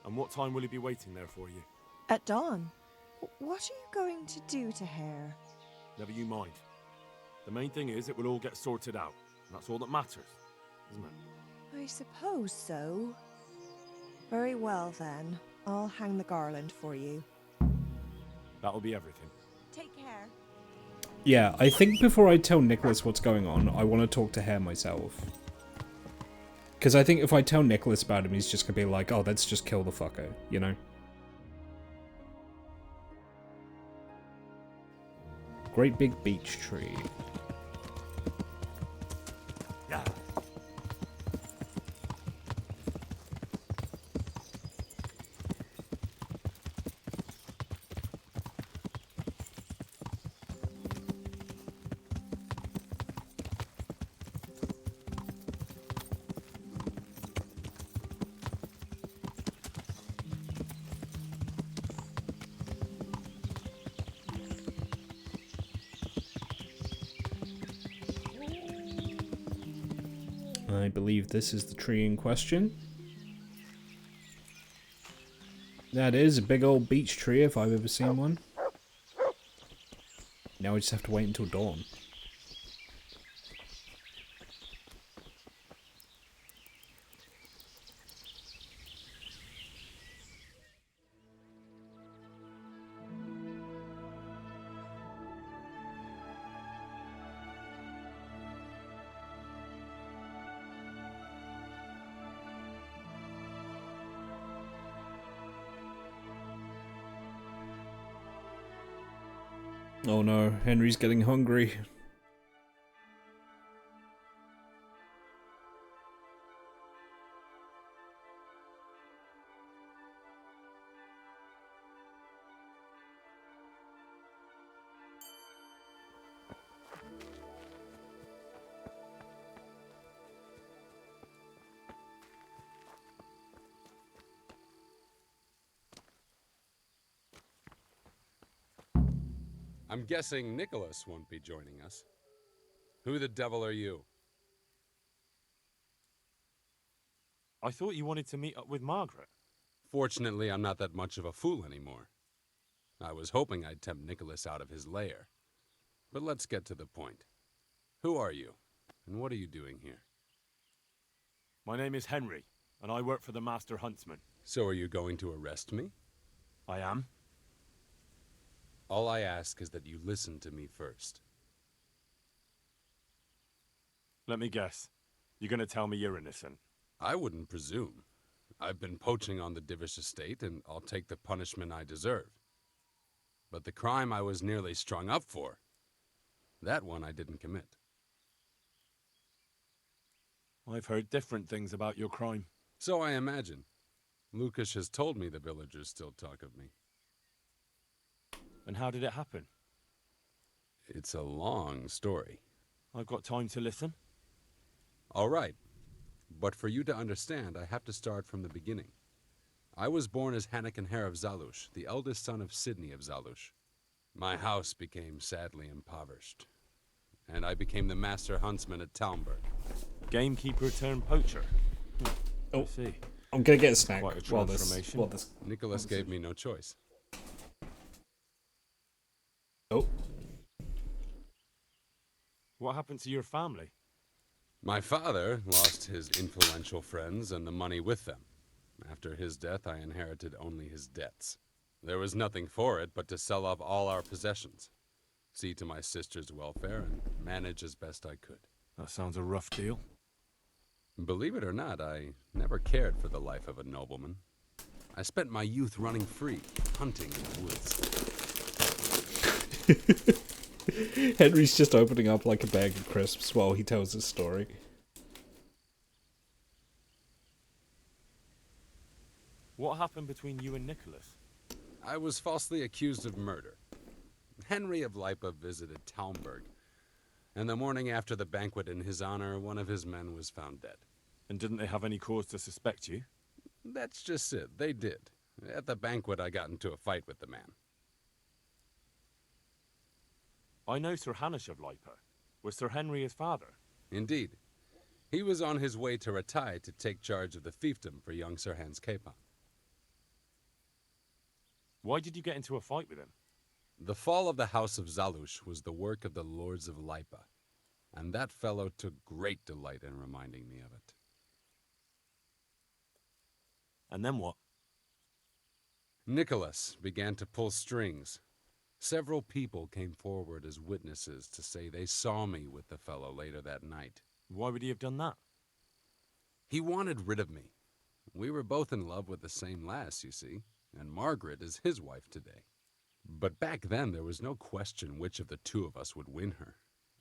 And what time will he be waiting there for you? At dawn. What are you going to do to Hare? Never you mind. The main thing is it will all get sorted out. And that's all that matters, isn't it? I suppose so. Very well, then. I'll hang the garland for you. That'll be everything. Take care. Yeah, I think before I tell Nicholas what's going on, I want to talk to Hare myself. Because I think if I tell Nicholas about him, he's just going to be like, oh, let's just kill the fucker, you know? Great big beech tree. Yeah. I believe this is the tree in question. That is a big old beech tree if I've ever seen one. Now we just have to wait until dawn. Oh no, Henry's getting hungry. I'm guessing Nicholas won't be joining us. Who the devil are you? I thought you wanted to meet up with Margaret. Fortunately, I'm not that much of a fool anymore. I was hoping I'd tempt Nicholas out of his lair. But let's get to the point. Who are you, and what are you doing here? My name is Henry, and I work for the Master Huntsman. So are you going to arrest me? I am. All I ask is that you listen to me first. Let me guess. You're going to tell me you're innocent. I wouldn't presume. I've been poaching on the Divish estate, and I'll take the punishment I deserve. But the crime I was nearly strung up for, that one I didn't commit. I've heard different things about your crime. So I imagine. Lucas has told me the villagers still talk of me. And how did it happen? It's a long story. I've got time to listen. All right. But for you to understand, I have to start from the beginning. I was born as Hanakin Hare of Zalush, the eldest son of Sidney of Zalush. My house became sadly impoverished, and I became the master huntsman at Talmberg. Gamekeeper turned poacher. Oh, I see. I'm gonna get a snack Quite a while transformation. this. Nicholas gave me no choice. Oh. What happened to your family? My father lost his influential friends and the money with them. After his death, I inherited only his debts. There was nothing for it but to sell off all our possessions, see to my sister's welfare, and manage as best I could. That sounds a rough deal. Believe it or not, I never cared for the life of a nobleman. I spent my youth running free, hunting in the woods. Henry's just opening up like a bag of crisps while he tells his story. What happened between you and Nicholas? I was falsely accused of murder. Henry of Lipa visited Talmberg, and the morning after the banquet in his honor, one of his men was found dead. And didn't they have any cause to suspect you? That's just it, they did. At the banquet, I got into a fight with the man. I know Sir Hanish of Lipa. Was Sir Henry his father? Indeed. He was on his way to Ratai to take charge of the fiefdom for young Sir Hans Capon. Why did you get into a fight with him? The fall of the House of Zalush was the work of the Lords of Lipa, and that fellow took great delight in reminding me of it. And then what? Nicholas began to pull strings. Several people came forward as witnesses to say they saw me with the fellow later that night. Why would he have done that? He wanted rid of me. We were both in love with the same lass, you see, and Margaret is his wife today. But back then there was no question which of the two of us would win her.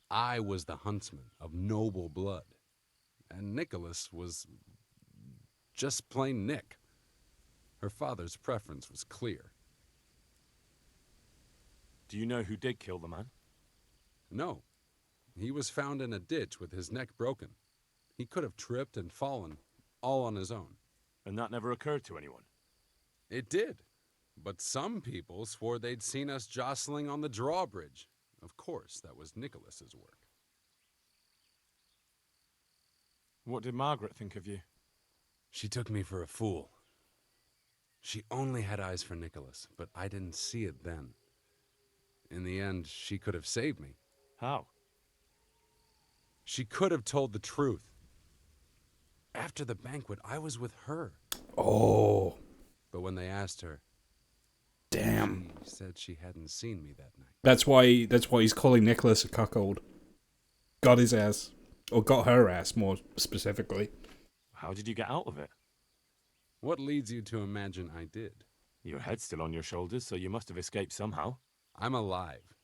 I was the huntsman of noble blood, and Nicholas was just plain Nick. Her father's preference was clear. Do you know who did kill the man? No. He was found in a ditch with his neck broken. He could have tripped and fallen, all on his own. And that never occurred to anyone? It did. But some people swore they'd seen us jostling on the drawbridge. Of course, that was Nicholas's work. What did Margaret think of you? She took me for a fool. She only had eyes for Nicholas, but I didn't see it then. In the end, she could have saved me. How? She could have told the truth. After the banquet, I was with her. Oh. But when they asked her, damn, she said she hadn't seen me that night. That's why he's calling Nicholas a cuckold. Got his ass. Or got her ass, more specifically. How did you get out of it? What leads you to imagine I did? Your head's still on your shoulders, so you must have escaped somehow. I'm alive.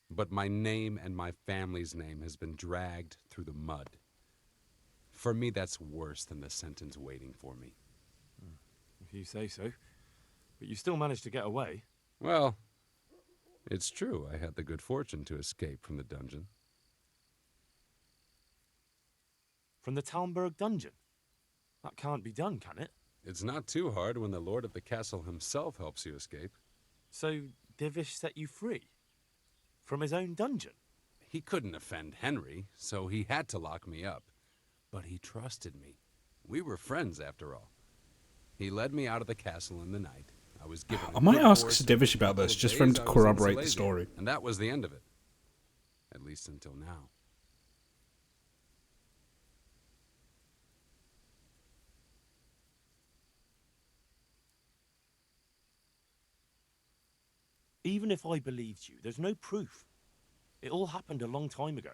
But my name and my family's name has been dragged through the mud. For me, that's worse than the sentence waiting for me. If you say so. But you still managed to get away. Well, it's true. I had the good fortune to escape from the dungeon. From the Talmberg dungeon? That can't be done, can it? It's not too hard when the lord of the castle himself helps you escape. So Divish set you free? From his own dungeon? He couldn't offend Henry, so he had to lock me up. But he trusted me. We were friends, after all. He led me out of the castle in the night. I was given I might ask Divish about this, just for him to corroborate the story. And that was the end of it. At least until now. Even if I believed you, there's no proof. It all happened a long time ago.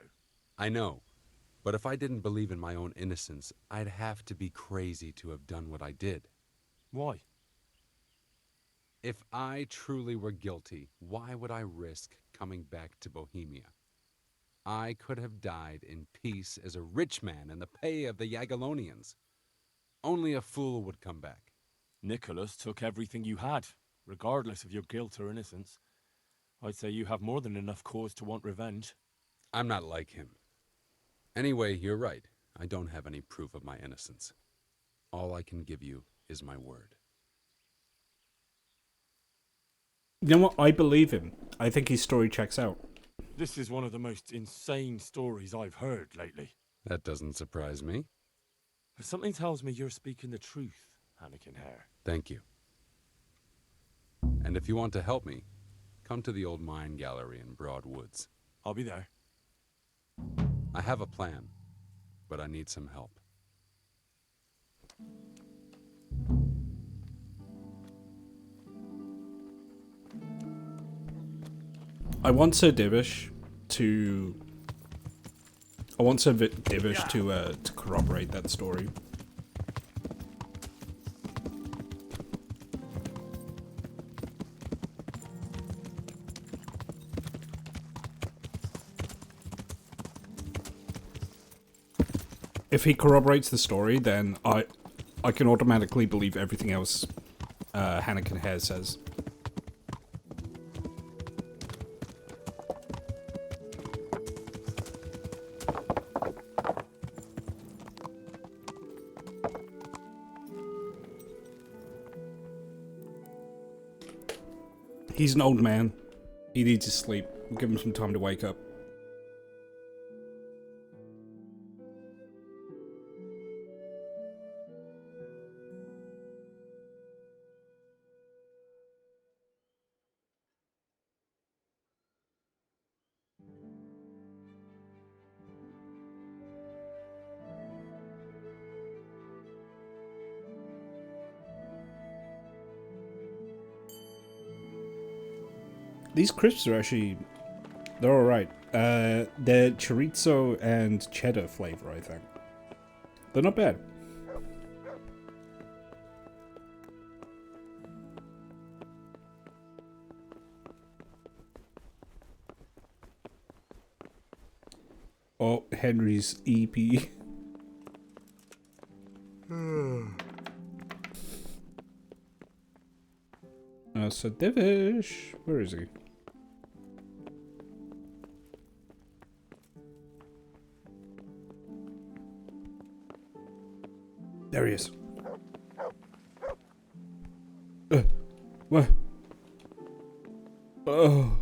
I know. But if I didn't believe in my own innocence, I'd have to be crazy to have done what I did. Why? If I truly were guilty, why would I risk coming back to Bohemia? I could have died in peace as a rich man in the pay of the Jagiellonians. Only a fool would come back. Nicholas took everything you had, regardless of your guilt or innocence. I'd say you have more than enough cause to want revenge. I'm not like him. Anyway, you're right. I don't have any proof of my innocence. All I can give you is my word. You know what? I believe him. I think his story checks out. This is one of the most insane stories I've heard lately. That doesn't surprise me. But something tells me you're speaking the truth, Anakin Hare. Thank you. And if you want to help me, come to the old mine gallery in Broad Woods. I'll be there. I have a plan, but I need some help. I want Sir Divish to corroborate that story. If he corroborates the story, then I can automatically believe everything else Hannikin Hare says. He's an old man. He needs his sleep. We'll give him some time to wake up. These crisps are actually, they're alright. They're chorizo and cheddar flavor, I think. They're not bad. Oh, Henry's EP. So Divish, where is he? There he is. What? Oh.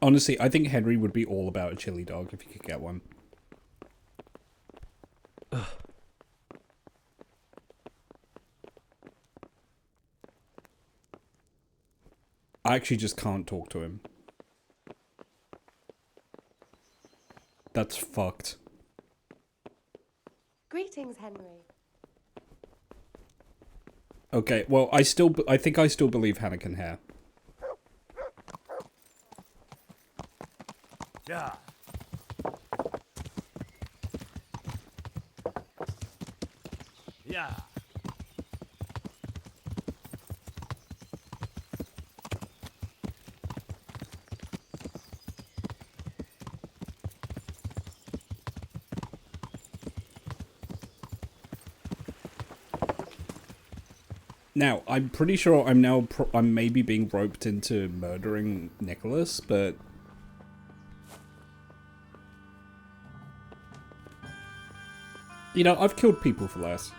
Honestly, I think Henry would be all about a chili dog if he could get one. Ugh. I actually just can't talk to him. That's fucked. Greetings, Henry. Okay, well, I think I still believe Hannikin Hare. Yeah. Yeah. Now, I'm pretty sure I'm maybe being roped into murdering Nicholas, but you know, I've killed people for less.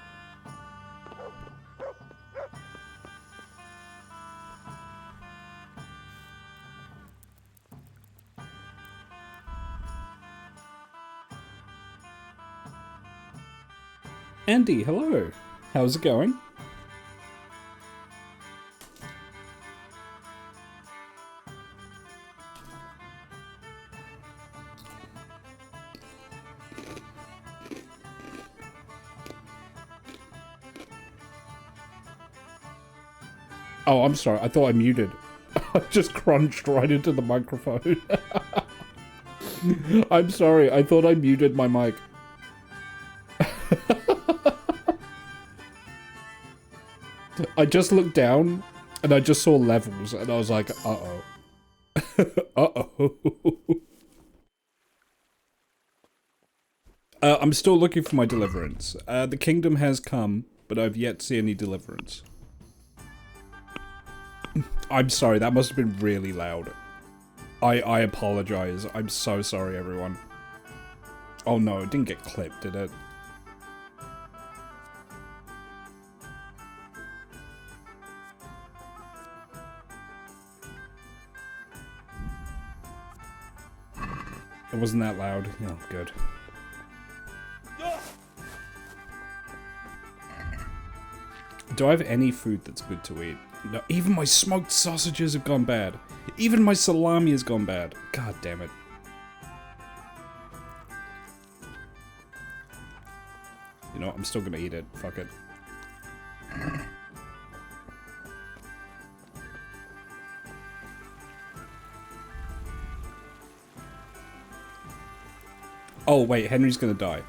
Andy, hello. How's it going? Oh, I'm sorry. I thought I muted. I just crunched right into the microphone. I'm sorry. I thought I muted my mic. I just looked down and I just saw levels and I was like, uh-oh. Uh-oh. I'm still looking for my deliverance. The kingdom has come, but I've yet to see any deliverance. I'm sorry, that must have been really loud. I apologize. I'm so sorry, everyone. Oh no, it didn't get clipped, did it? It wasn't that loud. Oh, good. Do I have any food that's good to eat? No, even my smoked sausages have gone bad. Even my salami has gone bad. God damn it. You know what? I'm still gonna eat it. Fuck it. Oh, wait. Henry's gonna die.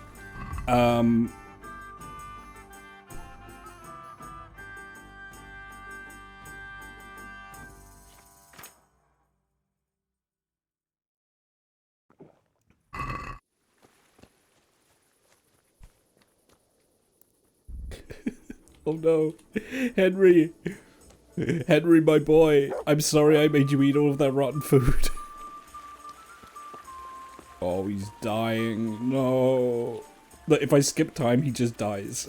Oh no. Henry. Henry, my boy. I'm sorry I made you eat all of that rotten food. Oh, he's dying. No. Look, if I skip time, he just dies.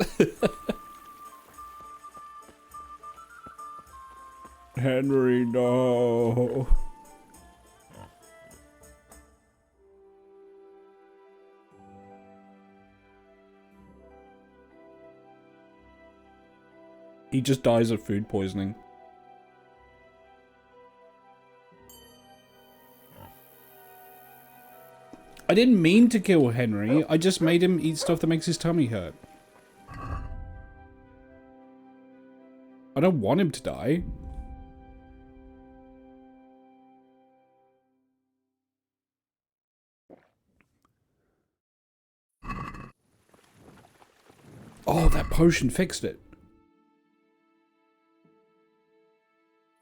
Henry, no. He just dies of food poisoning. I didn't mean to kill Henry. I just made him eat stuff that makes his tummy hurt. I don't want him to die. Oh, that potion fixed it.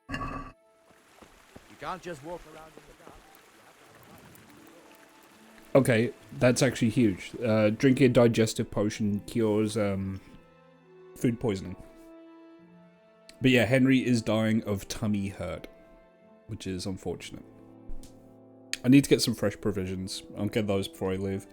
You can't just walk around in the dark. Okay, that's actually huge. Drinking a digestive potion cures food poisoning. But yeah, Henry is dying of tummy hurt, which is unfortunate. I need to get some fresh provisions. I'll get those before I leave.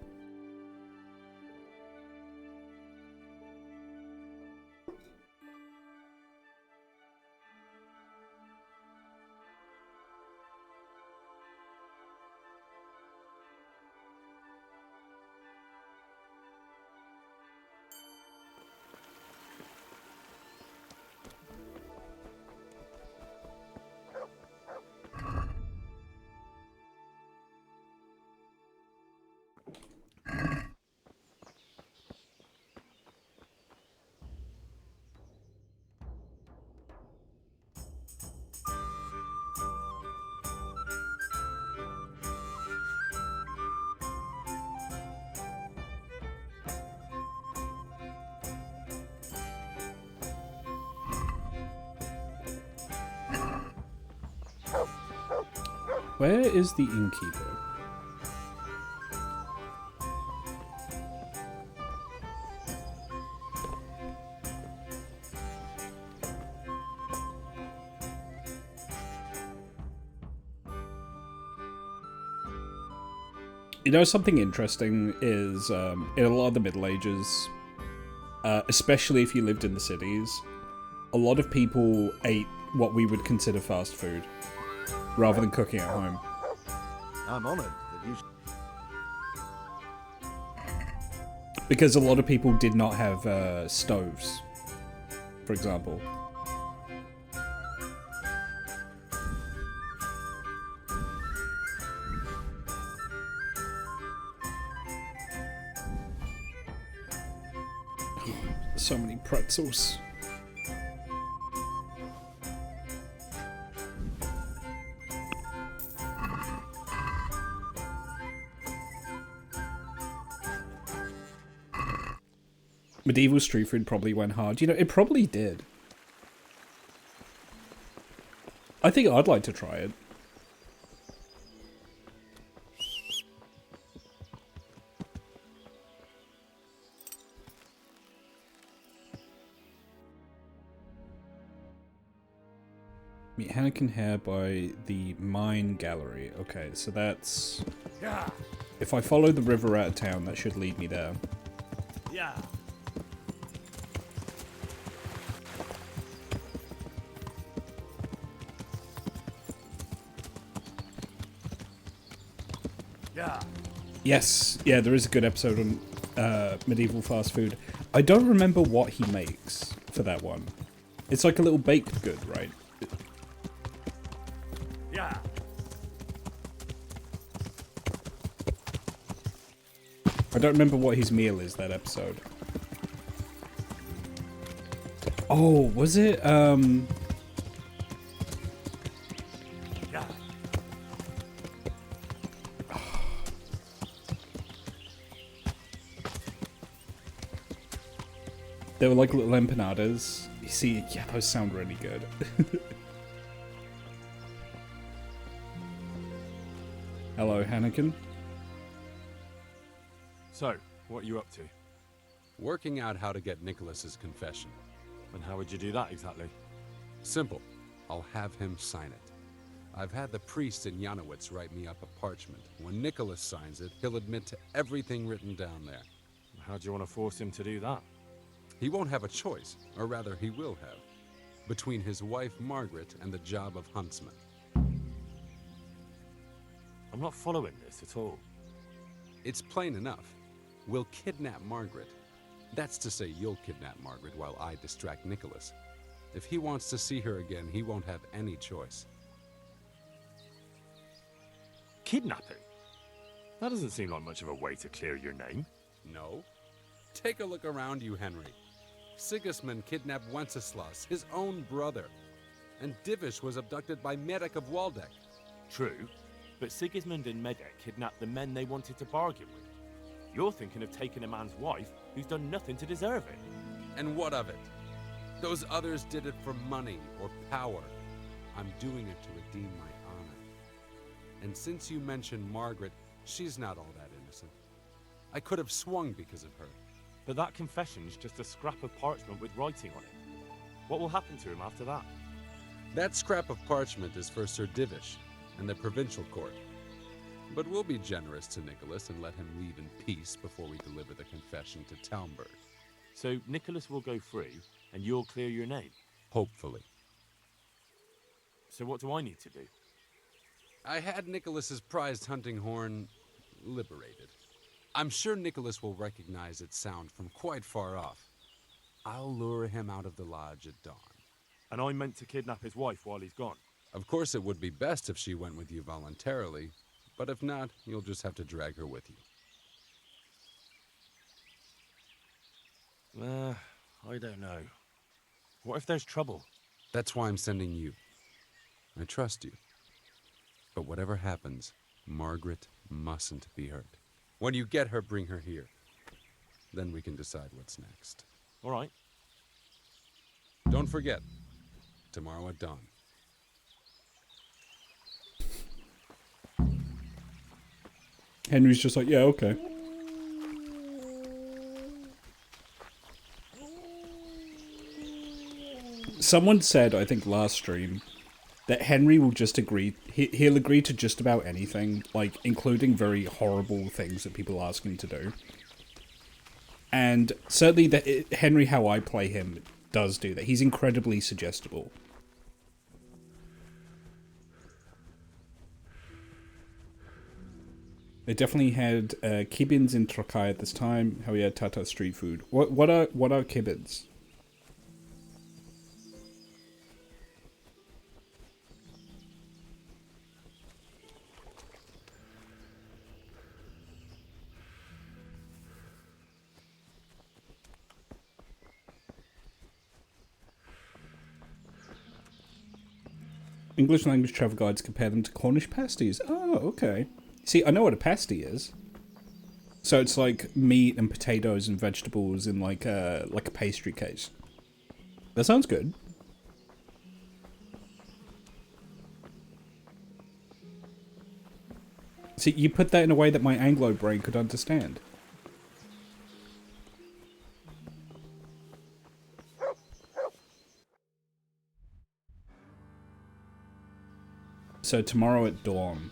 Where is the innkeeper? You know, something interesting is, in a lot of the Middle Ages, especially if you lived in the cities, a lot of people ate what we would consider fast food, rather than cooking at home. I'm honored that you... Because a lot of people did not have stoves, for example. So many pretzels. Medieval street food probably went hard. You know, it probably did. I think I'd like to try it. Meet Hanneken Hare by the Mine Gallery. Okay, so that's... Yeah. If I follow the river out of town, that should lead me there. Yeah. Yeah. Yes, yeah, there is a good episode on medieval fast food. I don't remember what he makes for that one. It's like a little baked good, right? Yeah. I don't remember what his meal is, that episode. Oh, was it, Yeah. They were like little empanadas. You see, yeah, those sound really good. Hello, Hanneken. So, what are you up to? Working out how to get Nicholas's confession. And how would you do that exactly? Simple. I'll have him sign it. I've had the priest in Janowitz write me up a parchment. When Nicholas signs it, he'll admit to everything written down there. How do you want to force him to do that? He won't have a choice, or rather he will have, between his wife Margaret and the job of huntsman. I'm not following this at all. It's plain enough. We'll kidnap Margaret. That's to say, you'll kidnap Margaret while I distract Nicholas. If he wants to see her again, he won't have any choice. Kidnapping? That doesn't seem like much of a way to clear your name. No. Take a look around you, Henry. Sigismund kidnapped Wenceslas, his own brother. And Divish was abducted by Medek of Waldeck. True, but Sigismund and Medek kidnapped the men they wanted to bargain with. You're thinking of taking a man's wife who's done nothing to deserve it. And what of it? Those others did it for money or power. I'm doing it to redeem my honor. And since you mentioned Margaret, she's not all that innocent. I could have swung because of her. But that confession's just a scrap of parchment with writing on it. What will happen to him after that? That scrap of parchment is for Sir Divish and the provincial court. But we'll be generous to Nicholas and let him leave in peace before we deliver the confession to Talmberg. So Nicholas will go free, and you'll clear your name? Hopefully. So what do I need to do? I had Nicholas's prized hunting horn liberated. I'm sure Nicholas will recognize its sound from quite far off. I'll lure him out of the lodge at dawn. And I'm meant to kidnap his wife while he's gone? Of course, it would be best if she went with you voluntarily, but if not, you'll just have to drag her with you. I don't know. What if there's trouble? That's why I'm sending you. I trust you. But whatever happens, Margaret mustn't be hurt. When you get her, bring her here. Then we can decide what's next. All right. Don't forget, tomorrow at dawn. Henry's just like, yeah, okay. Someone said, I think last stream, that Henry will just agree, he'll agree to just about anything, like, including very horrible things that people ask him to do. And certainly Henry, how I play him, does do that. He's incredibly suggestible. They definitely had kibbins in Trakai at this time. How we had Tata street food. What are kibbins? English language travel guides compare them to Cornish pasties. Oh, okay. See, I know what a pasty is. So it's like meat and potatoes and vegetables in like a pastry case. That sounds good. See, you put that in a way that my Anglo brain could understand. So tomorrow at dawn.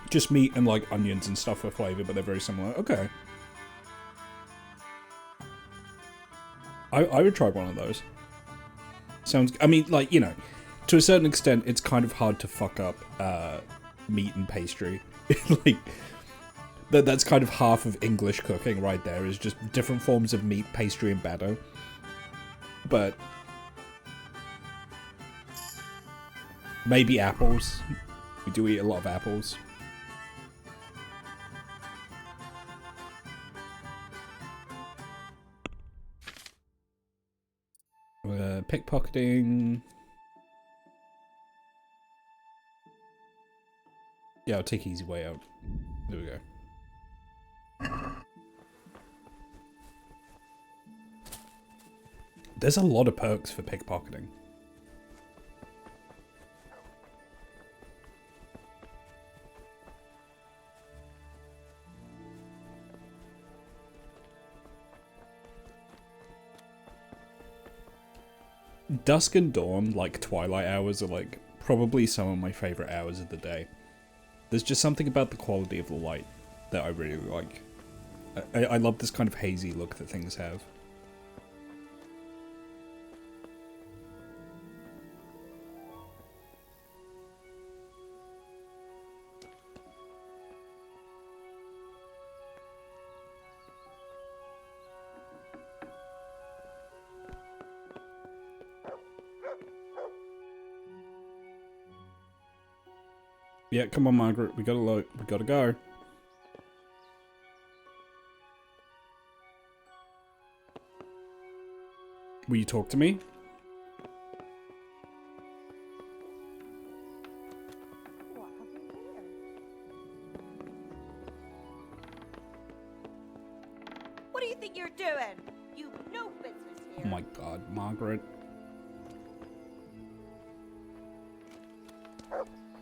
Just meat and like onions and stuff for flavor, but they're very similar. Okay. I would try one of those. Sounds, I mean, like, you know, to a certain extent, it's kind of hard to fuck up meat and pastry. Like, that's kind of half of English cooking right there, is just different forms of meat, pastry, and batter. But maybe apples. We do eat a lot of apples. Pickpocketing. Yeah, I'll take easy way out. There we go. There's a lot of perks for pickpocketing. Dusk and dawn, like twilight hours, are like probably some of my favorite hours of the day. There's just something about the quality of the light that I really like. I love this kind of hazy look that things have. Yeah, come on, Margaret. We gotta go. Will you talk to me? What do you think you're doing? You've no business here. Oh my god, Margaret.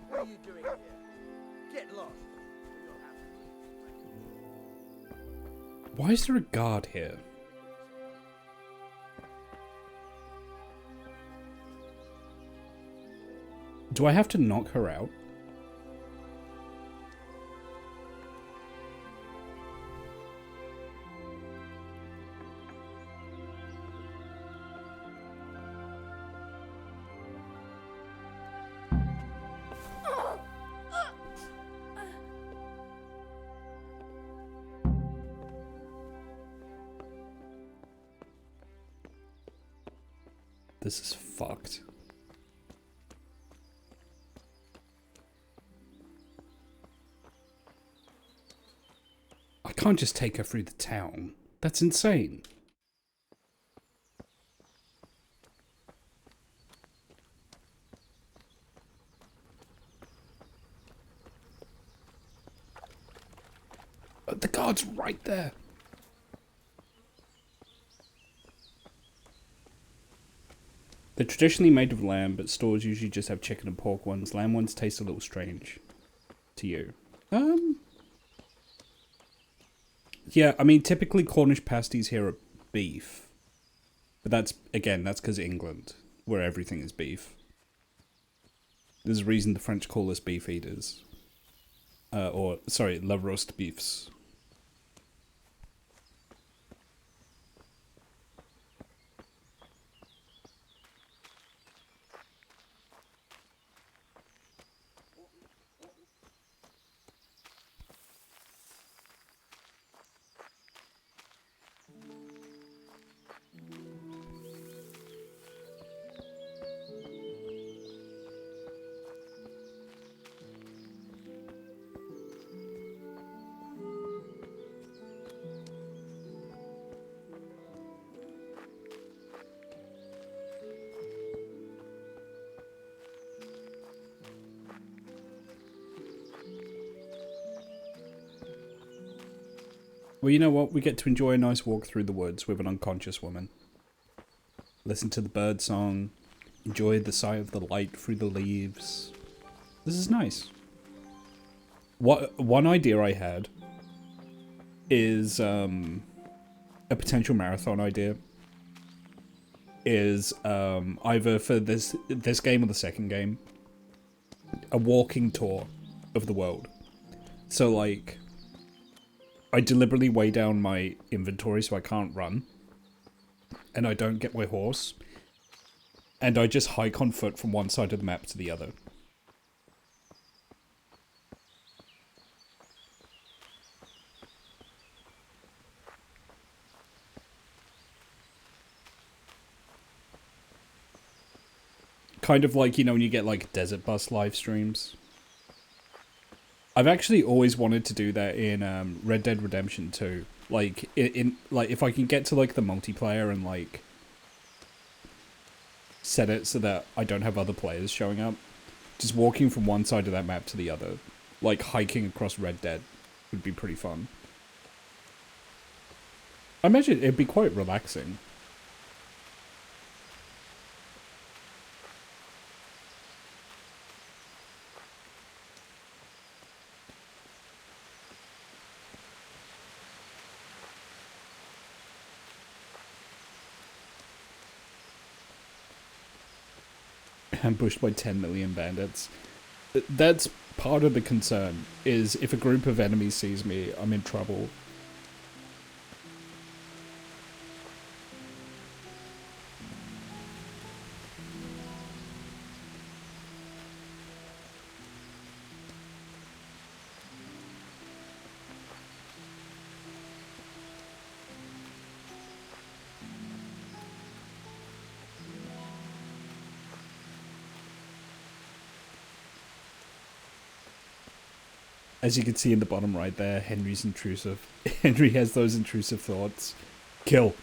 What are you doing here? Get lost. Why is there a guard here? Do I have to knock her out? This is fucked. I can't just take her through the town. That's insane. The guard's right there. They're traditionally made of lamb, but stores usually just have chicken and pork ones. Lamb ones taste a little strange to you. Yeah, I mean, typically Cornish pasties here are beef. But that's, again, that's because England, where everything is beef. There's a reason the French call us beef eaters. Sorry, la roast beefs. Well, you know what? We get to enjoy a nice walk through the woods with an unconscious woman. Listen to the bird song. Enjoy the sight of the light through the leaves. This is nice. One idea I had is a potential marathon idea. Is either for this game or the second game, a walking tour of the world. So like, I deliberately weigh down my inventory so I can't run, and I don't get my horse, and I just hike on foot from one side of the map to the other. Kind of like, you know, when you get like desert bus live streams. I've actually always wanted to do that in Red Dead Redemption 2. Like like if I can get to like the multiplayer and like set it so that I don't have other players showing up, just walking from one side of that map to the other like hiking across Red Dead would be pretty fun. I imagine it'd be quite relaxing. Ambushed by 10 million bandits. That's part of the concern, is if a group of enemies sees me, I'm in trouble. As you can see in the bottom right there, Henry's intrusive. Henry has those intrusive thoughts. Kill.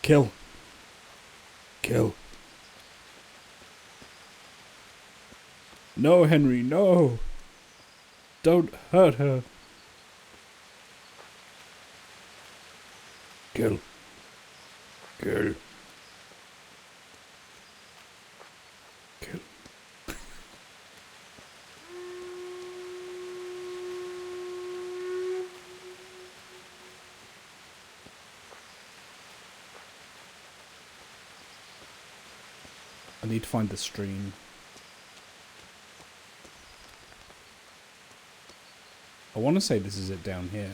Kill. Kill. No, Henry, no. Don't hurt her. Kill. Kill. Kill. I need to find the stream. I want to say this is it down here.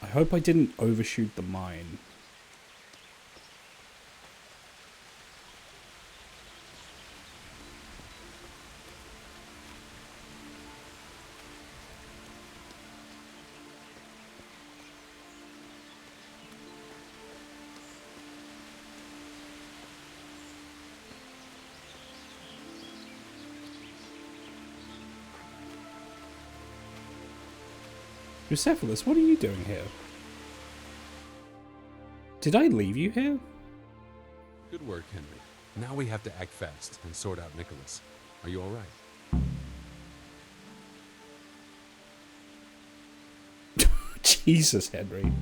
I hope I didn't overshoot the mine. Bucephalus, what are you doing here? Did I leave you here? Good work, Henry. Now we have to act fast and sort out Nicholas. Are you all right? Jesus, Henry.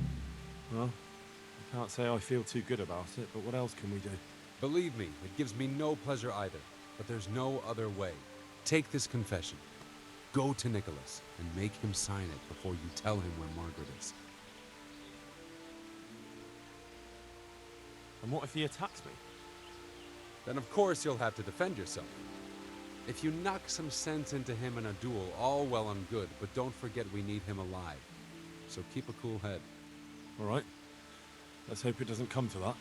Well, I can't say I feel too good about it, but what else can we do? Believe me, it gives me no pleasure either, but there's no other way. Take this confession. Go to Nicholas and make him sign it before you tell him where Margaret is. And what if he attacks me? Then of course you'll have to defend yourself. If you knock some sense into him in a duel, all well and good, but don't forget we need him alive. So keep a cool head. All right. Let's hope it doesn't come to that.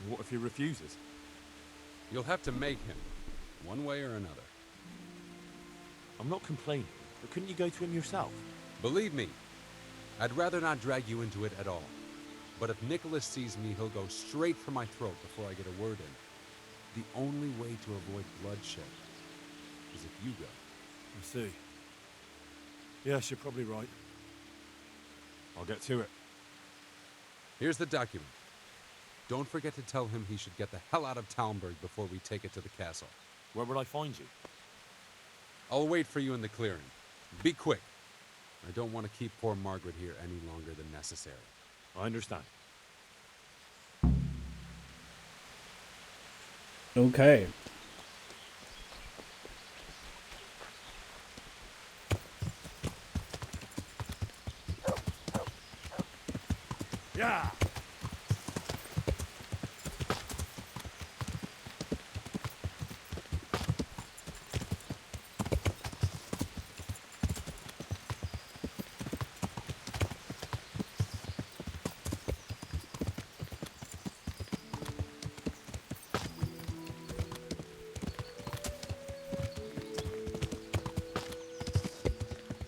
And what if he refuses? You'll have to make him, one way or another. I'm not complaining, but couldn't you go to him yourself? Believe me, I'd rather not drag you into it at all. But if Nicholas sees me, he'll go straight for my throat before I get a word in. The only way to avoid bloodshed is if you go. I see. Yes, you're probably right. I'll get to it. Here's the document. Don't forget to tell him he should get the hell out of Talmberg before we take it to the castle. Where would I find you? I'll wait for you in the clearing. Be quick. I don't want to keep poor Margaret here any longer than necessary. I understand. Okay. Yeah.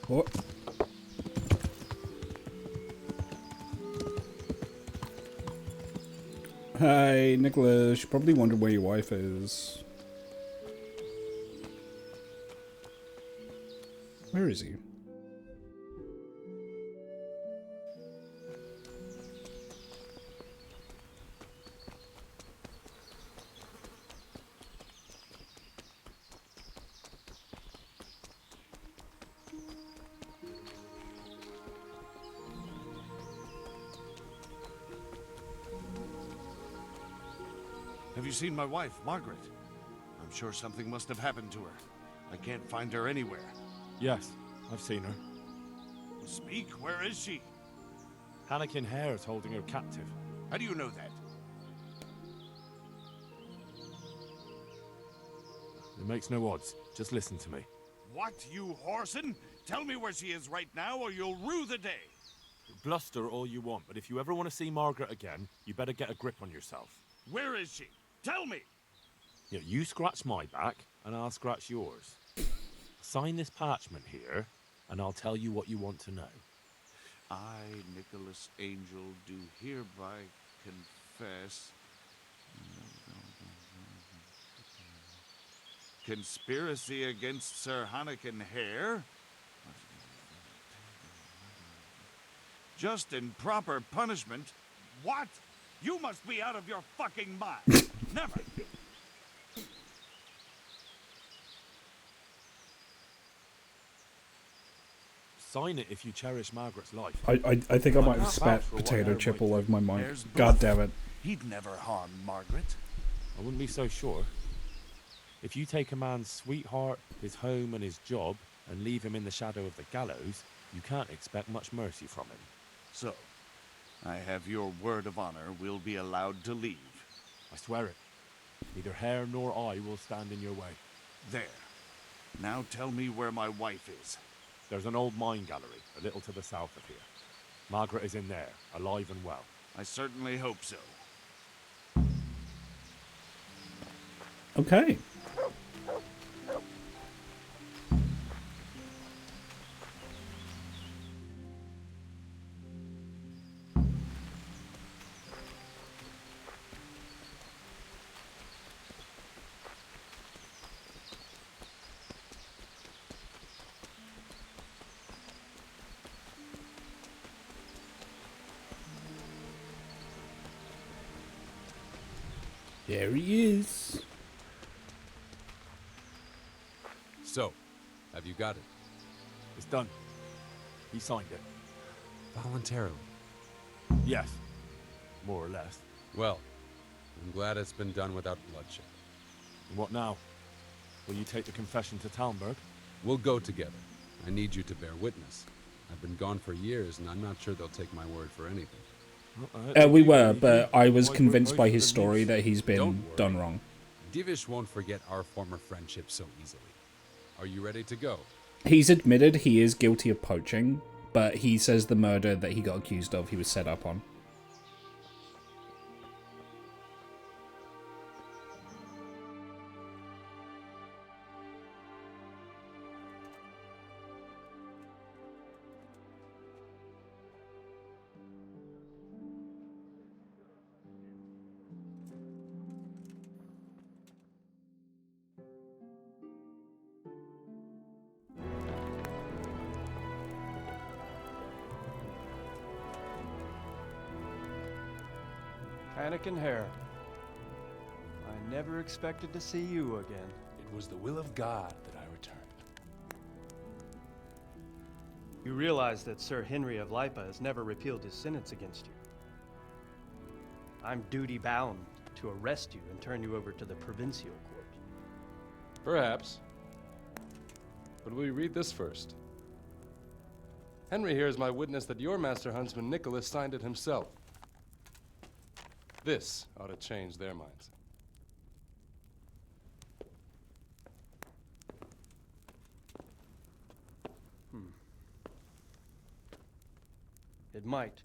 What? Hi, Nicholas. You probably wondered where your wife is. Where is he? Have you seen my wife, Margaret? I'm sure something must have happened to her. I can't find her anywhere. Yes, I've seen her. Speak, where is she? Hannikin Hare is holding her captive. How do you know that? It makes no odds. Just listen to me. What, you whoreson? Tell me where she is right now, or you'll rue the day. Bluster all you want, but if you ever want to see Margaret again, you better get a grip on yourself. Where is she? Tell me! Yeah, you scratch my back, and I'll scratch yours. Sign this parchment here, and I'll tell you what you want to know. I, Nicholas Angel, do hereby confess... conspiracy against Sir Hannikin Hare? Just in proper punishment? What? You must be out of your fucking mind! Never! Sign it if you cherish Margaret's life. I think I might have spat potato chip all over my mind. God damn it. He'd never harm Margaret. I wouldn't be so sure. If you take a man's sweetheart, his home and his job, and leave him in the shadow of the gallows, you can't expect much mercy from him. So, I have your word of honor we'll be allowed to leave. I swear it. Neither Hare nor I will stand in your way. There. Now tell me where my wife is. There's an old mine gallery, a little to the south of here. Margaret is in there, alive and well. I certainly hope so. Okay. There he is. So, have you got it? It's done. He signed it. Voluntarily? Yes. More or less. Well, I'm glad it's been done without bloodshed. And what now? Will you take the confession to Talmberg? We'll go together. I need you to bear witness. I've been gone for years, and I'm not sure they'll take my word for anything. We were, but I was convinced by his story that he's been done wrong. Divish won't forget our former friendship so easily. Are you ready to go? He's admitted he is guilty of poaching, but he says the murder that he got accused of, he was set up on. Hannikin Hare. I never expected to see you again. It was the will of God that I returned. You realize that Sir Henry of Lipa has never repealed his sentence against you. I'm duty-bound to arrest you and turn you over to the provincial court. Perhaps. But will you read this first? Henry here is my witness that your master huntsman Nicholas signed it himself. This ought to change their minds. It might.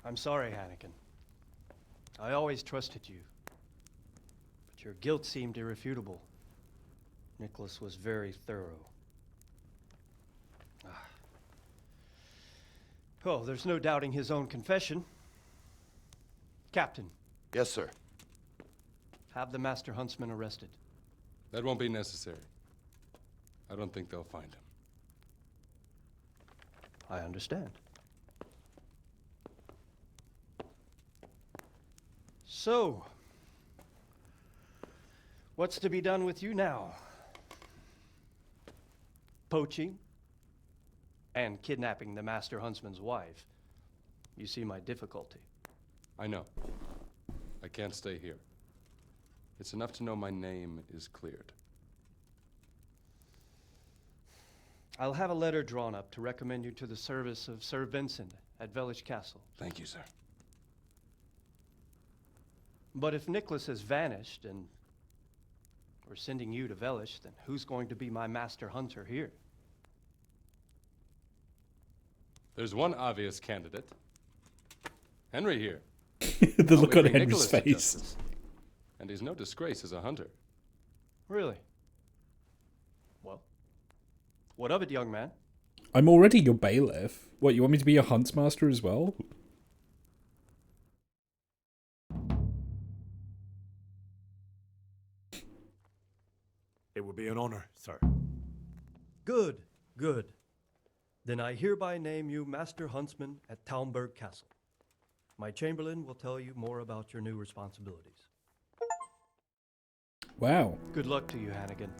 I'm sorry, Hannikin. I always trusted you. But your guilt seemed irrefutable. Nicholas was very thorough. Oh, there's no doubting his own confession. Captain. Yes, sir. Have the master huntsman arrested. That won't be necessary. I don't think they'll find him. I understand. So, what's to be done with you now? Poaching and kidnapping the master huntsman's wife. You see my difficulty. I know. I can't stay here. It's enough to know my name is cleared. I'll have a letter drawn up to recommend you to the service of Sir Vincent at Vellish Castle. Thank you, sir. But if Nicholas has vanished and we're sending you to Vellish, then who's going to be my master hunter here? There's one obvious candidate. Henry here. The look on Bring Henry's Nicholas to face. justice. And he's no disgrace as a hunter. Really? Well, what of it, young man? I'm already your bailiff. What, you want me to be your huntsmaster as well? It would be an honor, sir. Good, good. Then I hereby name you Master Huntsman at Talmberg Castle. My chamberlain will tell you more about your new responsibilities. Wow. Good luck to you, Hannigan.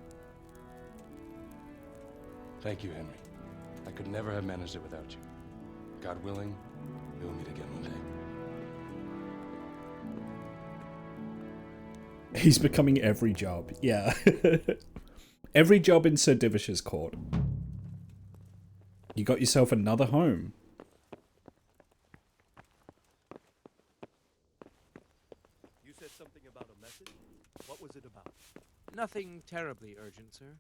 Thank you, Henry. I could never have managed it without you. God willing, we'll meet again one day. He's becoming every job. Yeah. Every job in Sir Divish's court. You got yourself another home. You said something about a message? What was it about? Nothing terribly urgent, sir.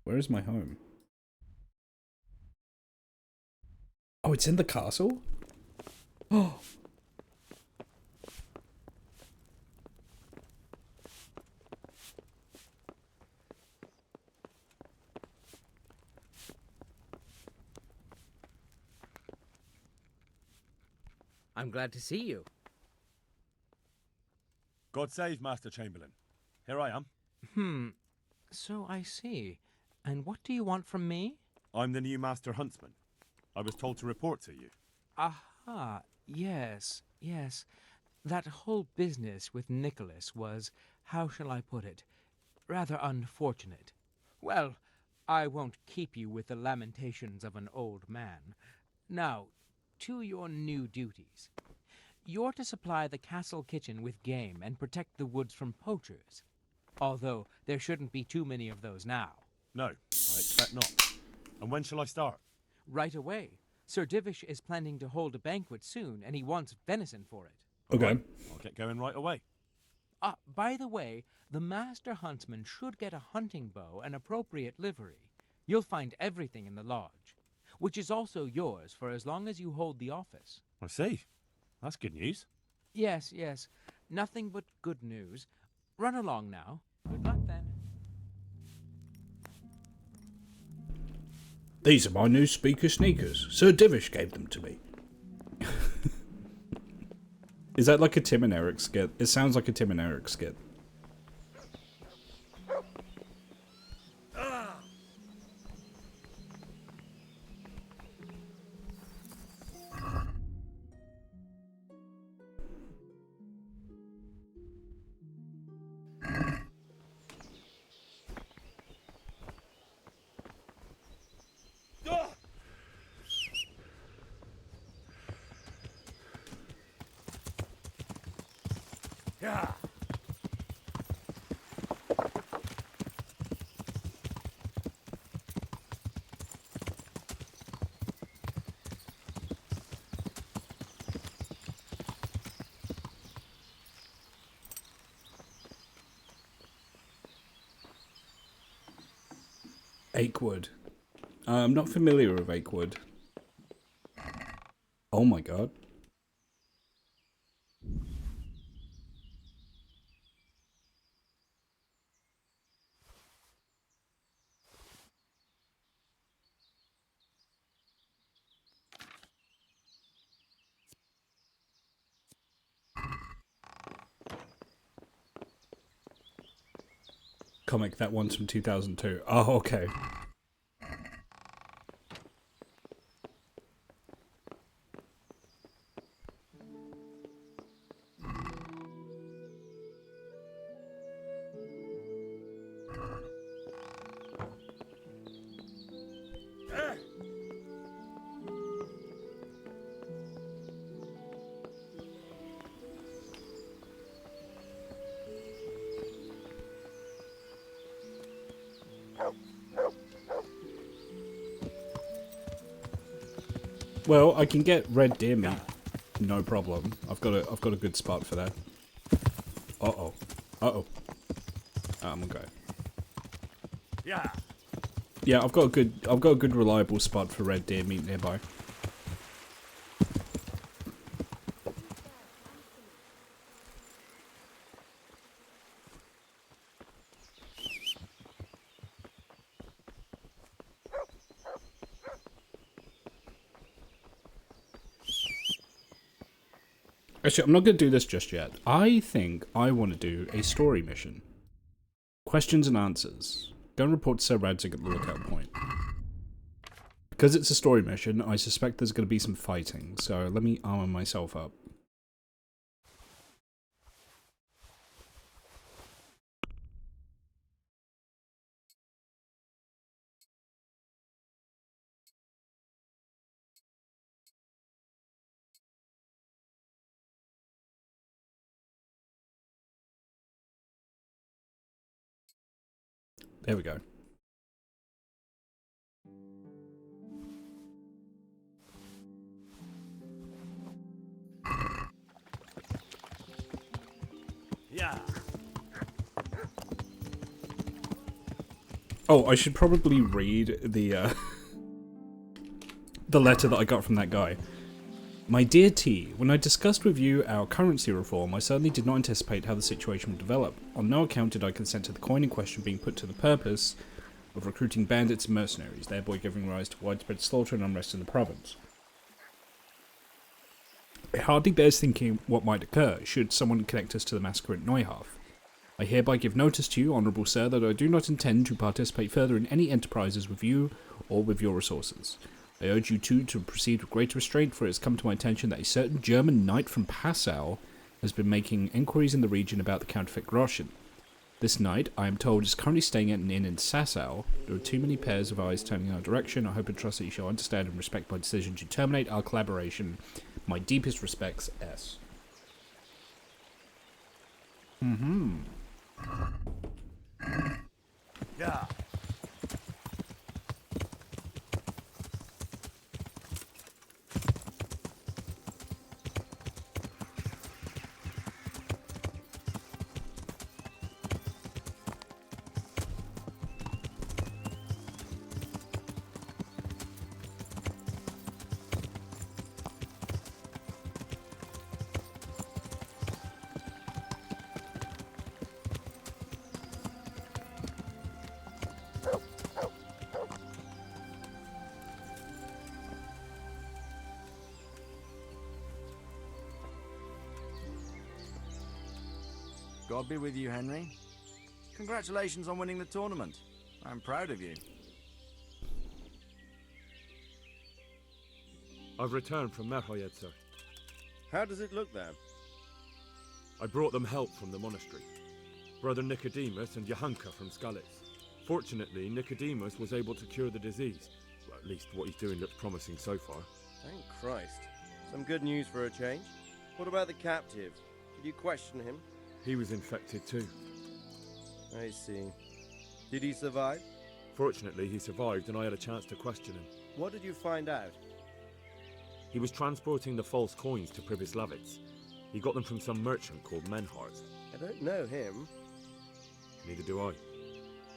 Where is my home? Oh, it's in the castle? Oh. I'm glad to see you. God save Master Chamberlain. Here I am. So I see. And what do you want from me? I'm the new Master Huntsman. I was told to report to you. Aha, yes. That whole business with Nicholas was, how shall I put it, rather unfortunate. Well, I won't keep you with the lamentations of an old man. Now, to your new duties. You're to supply the castle kitchen with game and protect the woods from poachers. Although there shouldn't be too many of those now. No, I expect not. And when shall I start? Right away. Sir Divish is planning to hold a banquet soon, and he wants venison for it. Okay. I'll get going right away. By the way, the master huntsman should get a hunting bow and appropriate livery. You'll find everything in the lodge, which is also yours for as long as you hold the office. I see. That's good news. Yes. Nothing but good news. Run along now. Good luck then. These are my new speaker sneakers. Sir Divish gave them to me. Is that like a Tim and Eric skit? It sounds like a Tim and Eric skit. Akewood. I'm not familiar with Akewood. Oh my god. Comic, that one's from 2002. Oh, okay. Well, I can get red deer meat, no problem. I've got a good spot for that. I'm okay. Yeah. Yeah, I've got a good reliable spot for red deer meat nearby. Actually, I'm not going to do this just yet. I think I want to do a story mission. Questions and answers. Go and report to Sir Radzig at the lookout point. Because it's a story mission, I suspect there's going to be some fighting, so let me armor myself up. There we go. Yeah. Oh, I should probably read the the letter that I got from that guy. My dear T, when I discussed with you our currency reform, I certainly did not anticipate how the situation would develop. On no account did I consent to the coin in question being put to the purpose of recruiting bandits and mercenaries, thereby giving rise to widespread slaughter and unrest in the province. It hardly bears thinking what might occur should someone connect us to the massacre at Neuhof. I hereby give notice to you, Honourable Sir, that I do not intend to participate further in any enterprises with you or with your resources. I urge you too to proceed with great restraint, for it has come to my attention that a certain German knight from Passau has been making enquiries in the region about the counterfeit groschen. This knight, I am told, is currently staying at an inn in Sassau. There are too many pairs of eyes turning in our direction. I hope and trust that you shall understand and respect my decision to terminate our collaboration. My deepest respects, S. Yeah. God be with you, Henry. Congratulations on winning the tournament. I'm proud of you. I've returned from Merhoyed, sir. How does it look there? I brought them help from the monastery. Brother Nicodemus and Johanka from Skalitz. Fortunately, Nicodemus was able to cure the disease. Well, at least what he's doing looks promising so far. Thank Christ. Some good news for a change. What about the captive? Did you question him? He was infected too. I see. Did he survive? Fortunately, he survived and I had a chance to question him. What did you find out? He was transporting the false coins to Pribyslavitz. He got them from some merchant called Menhart. I don't know him. Neither do I.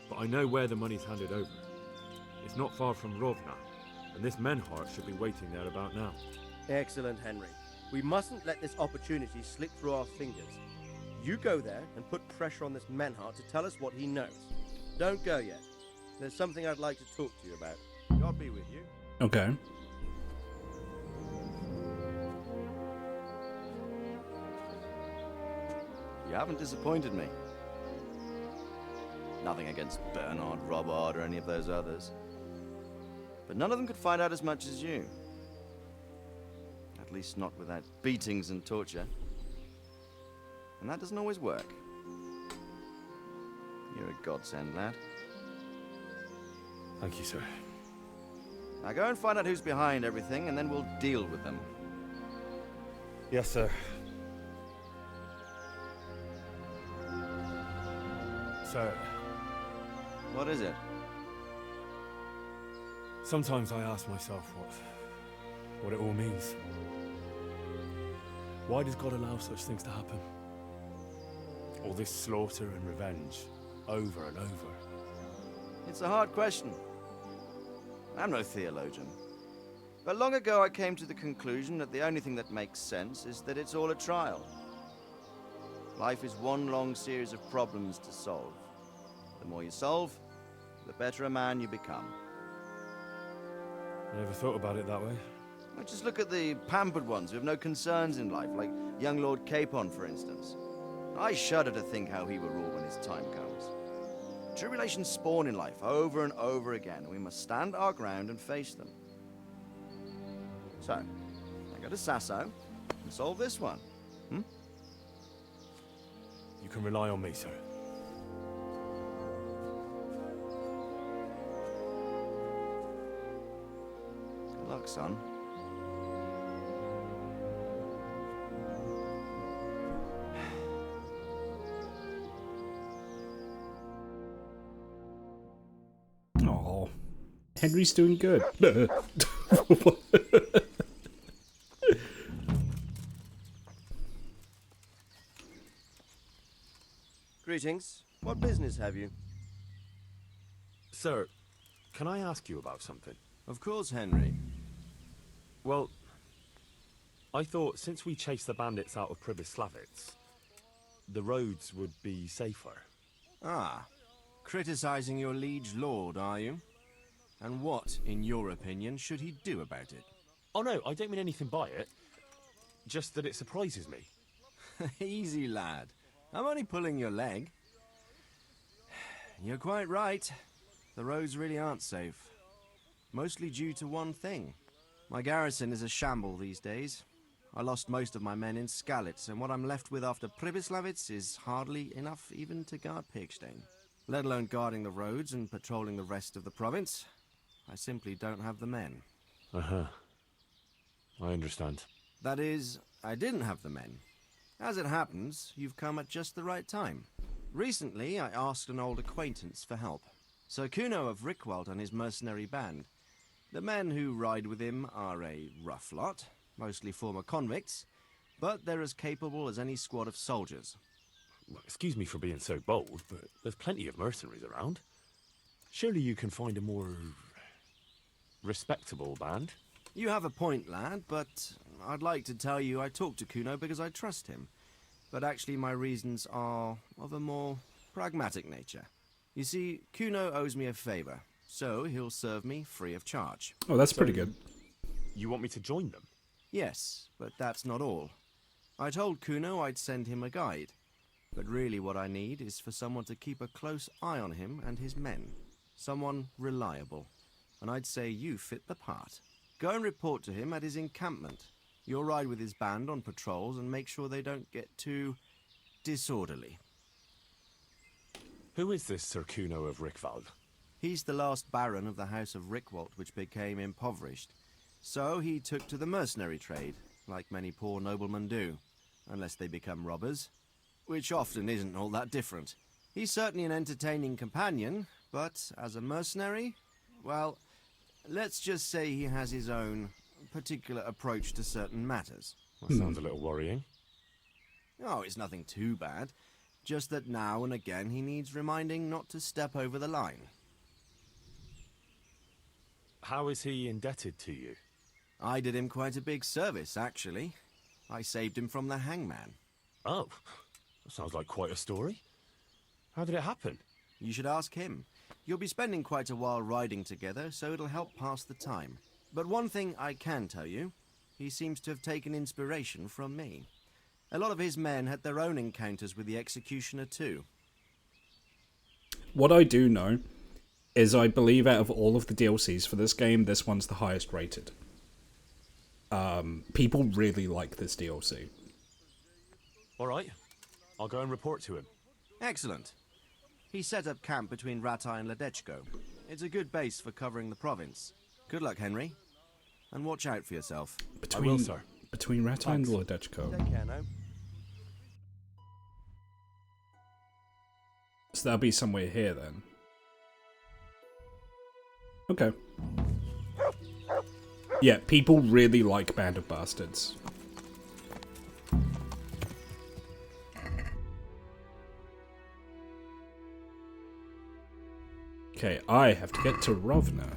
But I know where the money's handed over. It's not far from Rovna, and this Menhart should be waiting there about now. Excellent, Henry. We mustn't let this opportunity slip through our fingers. You go there and put pressure on this Menhart to tell us what he knows. Don't go yet. There's something I'd like to talk to you about. God be with you. Okay. You haven't disappointed me. Nothing against Bernard, Robert, or any of those others. But none of them could find out as much as you. At least not without beatings and torture. And that doesn't always work. You're a godsend, lad. Thank you, sir. Now go and find out who's behind everything, and then we'll deal with them. Yes, sir. Sir. What is it? Sometimes I ask myself what it all means. Why does God allow such things to happen? All this slaughter and revenge, over and over. It's a hard question. I'm no theologian. But long ago I came to the conclusion that the only thing that makes sense is that it's all a trial. Life is one long series of problems to solve. The more you solve, the better a man you become. I never thought about it that way. Well, just look at the pampered ones who have no concerns in life, like young Lord Capon, for instance. I shudder to think how he will rule when his time comes. Tribulations spawn in life over and over again, and we must stand our ground and face them. So, I go to Sasso and solve this one. You can rely on me, sir. Good luck, son. Oh, Henry's doing good. Greetings. What business have you? Sir, can I ask you about something? Of course, Henry. Well, I thought since we chased the bandits out of Pribyslavitz, the roads would be safer. Ah, criticizing your liege lord, are you? And what, in your opinion, should he do about it? Oh no, I don't mean anything by it. Just that it surprises me. Easy, lad. I'm only pulling your leg. You're quite right. The roads really aren't safe. Mostly due to one thing. My garrison is a shamble these days. I lost most of my men in Skalitz, and what I'm left with after Pribyslavitz is hardly enough even to guard Pigstein. Let alone guarding the roads and patrolling the rest of the province. I simply don't have the men. Uh-huh. I understand. That is, I didn't have the men. As it happens, you've come at just the right time. Recently, I asked an old acquaintance for help. Sir Kuno of Rickwald and his mercenary band. The men who ride with him are a rough lot, mostly former convicts, but they're as capable as any squad of soldiers. Well, excuse me for being so bold, but there's plenty of mercenaries around. Surely you can find a more respectable band? You have a point, lad, but I'd like to tell you I talked to Kuno because I trust him. But actually my reasons are of a more pragmatic nature. You see, Kuno owes me a favor, so he'll serve me free of charge. Oh, that's pretty good. You want me to join them? Yes, but that's not all. I told Kuno I'd send him a guide. But really what I need is for someone to keep a close eye on him and his men. Someone reliable. And I'd say you fit the part. Go and report to him at his encampment. You'll ride with his band on patrols and make sure they don't get too disorderly. Who is this Sir Kuno of Rickwald? He's the last baron of the House of Rickwald, which became impoverished. So he took to the mercenary trade, like many poor noblemen do, unless they become robbers, which often isn't all that different. He's certainly an entertaining companion, but as a mercenary, well, let's just say he has his own particular approach to certain matters. That sounds a little worrying. Oh, it's nothing too bad. Just that now and again he needs reminding not to step over the line. How is he indebted to you? I did him quite a big service, actually. I saved him from the hangman. Oh, that sounds like quite a story. How did it happen? You should ask him. You'll be spending quite a while riding together, so it'll help pass the time. But one thing I can tell you, he seems to have taken inspiration from me. A lot of his men had their own encounters with the executioner too. What I do know is I believe out of all of the DLCs for this game, this one's the highest rated. People really like this DLC. All right, I'll go and report to him. Excellent. He set up camp between Ratai and Ledechko. It's a good base for covering the province. Good luck, Henry. And watch out for yourself. Between, I will, sir. Between Ratai and Ledechko. Take care now. So that'll be somewhere here then. Okay. Yeah, people really like Band of Bastards. Okay, I have to get to Rovna.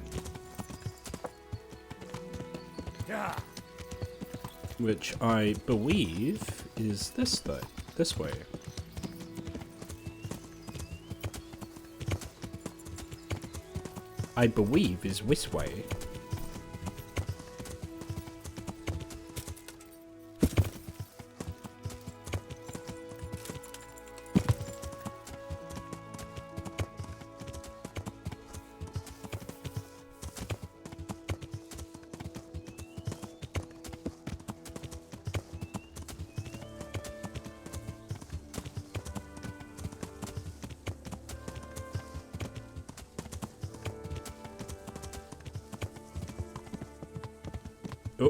Yeah. Which I believe is this way. I believe is this way. Oh,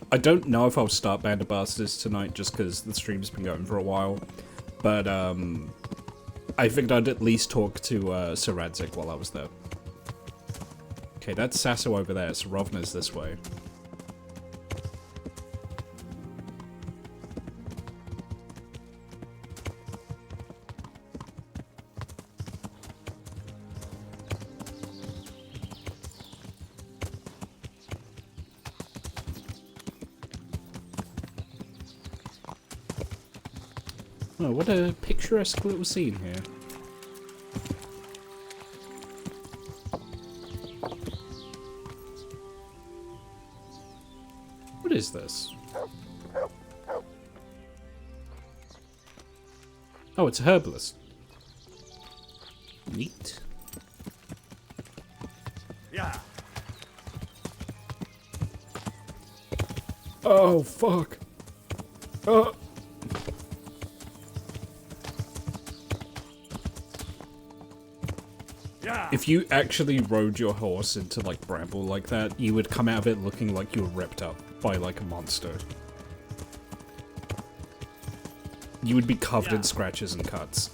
I don't know if I'll start Band of Bastards tonight just because the stream's been going for a while, but I figured I'd at least talk to Sir Radzik while I was there. Okay, that's Sasso over there, so Rovna's this way. Oh, what a picturesque little scene here. What is this? Oh, it's a herbalist. Neat. Yeah. Oh, fuck. Oh. If you actually rode your horse into, like, bramble like that, you would come out of it looking like you were ripped up by, like, a monster. You would be covered in scratches and cuts.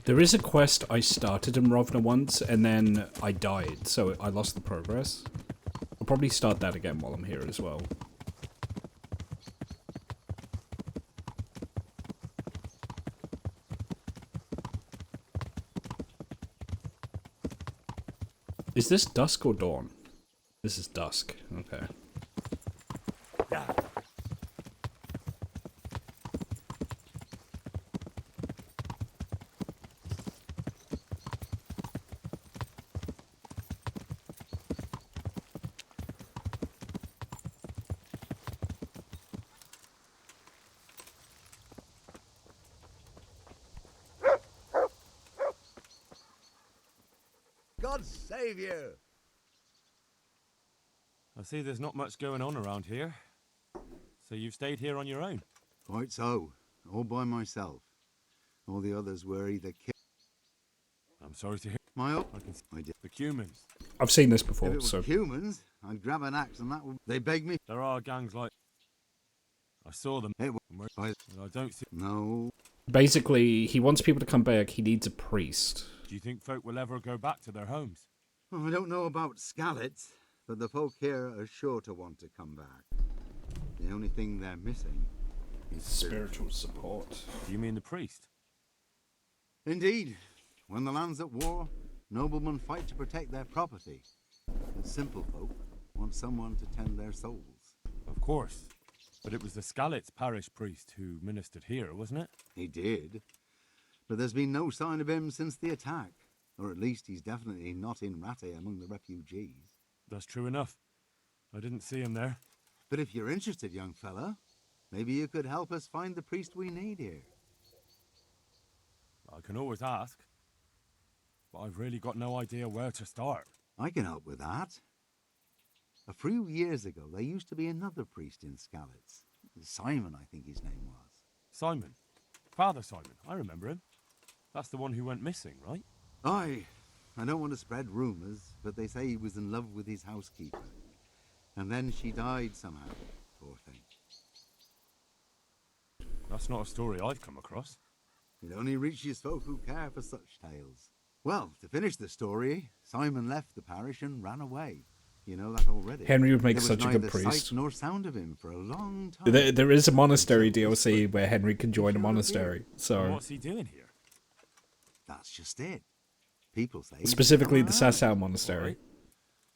There is a quest I started in Rovna once, and then I died, so I lost the progress. I'll probably start that again while I'm here as well. Is this dusk or dawn? This is dusk, okay. God save you! I see there's not much going on around here. So you've stayed here on your own? Quite so. All by myself. All the others were either killed. I'm sorry to hear. I did. The humans. I've seen this If before, it was so... humans, I'd grab an axe and that would... They beg me. There are gangs like... I saw them. It was... I don't see... No. Basically, he wants people to come back, he needs a priest. Do you think folk will ever go back to their homes? Well, I don't know about Skalitz, but the folk here are sure to want to come back. The only thing they're missing is spiritual support. Do you mean the priest? Indeed. When the land's at war, noblemen fight to protect their property. The simple folk want someone to tend their souls. Of course. But it was the Skalitz parish priest who ministered here, wasn't it? He did. But there's been no sign of him since the attack. Or at least he's definitely not in Rattay among the refugees. That's true enough. I didn't see him there. But if you're interested, young fella, maybe you could help us find the priest we need here. I can always ask. But I've really got no idea where to start. I can help with that. A few years ago, there used to be another priest in Skalitz. Simon, I think his name was. Simon? Father Simon, I remember him. That's the one who went missing, right? Aye. I don't want to spread rumours, but they say he was in love with his housekeeper. And then she died somehow, poor thing. That's not a story I've come across. It only reaches folk who care for such tales. Well, to finish the story, Simon left the parish and ran away. You know that already. Henry would make there such a was good neither priest. sight nor sound of him for a long time. There is a monastery DLC where Henry can join a monastery. So What's he doing here? That's just it. People say specifically the he's come Sasau around. monastery.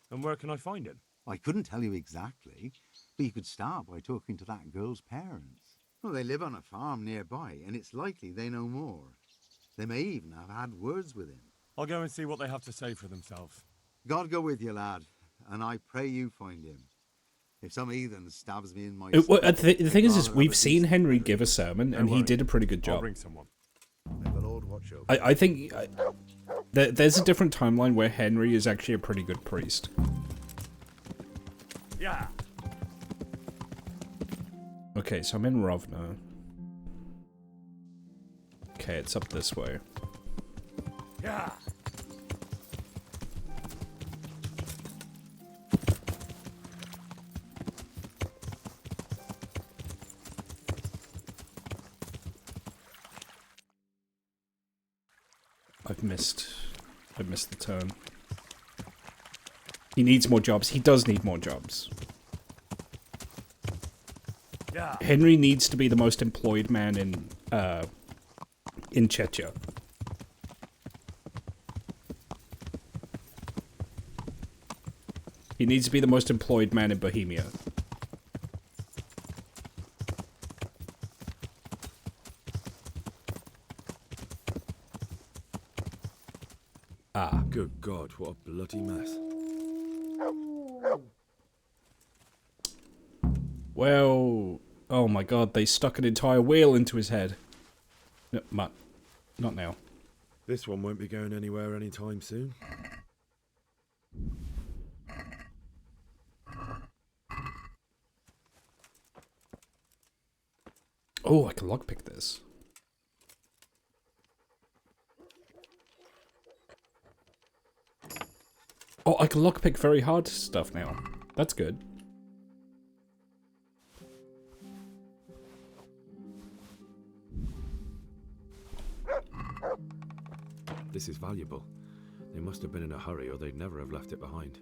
And where can I find him? I couldn't tell you exactly, but you could start by talking to that girl's parents. Well, they live on a farm nearby, and it's likely they know more. They may even have had words with him. I'll go and see what they have to say for themselves. God go with you, lad, and I pray you find him. If some heathen stabs me in my The stomach, thing is I'd rather we've have a seen decent Henry dinner. give a sermon, No and he worries. did a pretty good I'll job. bring someone. May the Lord watch over. I think there's a different timeline where Henry is actually a pretty good priest. Yeah. Okay, so I'm in Rovna. Okay, it's up this way. Yeah. I've missed the turn. He needs more jobs. He does need more jobs. Yeah. Henry needs to be the most employed man in Chechnya. He needs to be the most employed man in Bohemia. Ah. Good God, what a bloody mess. Well, oh my God, they stuck an entire wheel into his head. No, not now. This one won't be going anywhere anytime soon. Oh, I can lockpick this. Oh, I can lockpick very hard stuff now. That's good. This is valuable. They must have been in a hurry or they'd never have left it behind.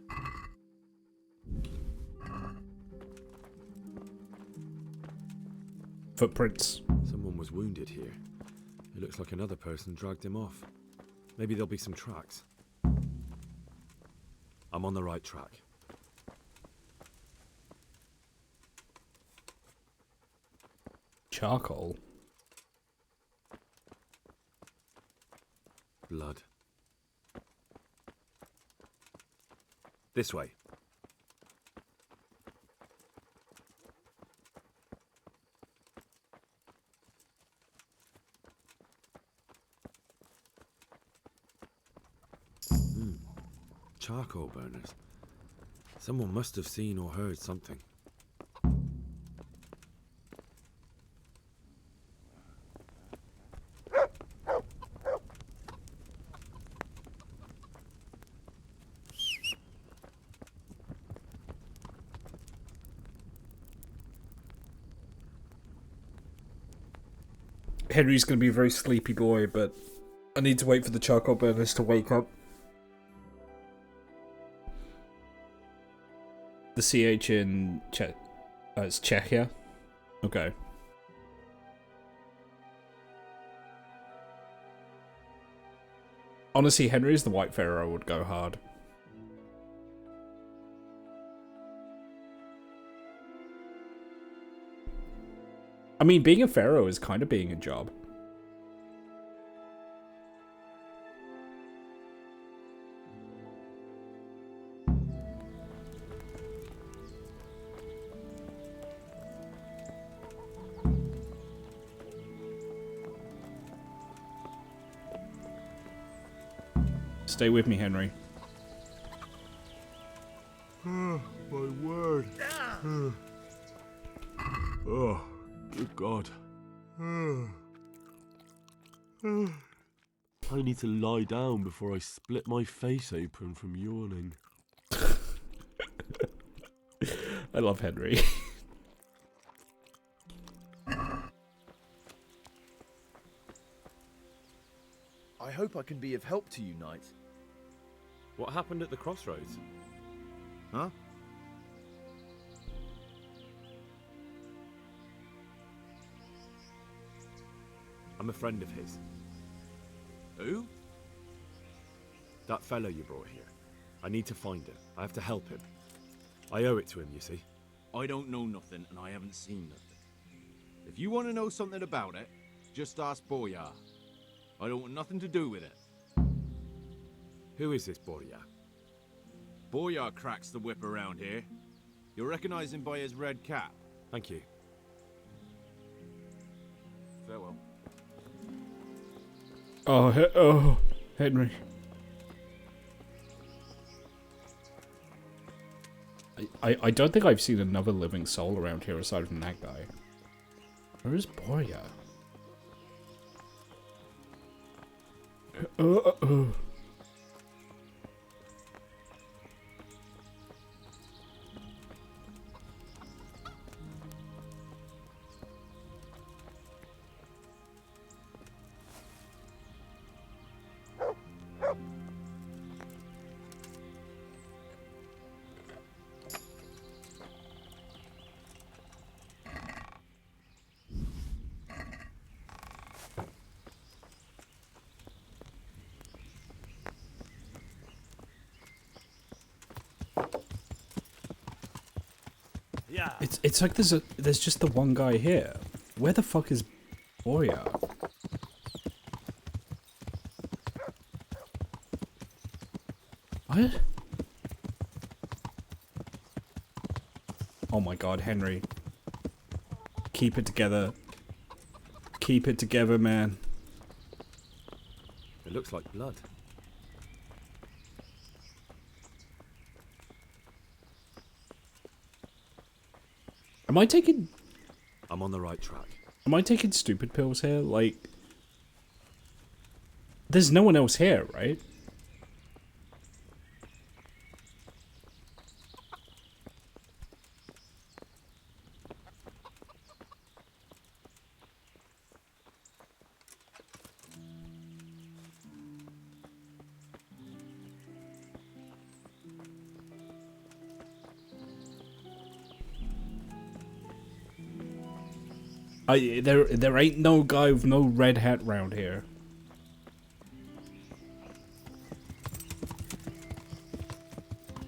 Footprints. Someone was wounded here. It looks like another person dragged him off. Maybe there'll be some tracks. I'm on the right track. Charcoal. Blood. This way. Charcoal burners. Someone must have seen or heard something. Henry's gonna be a very sleepy boy, but I need to wait for the charcoal burners to wake up. The CH in it's Czechia. Okay. Honestly, Henry as the White Pharaoh would go hard. I mean, being a pharaoh is kind of being a job. Stay with me, Henry. Oh, my word. Oh, good God. I need to lie down before I split my face open from yawning. I love Henry. I hope I can be of help to you, Knight. What happened at the crossroads? Huh? I'm a friend of his. Who? That fellow you brought here. I need to find him. I have to help him. I owe it to him, you see. I don't know nothing, and I haven't seen nothing. If you want to know something about it, just ask Boyar. I don't want nothing to do with it. Who is this Boyar? Boyar cracks the whip around here. You'll recognize him by his red cap. Thank you. Farewell. Oh, Henry. I don't think I've seen another living soul around here aside from that guy. Where is Boria? Yeah. It's like there's just the one guy here. Where the fuck is Boria? What? Oh my god, Henry. Keep it together. Keep it together, man. It looks like blood. Am I taking... I'm on the right track. Am I taking stupid pills here? Like... There's no one else here, right? There ain't no guy with no red hat round here.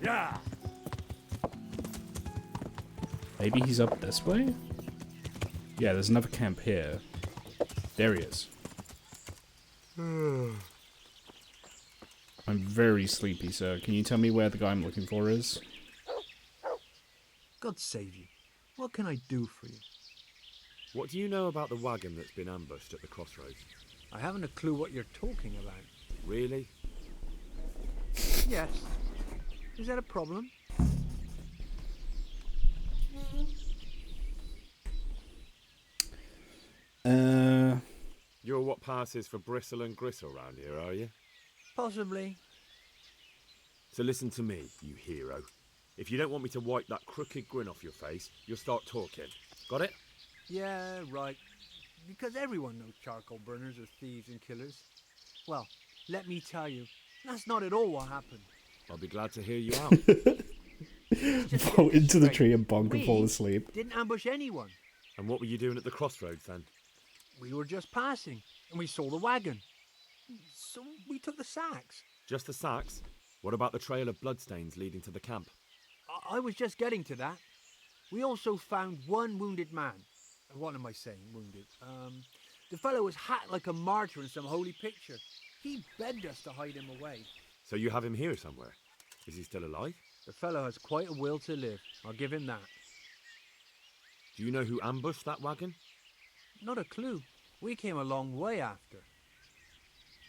Yeah. Maybe he's up this way? Yeah, there's another camp here. There he is. I'm very sleepy, sir. Can you tell me where the guy I'm looking for is? God save you. What can I do for you? What do you know about the wagon that's been ambushed at the crossroads? I haven't a clue what you're talking about. Really? Yes. Is that a problem? You're what passes for bristle and gristle round here, are you? Possibly. So listen to me, you hero. If you don't want me to wipe that crooked grin off your face, you'll start talking. Got it? Yeah, right. Because everyone knows charcoal burners are thieves and killers. Well, let me tell you, that's not at all what happened. I'll be glad to hear you out. Fall into the tree and bonk and fall asleep. Didn't ambush anyone. And what were you doing at the crossroads then? We were just passing, and we saw the wagon. So we took the sacks. Just the sacks? What about the trail of bloodstains leading to the camp? I was just getting to that. We also found one wounded man. What am I saying, wounded? The fellow was hacked like a martyr in some holy picture. He begged us to hide him away. So you have him here somewhere? Is he still alive? The fellow has quite a will to live. I'll give him that. Do you know who ambushed that wagon? Not a clue. We came a long way after.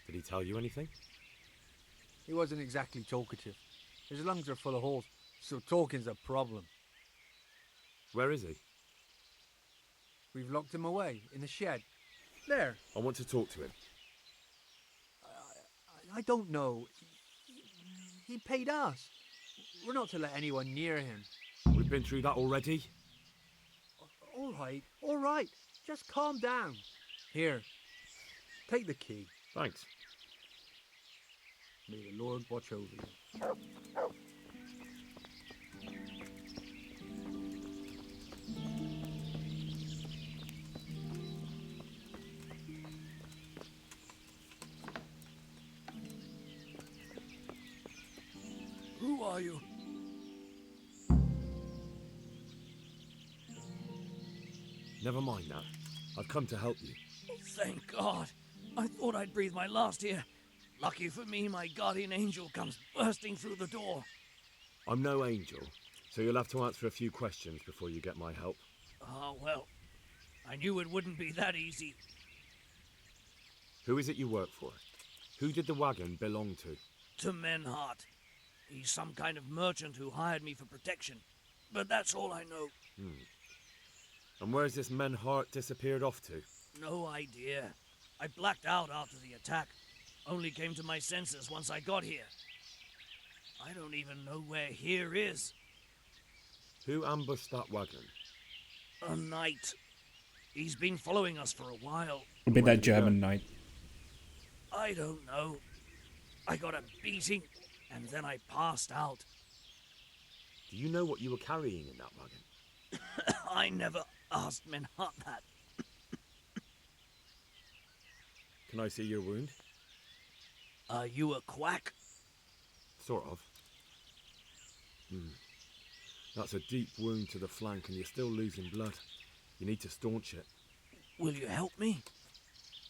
Did he tell you anything? He wasn't exactly talkative. His lungs are full of holes, so talking's a problem. Where is he? We've locked him away in the shed. There. I want to talk to him. I don't know. He paid us. We're not to let anyone near him. We've been through that already. All right. Just calm down. Here, take the key. Thanks. May the Lord watch over you. Who are you? Never mind that. I've come to help you. Thank God. I thought I'd breathe my last here. Lucky for me, my guardian angel comes bursting through the door. I'm no angel, so you'll have to answer a few questions before you get my help. Ah, well, I knew it wouldn't be that easy. Who is it you work for? Who did the wagon belong to? To Menhart. He's some kind of merchant who hired me for protection. But that's all I know. And where's this Menhart disappeared off to? No idea. I blacked out after the attack. Only came to my senses once I got here. I don't even know where here is. Who ambushed that wagon? A knight. He's been following us for a while. It'd be that German knight. I don't know. I got a beating, and then I passed out. Do you know what you were carrying in that wagon? I never asked Menhart that. Can I see your wound? Are you a quack? Sort of. That's a deep wound to the flank and you're still losing blood. You need to staunch it. Will you help me?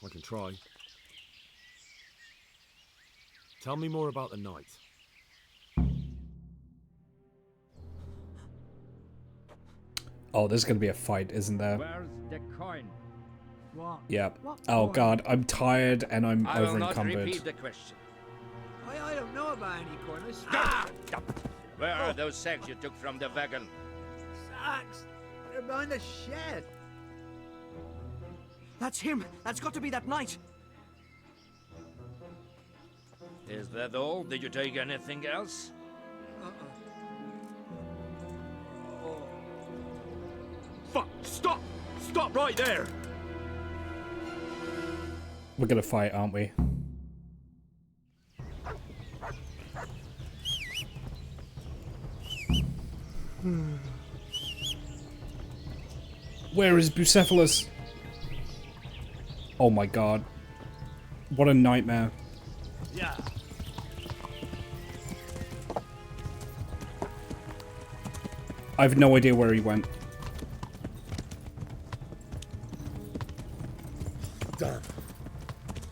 I can try. Tell me more about the night. Oh, there's gonna be a fight, isn't there? Where's the coin? What? Yeah. What Oh coin? God, I'm tired and I'm I will not over-encumbered. repeat the question. I don't know about any coin. Where are those sacks you took from the wagon? Sacks! They're behind the shed. That's him. That's got to be that knight. Is that all? Did you take anything else? Fuck! Stop! Stop right there! We're gonna fight, aren't we? Where is Bucephalus? Oh my God. What a nightmare. Yeah. I have no idea where he went. Damn.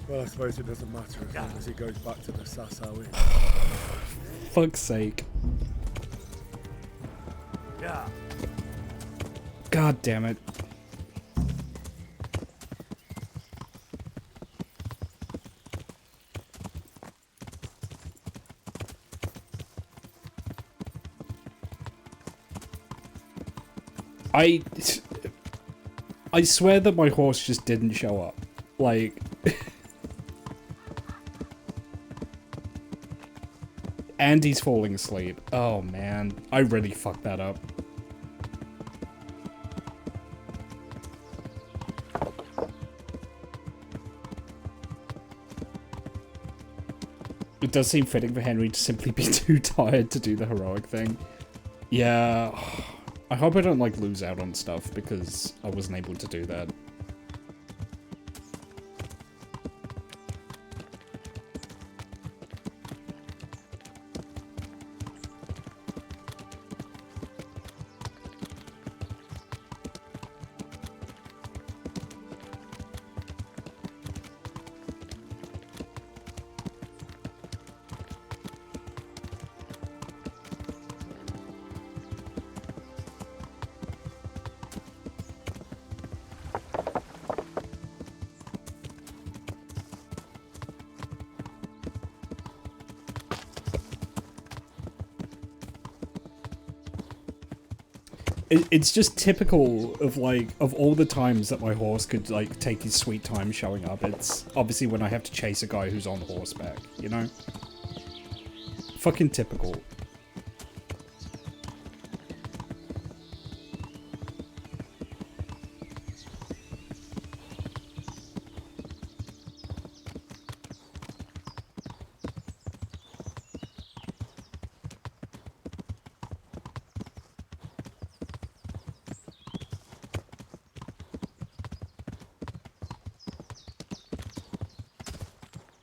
Well, I suppose it doesn't matter as long as he goes back to the Sasau Inn. Fuck's sake. Yeah. God damn it. I swear that my horse just didn't show up. Like... and he's falling asleep. Oh man, I really fucked that up. It does seem fitting for Henry to simply be too tired to do the heroic thing. Yeah... I hope I don't, like, lose out on stuff, because I wasn't able to do that. It's just typical of, like, of all the times that my horse could, like, take his sweet time showing up. It's obviously when I have to chase a guy who's on horseback, you know? Fucking typical.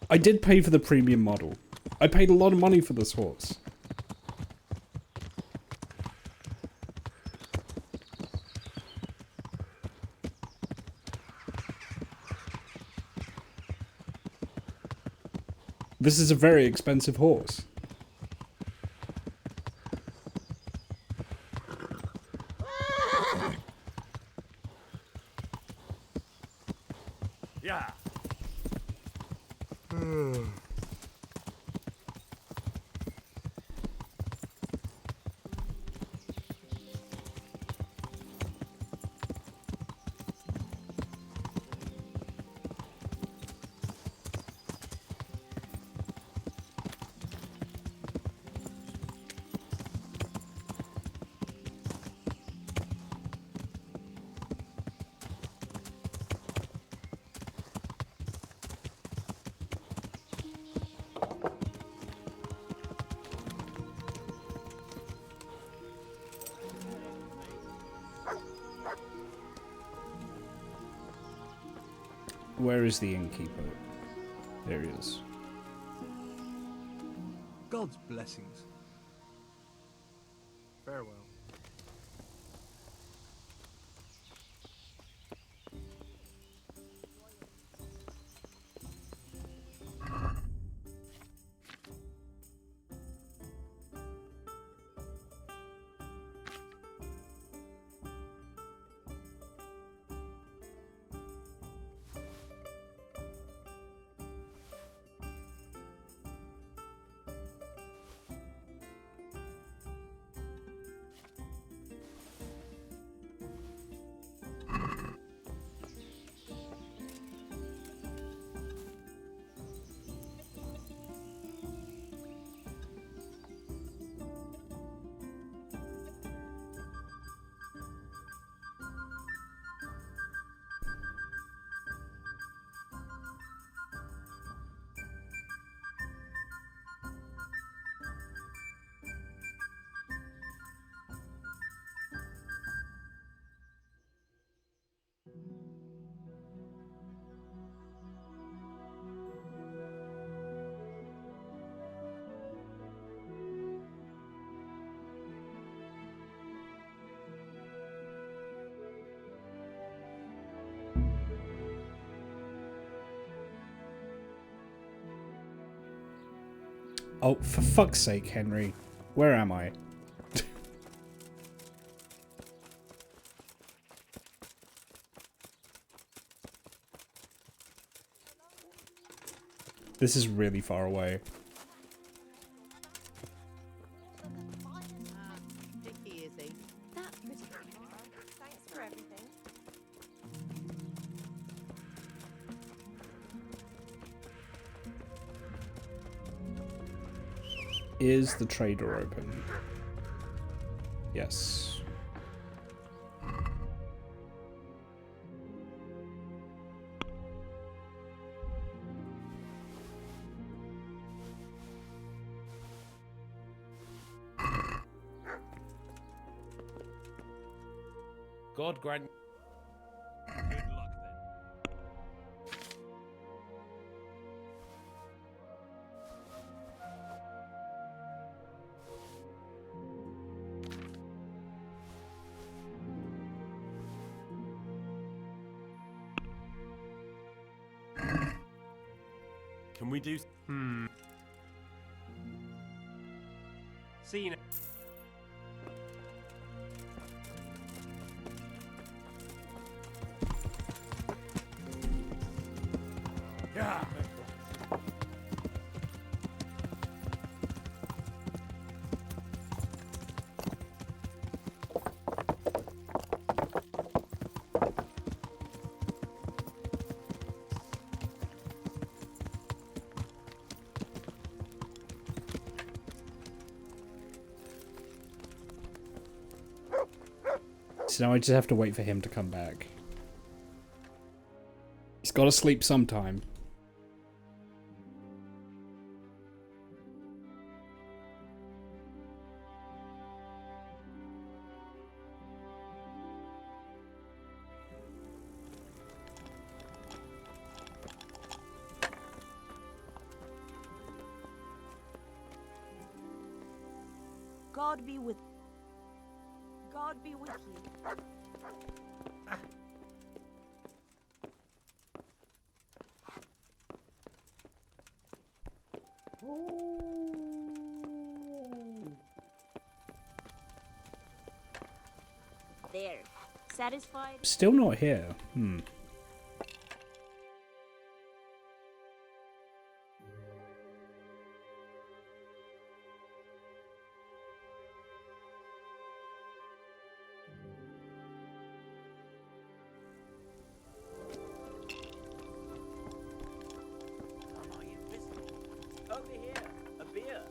I did pay for the premium model. I paid a lot of money for this horse. This is a very expensive horse. Yeah. Where is the innkeeper? There he is. God's blessings. Farewell. Oh, for fuck's sake, Henry. Where am I? This is really far away. Dicky, is he? That's pretty good. Thanks for everything. Is the trader open? Yes. God grant. Good luck then. Can we do? See you. Yeah. So now I just have to wait for him to come back. He's got to sleep sometime. God be with you. There. Satisfied? Still not here. Over here, a beer.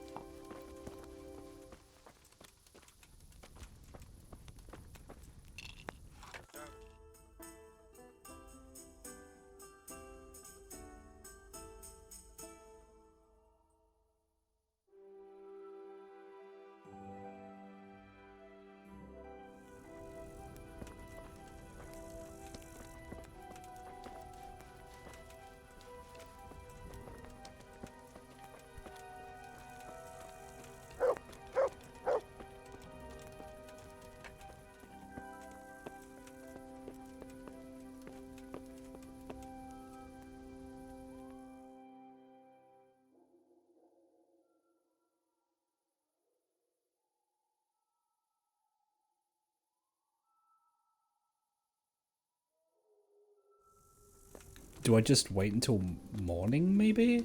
Do I just wait until morning, maybe?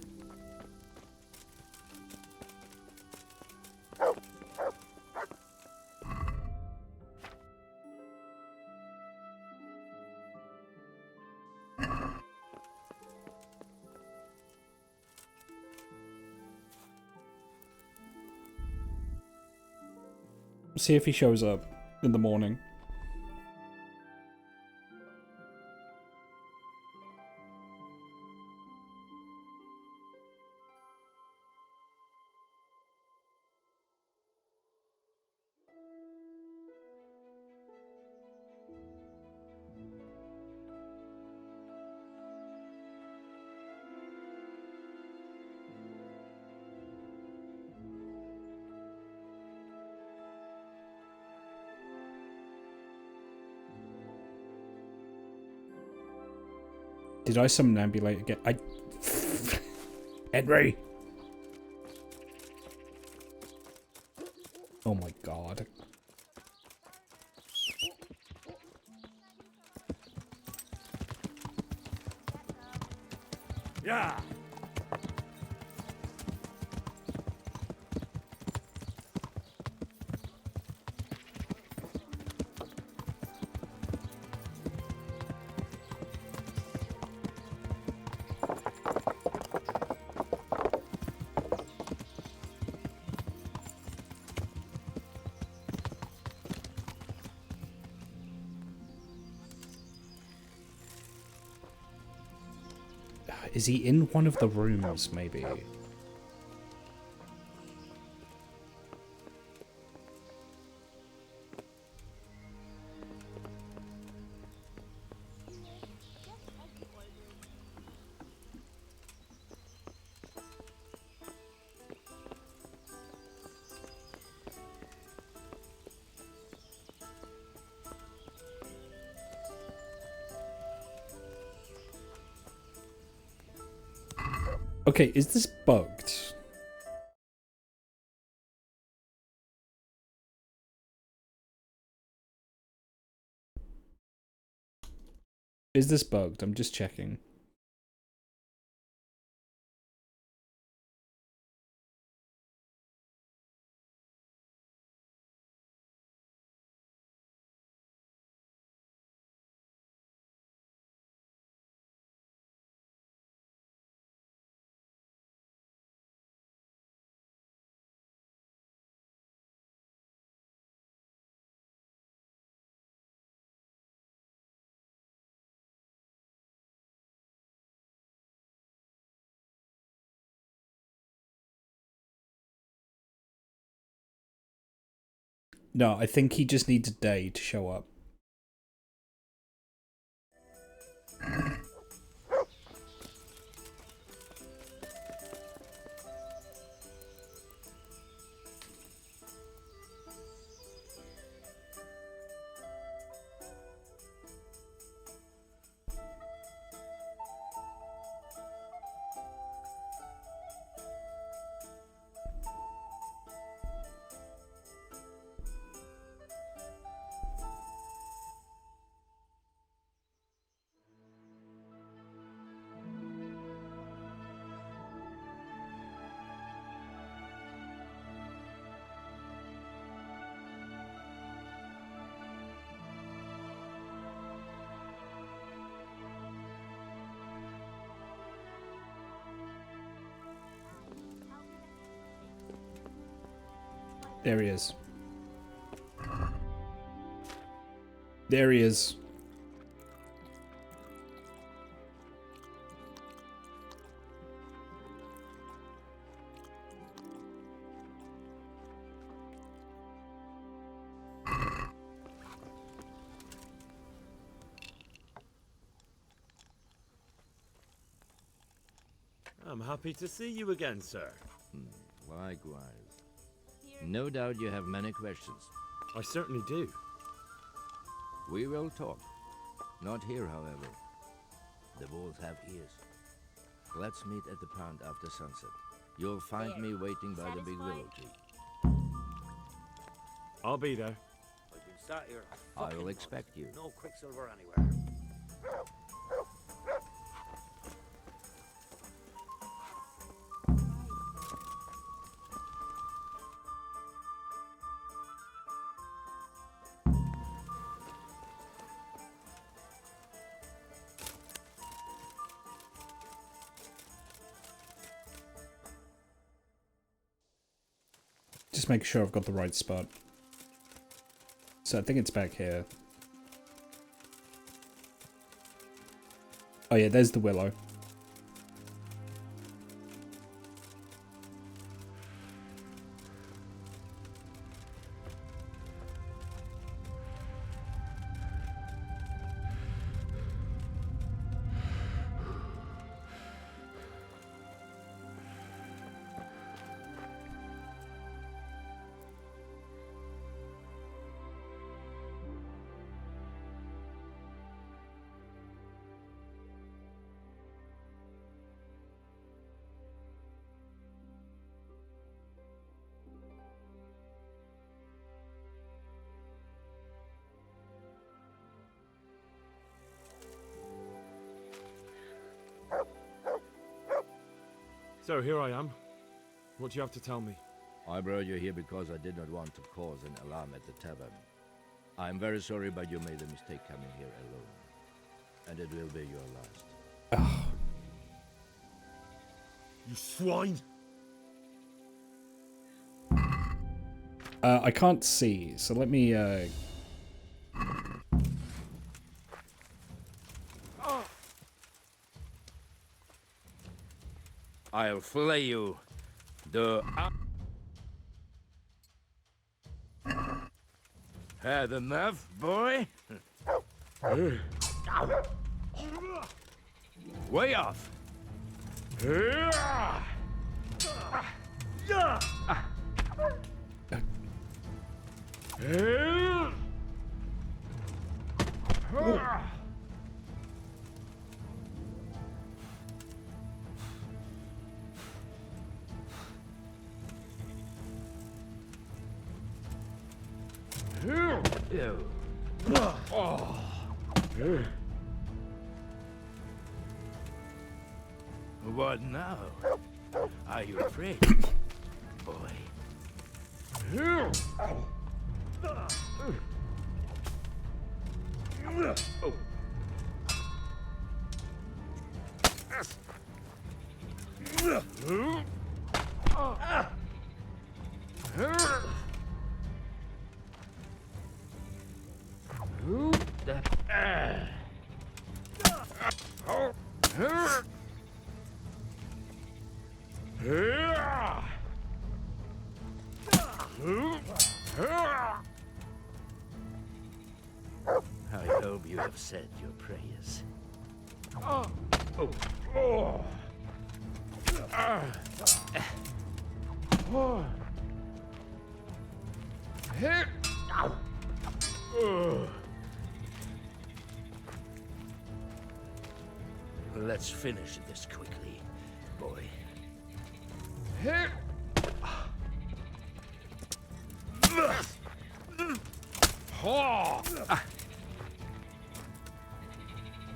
See if he shows up in the morning. Did I somnambulate again? Henry! Oh my god. Yeah. Is he in one of the rooms, maybe? Okay, is this bugged? Is this bugged? I'm just checking. No, I think he just needs a day to show up. There he is. There he is. I'm happy to see you again, sir. Likewise. No doubt you have many questions. I certainly do. We will talk. Not here, however. The wolves have ears. Let's meet at the pond after sunset. You'll find me waiting by the big willow tree. I'll be there. I've been sat here. I will expect you. No quicksilver anywhere. Just make sure I've got the right spot. So I think it's back here. Oh yeah, there's the willow. So here I am. What do you have to tell me? I brought you here because I did not want to cause an alarm at the tavern. I'm very sorry, but you made a mistake coming here alone. And it will be your last. You swine! I can't see, so let me I'll flay you. Had enough, boy? Way off. What now? Are you afraid, boy? have said your prayers. Let's finish this quickly, boy.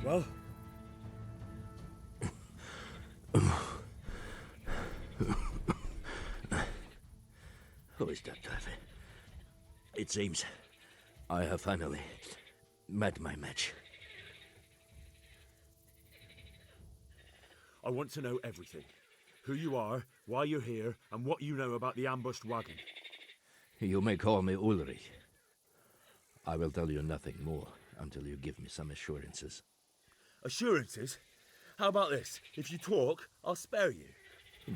Well? Who is that, Taffy? It seems I have finally met my match. I want to know everything. Who you are, why you're here, and what you know about the ambushed wagon. You may call me Ulrich. I will tell you nothing more until you give me some assurances. Assurances? How about this? If you talk, I'll spare you.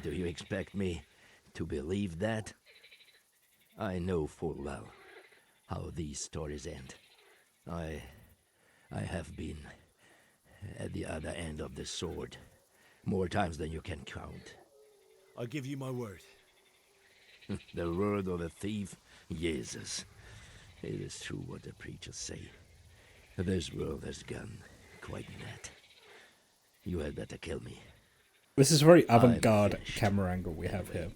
Do you expect me to believe that? I know full well how these stories end. I have been at the other end of the sword more times than you can count. I give you my word. The word of a thief? Jesus. It is true what the preachers say. This world has gone quite mad. You had better kill me. This is a very avant-garde camera angle we have here.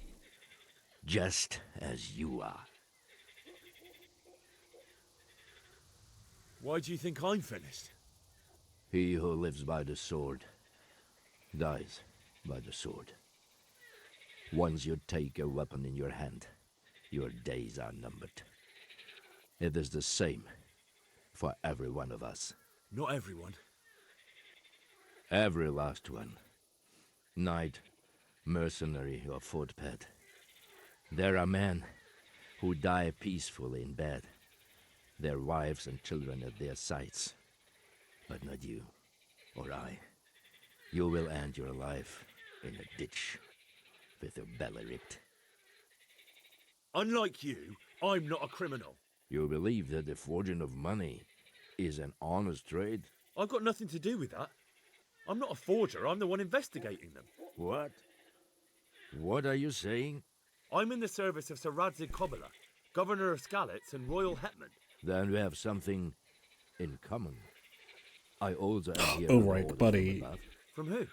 Just as you are. Why do you think I'm finished? He who lives by the sword dies by the sword. Once you take a weapon in your hand, your days are numbered. It is the same for every one of us. Not everyone. Every last one. Knight, mercenary, or footpad. There are men who die peacefully in bed, their wives and children at their sides. But not you, or I. You will end your life in a ditch, with your belly ripped. Unlike you, I'm not a criminal. You believe that the forging of money is an honest trade? I've got nothing to do with that. I'm not a forger, I'm the one investigating them. What? What are you saying? I'm in the service of Sir Radzig Kobyla, Governor of Skalitz and Royal Hetman. Then we have something in common. I also am here. All right, buddy. From who?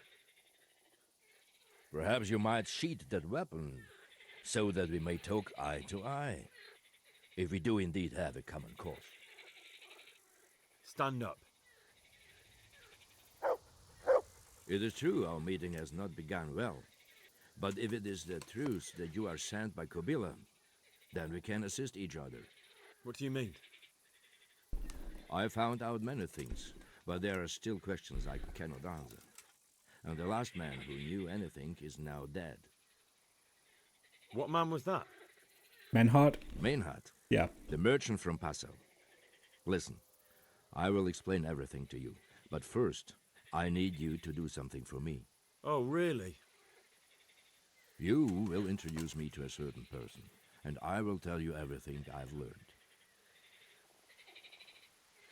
Perhaps you might sheath that weapon, so that we may talk eye to eye. If we do indeed have a common cause. Stand up. It is true our meeting has not begun well. But if it is the truth that you are sent by Kobyla, then we can assist each other. What do you mean? I found out many things, but there are still questions I cannot answer. And the last man who knew anything is now dead. What man was that? Menhart? Menhart? Yeah. The merchant from Passau. Listen, I will explain everything to you. But first, I need you to do something for me. Oh, really? You will introduce me to a certain person, and I will tell you everything I've learned.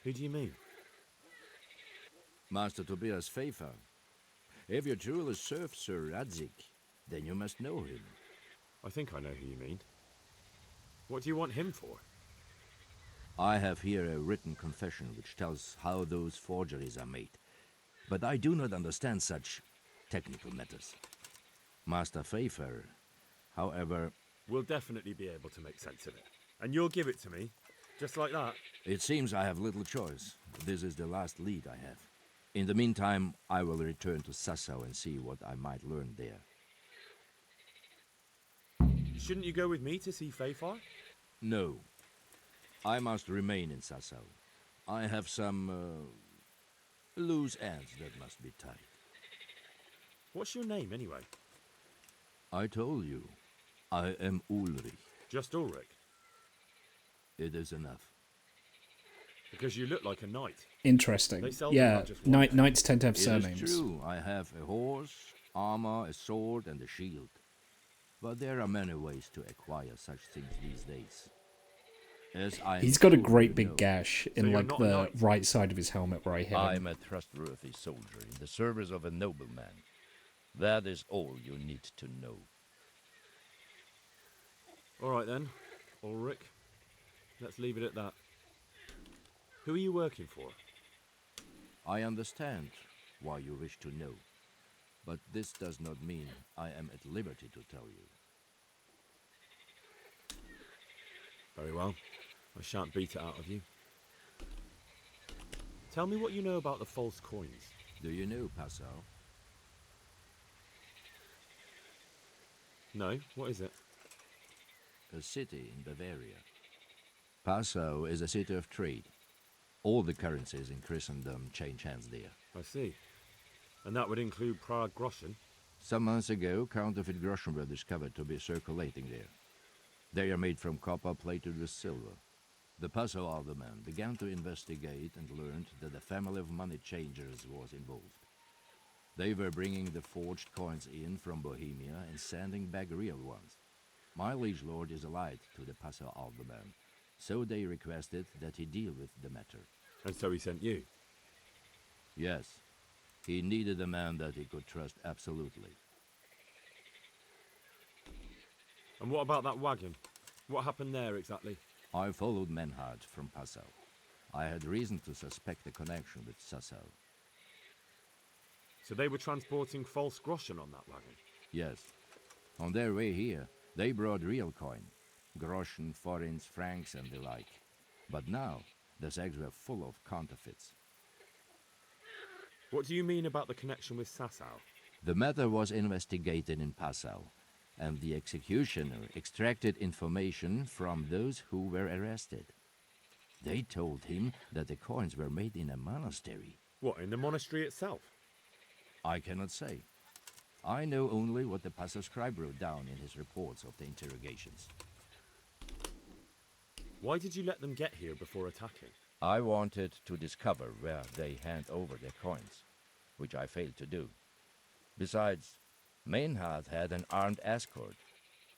Who do you mean? Master Tobias Pfeiffer. If you truly serve Sir Radzig, then you must know him. I think I know who you mean. What do you want him for? I have here a written confession which tells how those forgeries are made. But I do not understand such technical matters. Master Pfeiffer, however... We'll definitely be able to make sense of it. And you'll give it to me, just like that? It seems I have little choice. This is the last lead I have. In the meantime, I will return to Sassau and see what I might learn there. Shouldn't you go with me to see Pfeiffer? No. I must remain in Sassau. I have some loose ends that must be tied. What's your name, anyway? I told you. I am Ulrich. Just Ulrich? It is enough. Because you look like a knight. Interesting. Yeah, knights tend to have surnames. It is true. I have a horse, armor, a sword, and a shield. But there are many ways to acquire such things these days. As I He's am got a sure great you big know, gash in like the right side of his helmet where I hit I him. am a trustworthy soldier in the service of a nobleman. That is all you need to know. All right then, Ulrich. Let's leave it at that. Who are you working for? I understand why you wish to know, but this does not mean I am at liberty to tell you. Very well. I shan't beat it out of you. Tell me what you know about the false coins. Do you know Passau? No, what is it? A city in Bavaria. Passau is a city of trade. All the currencies in Christendom change hands there. I see. And that would include Prague groschen? Some months ago, counterfeit groschen were discovered to be circulating there. They are made from copper plated with silver. The Passau alderman began to investigate and learned that a family of money changers was involved. They were bringing the forged coins in from Bohemia and sending back real ones. My liege lord is allied to the Passau alderman, so they requested that he deal with the matter. And so he sent you? Yes. He needed a man that he could trust absolutely. And what about that wagon? What happened there exactly? I followed Menhard from Passau. I had reason to suspect a connection with Sassau. So they were transporting false groschen on that wagon? Yes. On their way here, they brought real coin. Groschen, forints, francs and the like. But now, the sacks were full of counterfeits. What do you mean about the connection with Sassau? The matter was investigated in Passau, and the executioner extracted information from those who were arrested. They told him that the coins were made in a monastery. What, in the monastery itself? I cannot say. I know only what the Passau scribe wrote down in his reports of the interrogations. Why did you let them get here before attacking? I wanted to discover where they hand over their coins, which I failed to do. Besides, Meinhard had an armed escort,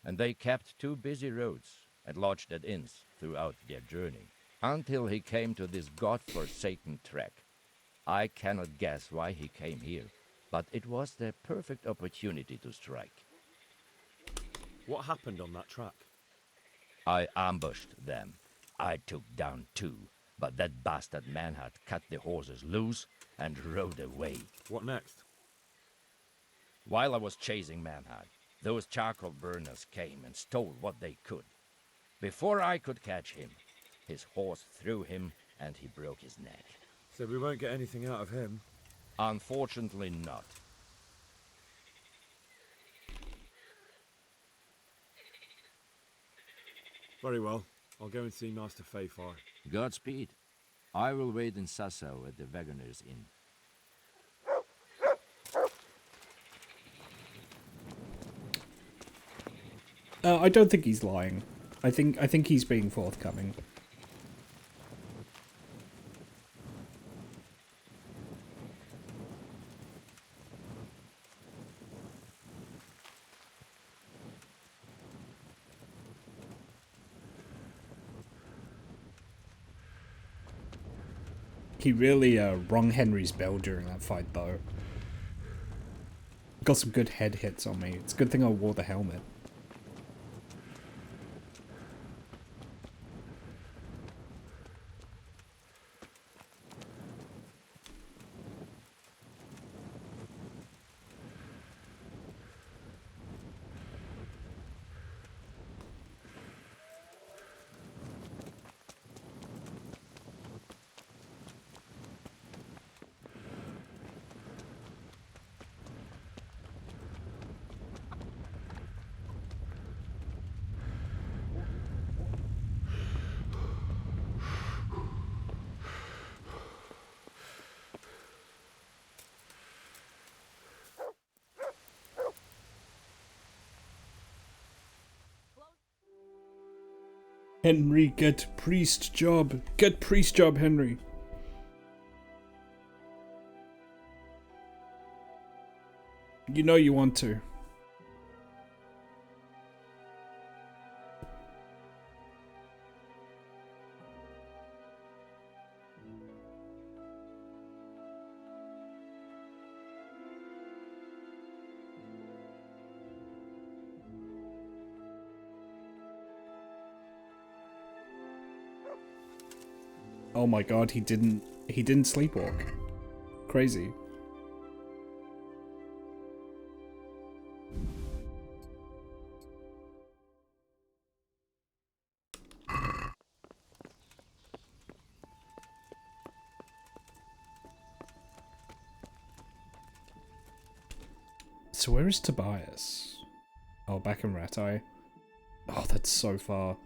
and they kept two busy roads and lodged at inns throughout their journey, until he came to this god-forsaken track. I cannot guess why he came here, but it was the perfect opportunity to strike. What happened on that track? I ambushed them. I took down two, but that bastard Manhart cut the horses loose and rode away. What next? While I was chasing Manhart, those charcoal burners came and stole what they could. Before I could catch him, his horse threw him and he broke his neck. So we won't get anything out of him? Unfortunately not. Very well. I'll go and see Master Fayfar. Godspeed. I will wait in Sassau at the Wagoner's Inn. I don't think he's lying. I think he's being forthcoming. He really rung Henry's bell during that fight, though. Got some good head hits on me. It's a good thing I wore the helmet. Henry, get priest job. Get priest job, Henry. You know you want to. Oh my god, he didn't sleepwalk. Crazy. So where is Tobias? Oh, back in Ratai. Oh, that's so far.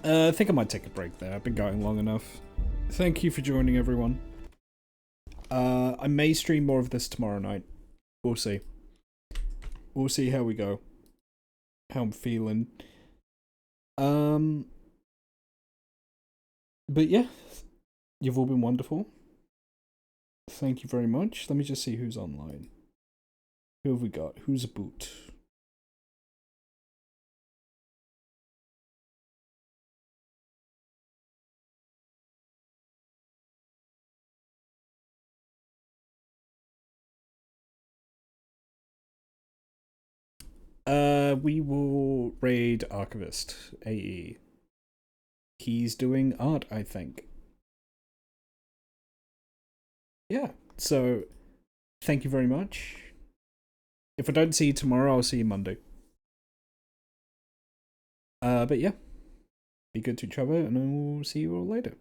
I think I might take a break there. I've been going long enough. Thank you for joining, everyone. I may stream more of this tomorrow night. We'll see. We'll see how we go. How I'm feeling. But yeah, you've all been wonderful. Thank you very much. Let me just see who's online. Who have we got? Who's a boot? We will raid Archivist AE. He's doing art, I think. Yeah, so thank you very much. If I don't see you tomorrow, I'll see you Monday. But yeah, be good to each other, and I will see you all later.